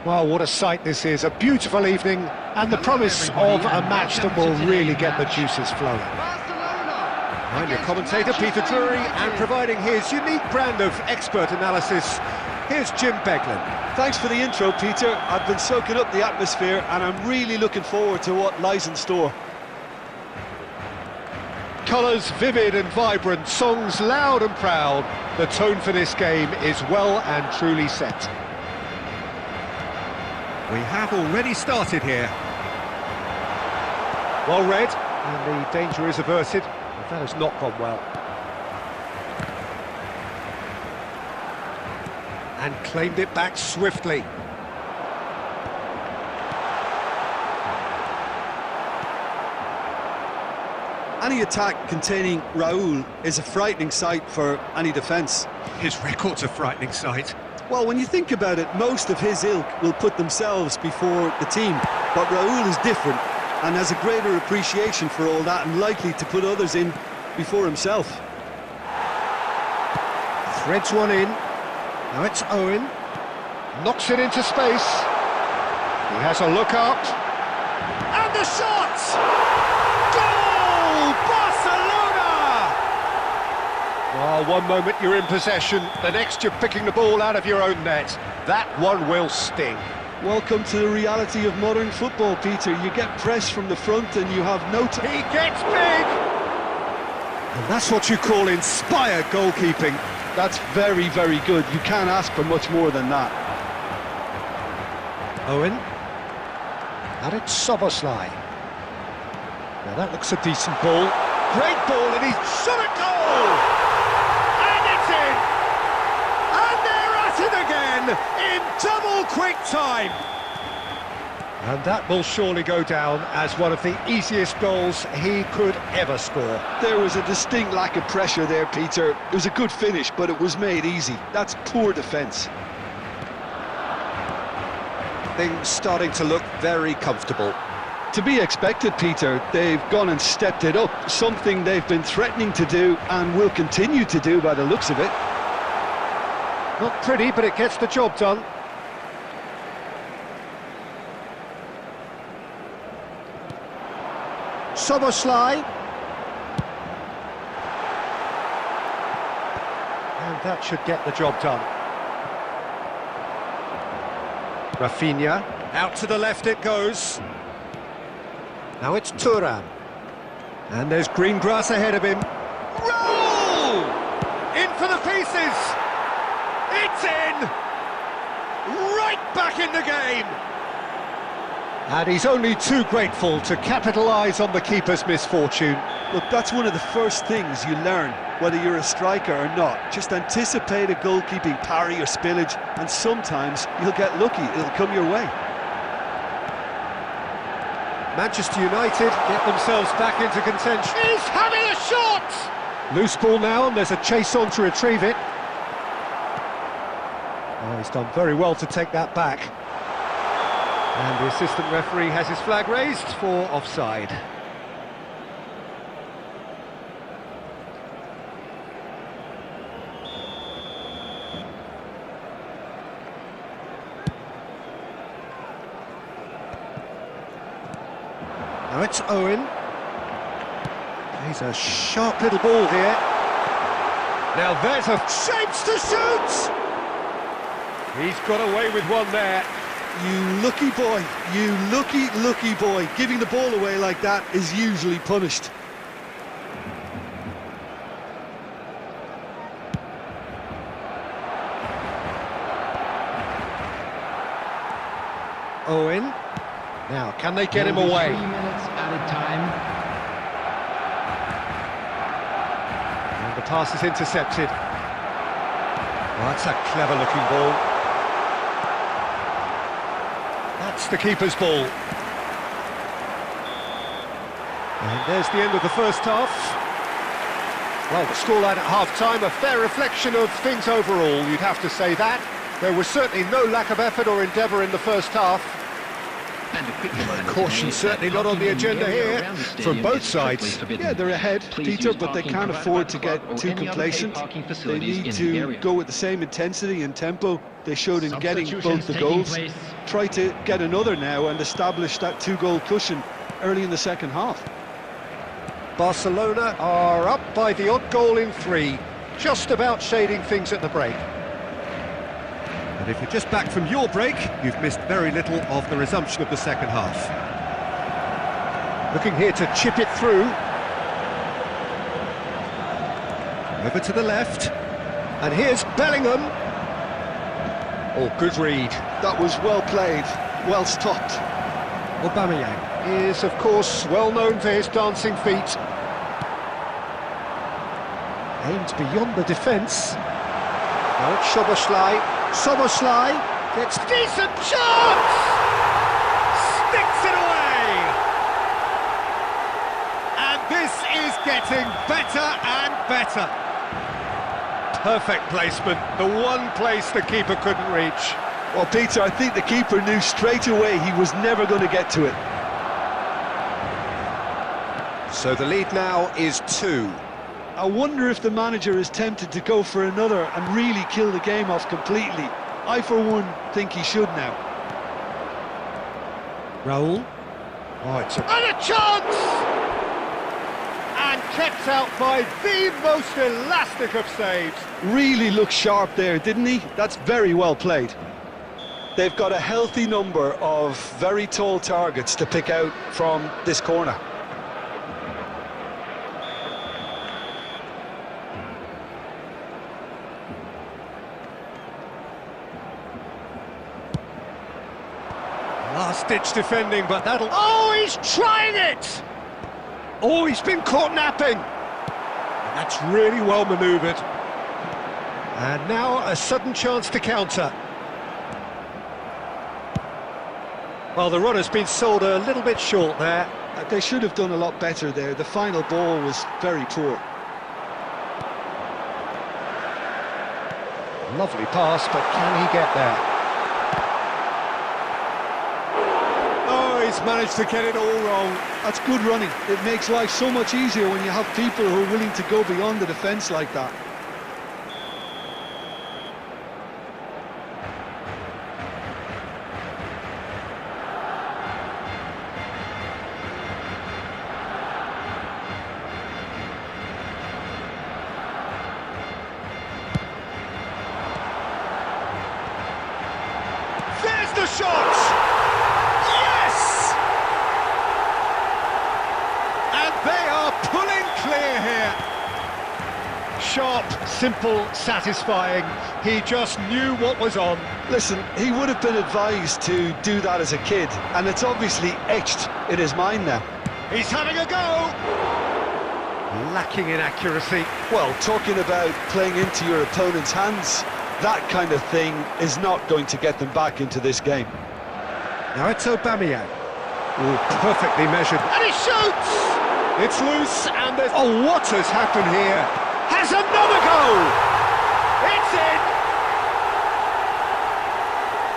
Well, what a sight this is, a beautiful evening, and the promise of a match that will really get the juices flowing. I'm your commentator, Peter Drury, and providing his unique brand of expert analysis, here's Jim Beglin. Thanks for the intro, Peter. I've been soaking up the atmosphere and I'm really looking forward to what lies in store. Colours vivid and vibrant, songs loud and proud. The tone for this game is well and truly set. We have already started here. Well read, and the danger is averted, but that has not gone well. And claimed it back swiftly. Any attack containing Raul is a frightening sight for any defence. His record's a frightening sight. Well, when you think about it, most of his ilk will put themselves before the team. But Raul is different and has a greater appreciation for all that and likely to put others in before himself. Threads one in. Now it's Owen. Knocks it into space. He has a look up. And the shot! Goal! Barcelona! Well, one moment you're in possession, the next you're picking the ball out of your own net. That one will sting. Welcome to the reality of modern football, Peter. You get press from the front and you have no time. He gets big! And that's what you call inspired goalkeeping. That's very, very good. You can't ask for much more than that. Owen. And it's Soboslai. Now that looks a decent ball. Great ball, and he's shot a goal! And it's in! And they're at it again in double quick time! And that will surely go down as one of the easiest goals he could ever score. There was a distinct lack of pressure there, Peter. It was a good finish, but it was made easy. That's poor defence. Things starting to look very comfortable. To be expected, Peter. They've gone and stepped it up, something they've been threatening to do and will continue to do by the looks of it. Not pretty, but it gets the job done. Soboslai. And that should get the job done. Rafinha. Out to the left it goes. Now it's Thuram. And there's green grass ahead of him. Roll! In for the pieces! It's in! Right back in the game! And he's only too grateful to capitalise on the keeper's misfortune. Look, that's one of the first things you learn, whether you're a striker or not. Just anticipate a goalkeeping parry or spillage, and sometimes you'll get lucky, it'll come your way. Manchester United get themselves back into contention. He's having a shot! Loose ball now, and there's a chase on to retrieve it. Oh, he's done very well to take that back. And the assistant referee has his flag raised for offside. Now it's Owen. He's a sharp little ball here. Now there's a chance to shoot! He's got away with one there. You lucky boy, you lucky boy. Giving the ball away like that is usually punished. Owen. Now, can they get him away? 3 minutes added time. And the pass is intercepted. Well, that's a clever-looking ball. That's the keeper's ball. And there's the end of the first half. Well, the scoreline at half-time, a fair reflection of things overall, you'd have to say that. There was certainly no lack of effort or endeavour in the first half. Caution certainly not on the agenda here from both sides. Yeah, they're ahead, Peter, but they can't afford to get too complacent. They need to go with the same intensity and tempo they showed in getting both the goals. Try to get another now and establish that two-goal cushion early in the second half. Barcelona are up by the odd goal in 3, just about shading things at the break. And if you're just back from your break, you've missed very little of the resumption of the second half. Looking here to chip it through. Over to the left. And here's Bellingham. Oh, good read. That was well played, well stopped. Aubameyang is, of course, well known for his dancing feet. Aimed beyond the defence. Now it's Szoboszlai. Szoboszlai gets Decent chance! Sticks it away! And this is getting better and better. perfect placement, the one place the keeper couldn't reach. Well, Peter, I think the keeper knew straight away he was never going to get to it. So the lead now is 2. I wonder if the manager is tempted to go for another and really kill the game off completely. I, for one, think he should now. Raul. Oh, it's a... And a chance! And kept out by the most elastic of saves. Really looked sharp there, didn't he? That's very well played. They've got a healthy number of very tall targets to pick out from this corner. Last-ditch defending, but that'll... Oh, he's trying it! Oh, he's been caught napping! That's really well manoeuvred. And now a sudden chance to counter. Well, the run has been sold a little bit short there. They should have done a lot better there. The final ball was very poor. Lovely pass, but can he get there? Oh, he's managed to get it all wrong. That's good running. It makes life so much easier when you have people who are willing to go beyond the defence like that. There's the shot! Yes! And they are pulling clear here. Sharp, simple, satisfying. He just knew what was on. Listen, he would have been advised to do that as a kid, and it's obviously etched in his mind now. He's having a go! Lacking in accuracy. Well, talking about playing into your opponent's hands, that kind of thing is not going to get them back into this game. Now it's Aubameyang. Oh, perfectly measured. And he shoots! It's loose, and there's... Oh, what has happened here? Has another go! It's in!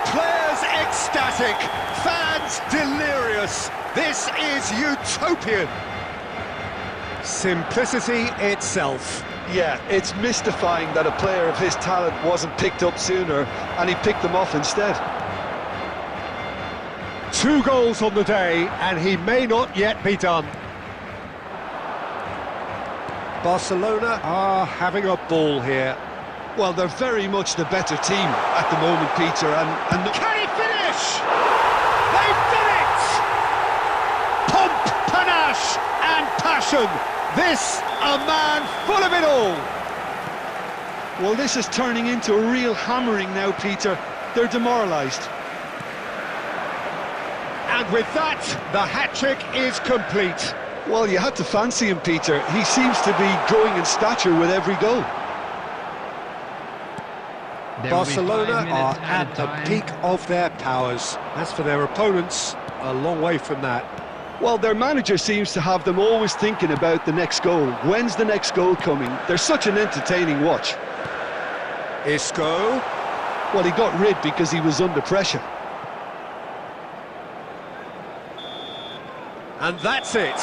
Players ecstatic, fans delirious. This is utopian. Simplicity itself. Yeah, it's mystifying that a player of his talent wasn't picked up sooner, and he picked them off instead. 2 goals on the day, and he may not yet be done. Barcelona are having a ball here. Well, they're very much the better team at the moment, Peter, and Can he finish? They've done it! Pomp, panache and passion. This, a man full of it all. well, this is turning into a real hammering now, Peter. They're demoralised. And with that, the hat-trick is complete. Well, you had to fancy him, Peter. He seems to be growing in stature with every goal. Barcelona are at the peak of their powers. As for their opponents, a long way from that. Well, their manager seems to have them always thinking about the next goal. When's the next goal coming? They're such an entertaining watch. Isco. Well, he got rid because he was under pressure. And that's it.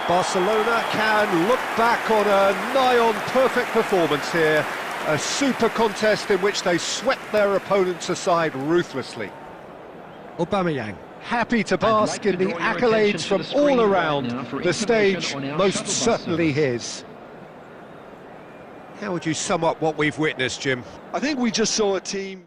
Barcelona can look back on a nigh-on perfect performance here. A super contest in which they swept their opponents aside ruthlessly. Aubameyang, happy to bask like in to the draw your accolades attention from to the screen all right around. now for The information stage on our most shuttle bus certainly service. his. How would you sum up what we've witnessed, Jim? I think we just saw a team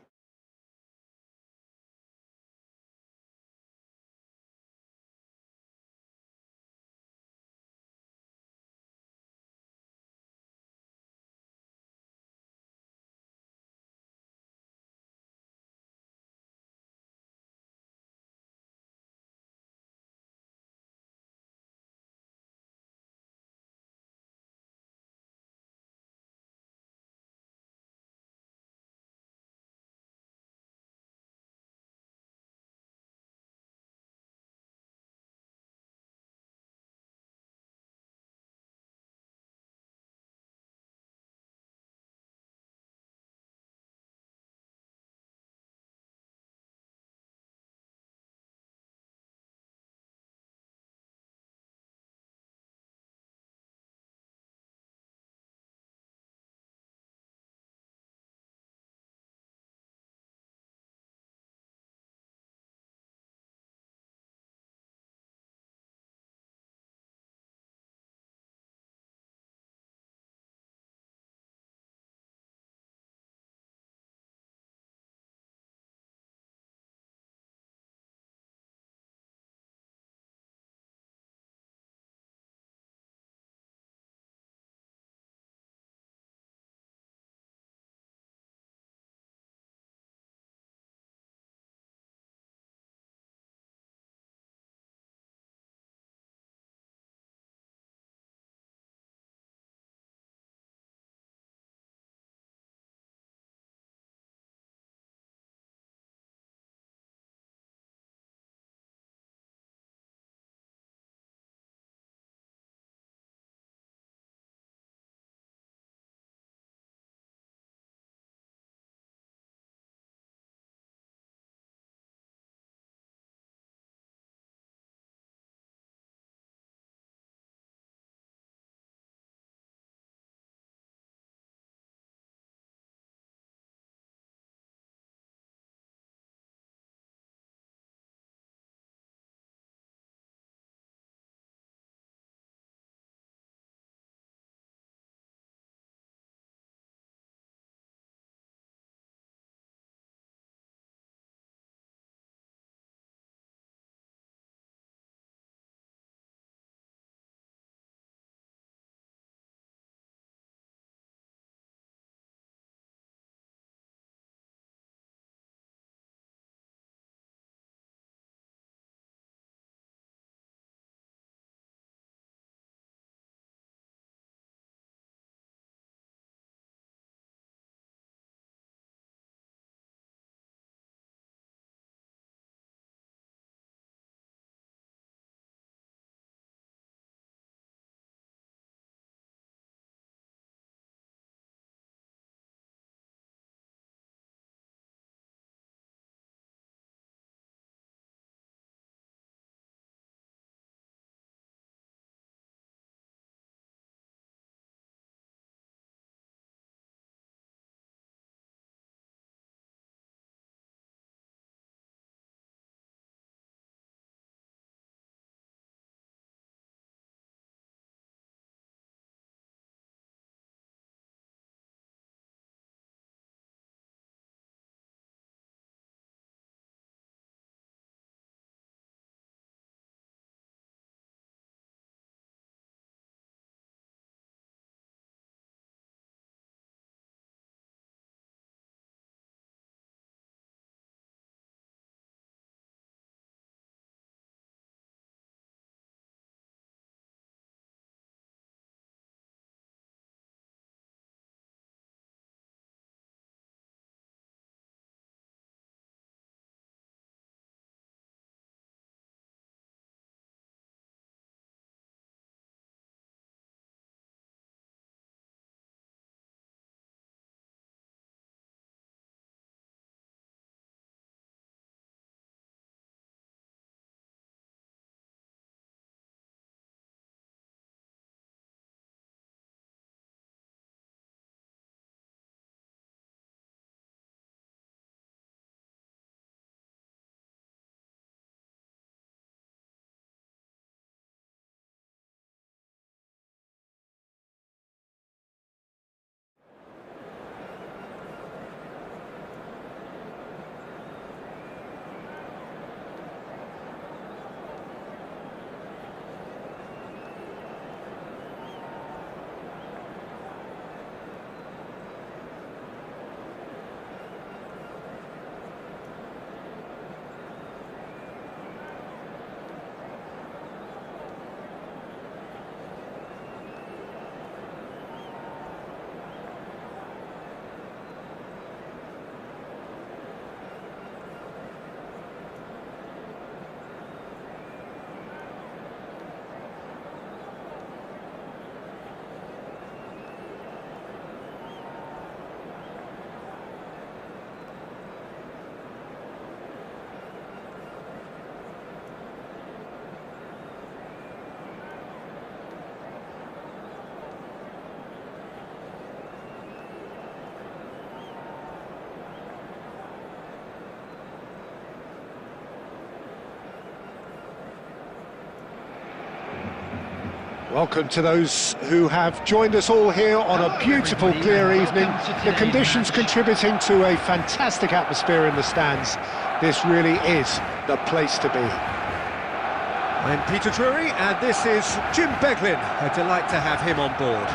Welcome to those who have joined us all here on a beautiful, clear evening. The conditions contributing to a fantastic atmosphere in the stands. This really is the place to be. I'm Peter Drury, and this is Jim Beglin. A delight to have him on board.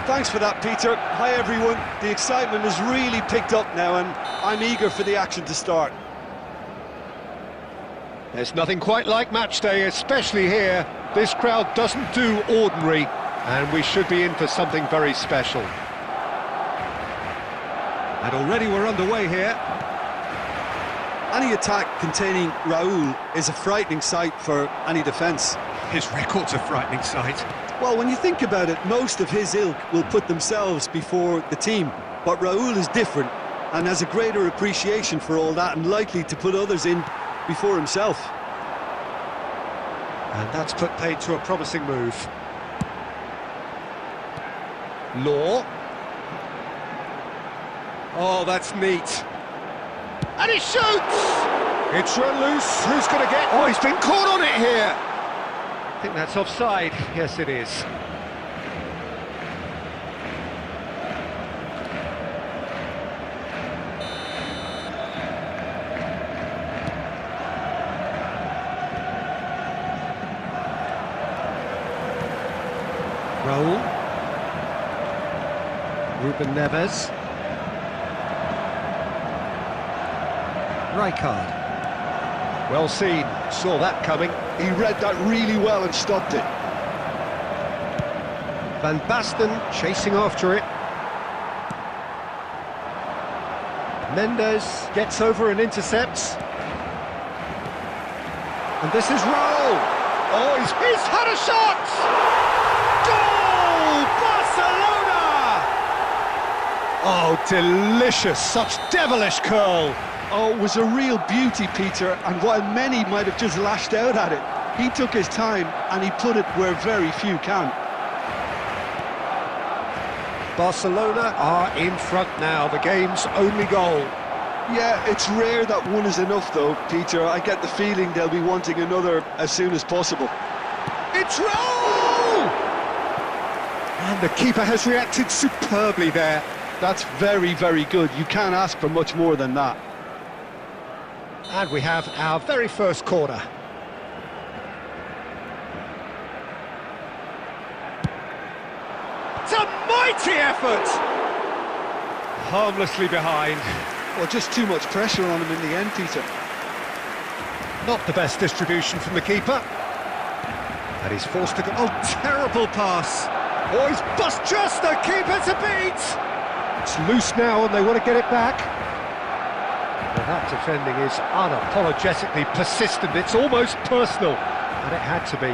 Thanks for that, Peter. Hi, everyone. The excitement has really picked up now, and I'm eager for the action to start. There's nothing quite like match day, especially here. This crowd doesn't do ordinary, and we should be in for something very special. And already we're underway here. Any attack containing Raul is a frightening sight for any defence. His record's a frightening sight. Well, when you think about it, most of his ilk will put themselves before the team. But Raul is different and has a greater appreciation for all that, and likely to put others in before himself. And that's put paid to a promising move. Law. Oh, that's neat. And he shoots! It's run loose. Who's going to get... Oh, he's been caught on it here. I think that's offside. Yes, it is. Raul. Ruben Neves. Rijkaard. Well seen, saw that coming. He read that really well and stopped it. Van Basten chasing after it. Mendes gets over and intercepts. And this is Raul. Oh, He's had a shot! Goal! Barcelona! Oh, delicious, such devilish curl. Oh, it was a real beauty, Peter, and while many might have just lashed out at it, he took his time and he put it where very few can. Barcelona are in front now, the game's only goal. Yeah, it's rare that one is enough though, Peter. I get the feeling they'll be wanting another as soon as possible. It's Raul! And the keeper has reacted superbly there. That's very, very good. You can't ask for much more than that. And we have our very first corner. It's a mighty effort! Harmlessly behind. Well, just too much pressure on him in the end, Peter. Not the best distribution from the keeper. And he's forced to go... Oh, terrible pass! Oh, he's bust just the keeper to beat! It's loose now and they want to get it back. Well, that defending is unapologetically persistent. It's almost personal. And it had to be.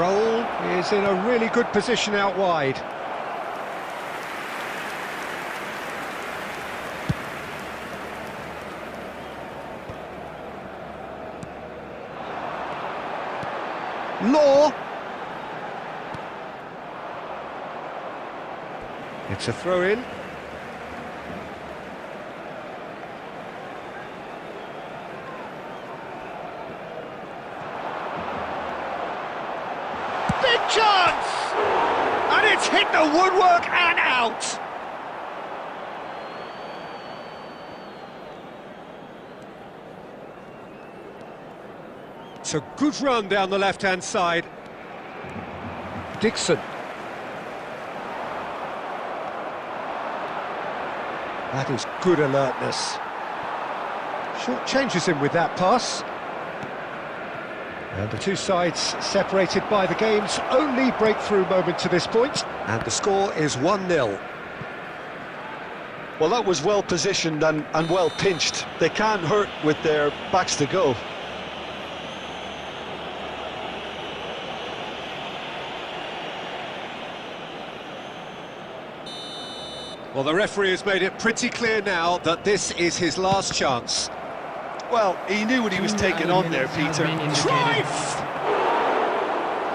Raul is in a really good position out wide. Law. It's a throw-in. Big chance! And it's hit the woodwork and out! It's a good run down the left-hand side. Dixon. That is good alertness. Short changes him with that pass. And the two sides separated by the game's only breakthrough moment to this point. And the score is 1-0. Well, that was well positioned and well pinched. They can't hurt with their backs to goal. Well, the referee has made it pretty clear now that this is his last chance. Well, he knew what he was taking on there, Peter. Cruyff!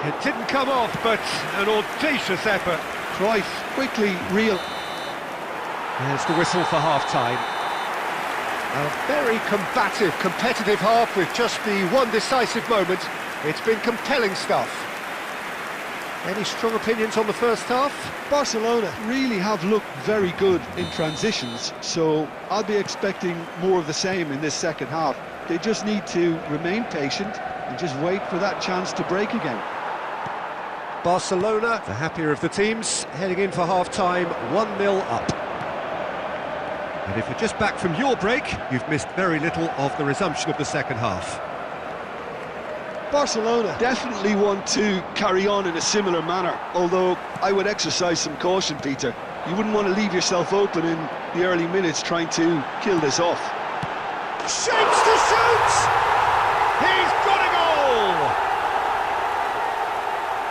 It didn't come off, but an audacious effort. Cruyff quickly There's the whistle for half-time. A very combative, competitive half with just the one decisive moment. It's been compelling stuff. Any strong opinions on the first half? Barcelona really have looked very good in transitions, so I'll be expecting more of the same in this second half. They just need to remain patient and just wait for that chance to break again. Barcelona, the happier of the teams, heading in for half-time, 1-0 up. And if you're just back from your break, you've missed very little of the resumption of the second half. Barcelona definitely want to carry on in a similar manner, although I would exercise some caution, Peter. You wouldn't want to leave yourself open in the early minutes trying to kill this off. Shapes to shoot! He's got a goal!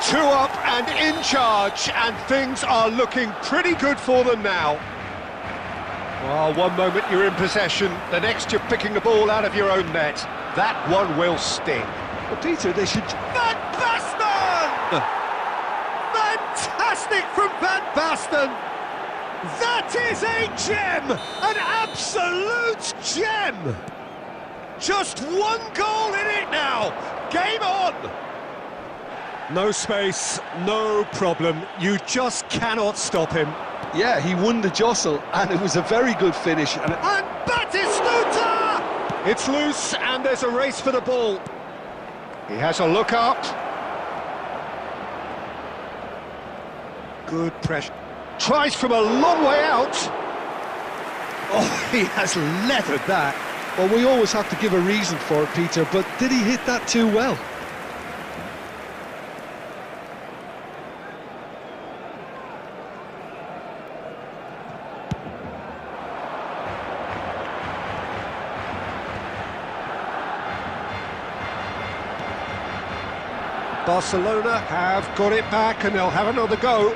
2 up and in charge, and things are looking pretty good for them now. Well, one moment you're in possession, the next you're picking the ball out of your own net. That one will sting. But Peter, they should... Van Basten! Fantastic from Van Basten! That is a gem! An absolute gem! Just one goal in it now! Game on! No space, no problem. You just cannot stop him. Yeah, he won the jostle, and it was a very good finish. And Batistuta! It's loose, and there's a race for the ball. He has a look up. Good pressure. Tries from a long way out. Oh, he has leathered that. Well, we always have to give a reason for it, Peter, but did he hit that too well? Barcelona have got it back and they'll have another go.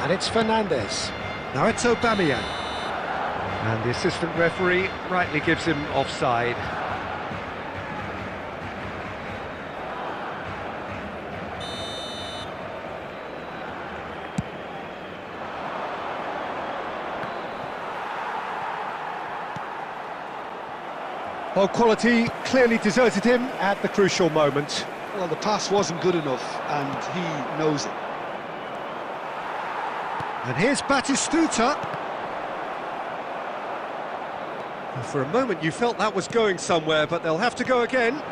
And it's Fernandez. Now it's Aubameyang. And the assistant referee rightly gives him offside. Well, quality clearly deserted him at the crucial moment. Well, the pass wasn't good enough, and he knows it. And here's Batistuta. Well, for a moment you felt that was going somewhere, but they'll have to go again.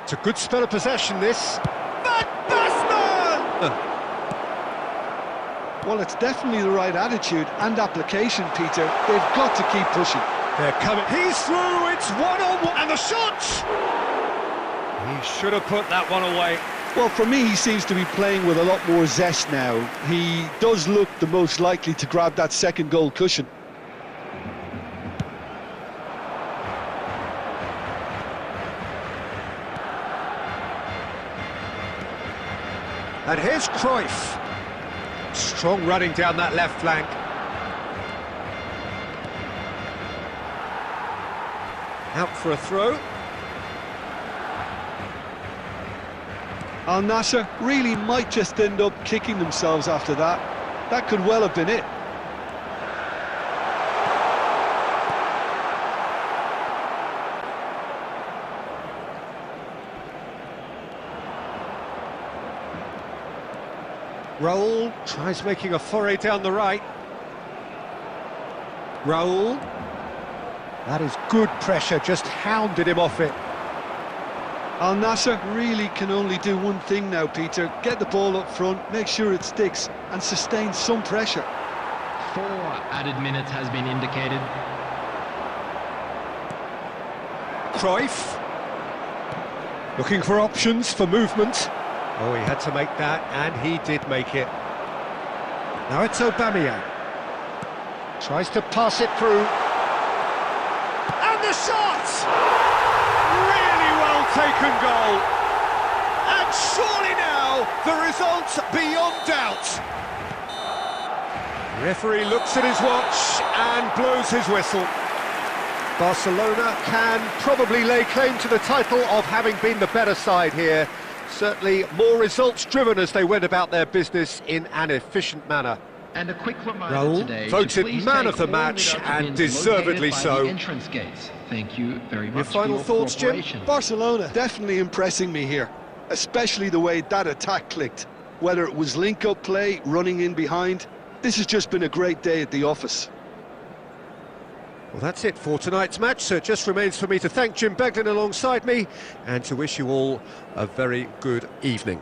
It's a good spell of possession, this. Van Basten! Well, it's definitely the right attitude and application, Peter. They've got to keep pushing. They're coming. He's through, it's 1-on-1, and the shot! He should have put that one away. Well, for me, he seems to be playing with a lot more zest now. He does look the most likely to grab that second goal cushion. And here's Cruyff. Strong running down that left flank. Out for a throw. Al Nassr really might just end up kicking themselves after that. That could well have been it. Raul tries making a foray down the right. Raul. That is good pressure, just hounded him off it. Al Nassr really can only do one thing now, Peter. Get the ball up front, make sure it sticks, and sustain some pressure. 4 added minutes has been indicated. Cruyff. Looking for options for movement. Oh, he had to make that, and he did make it. Now it's Aubameyang. Tries to pass it through. And the shot! Really well taken goal. And surely now, the result's beyond doubt. The referee looks at his watch and blows his whistle. Barcelona can probably lay claim to the title of having been the better side here. Certainly more results driven as they went about their business in an efficient manner. And a quick reminder Raul, today to voted please man take of the all match, lit-up and bins deservedly located by so. the entrance gates. Thank you very much. final for thoughts, Jim? cooperation. Barcelona definitely impressing me here, especially the way that attack clicked. Whether it was link-up play, running in behind, this has just been a great day at the office. Well, that's it for tonight's match, so it just remains for me to thank Jim Beglin alongside me and to wish you all a very good evening.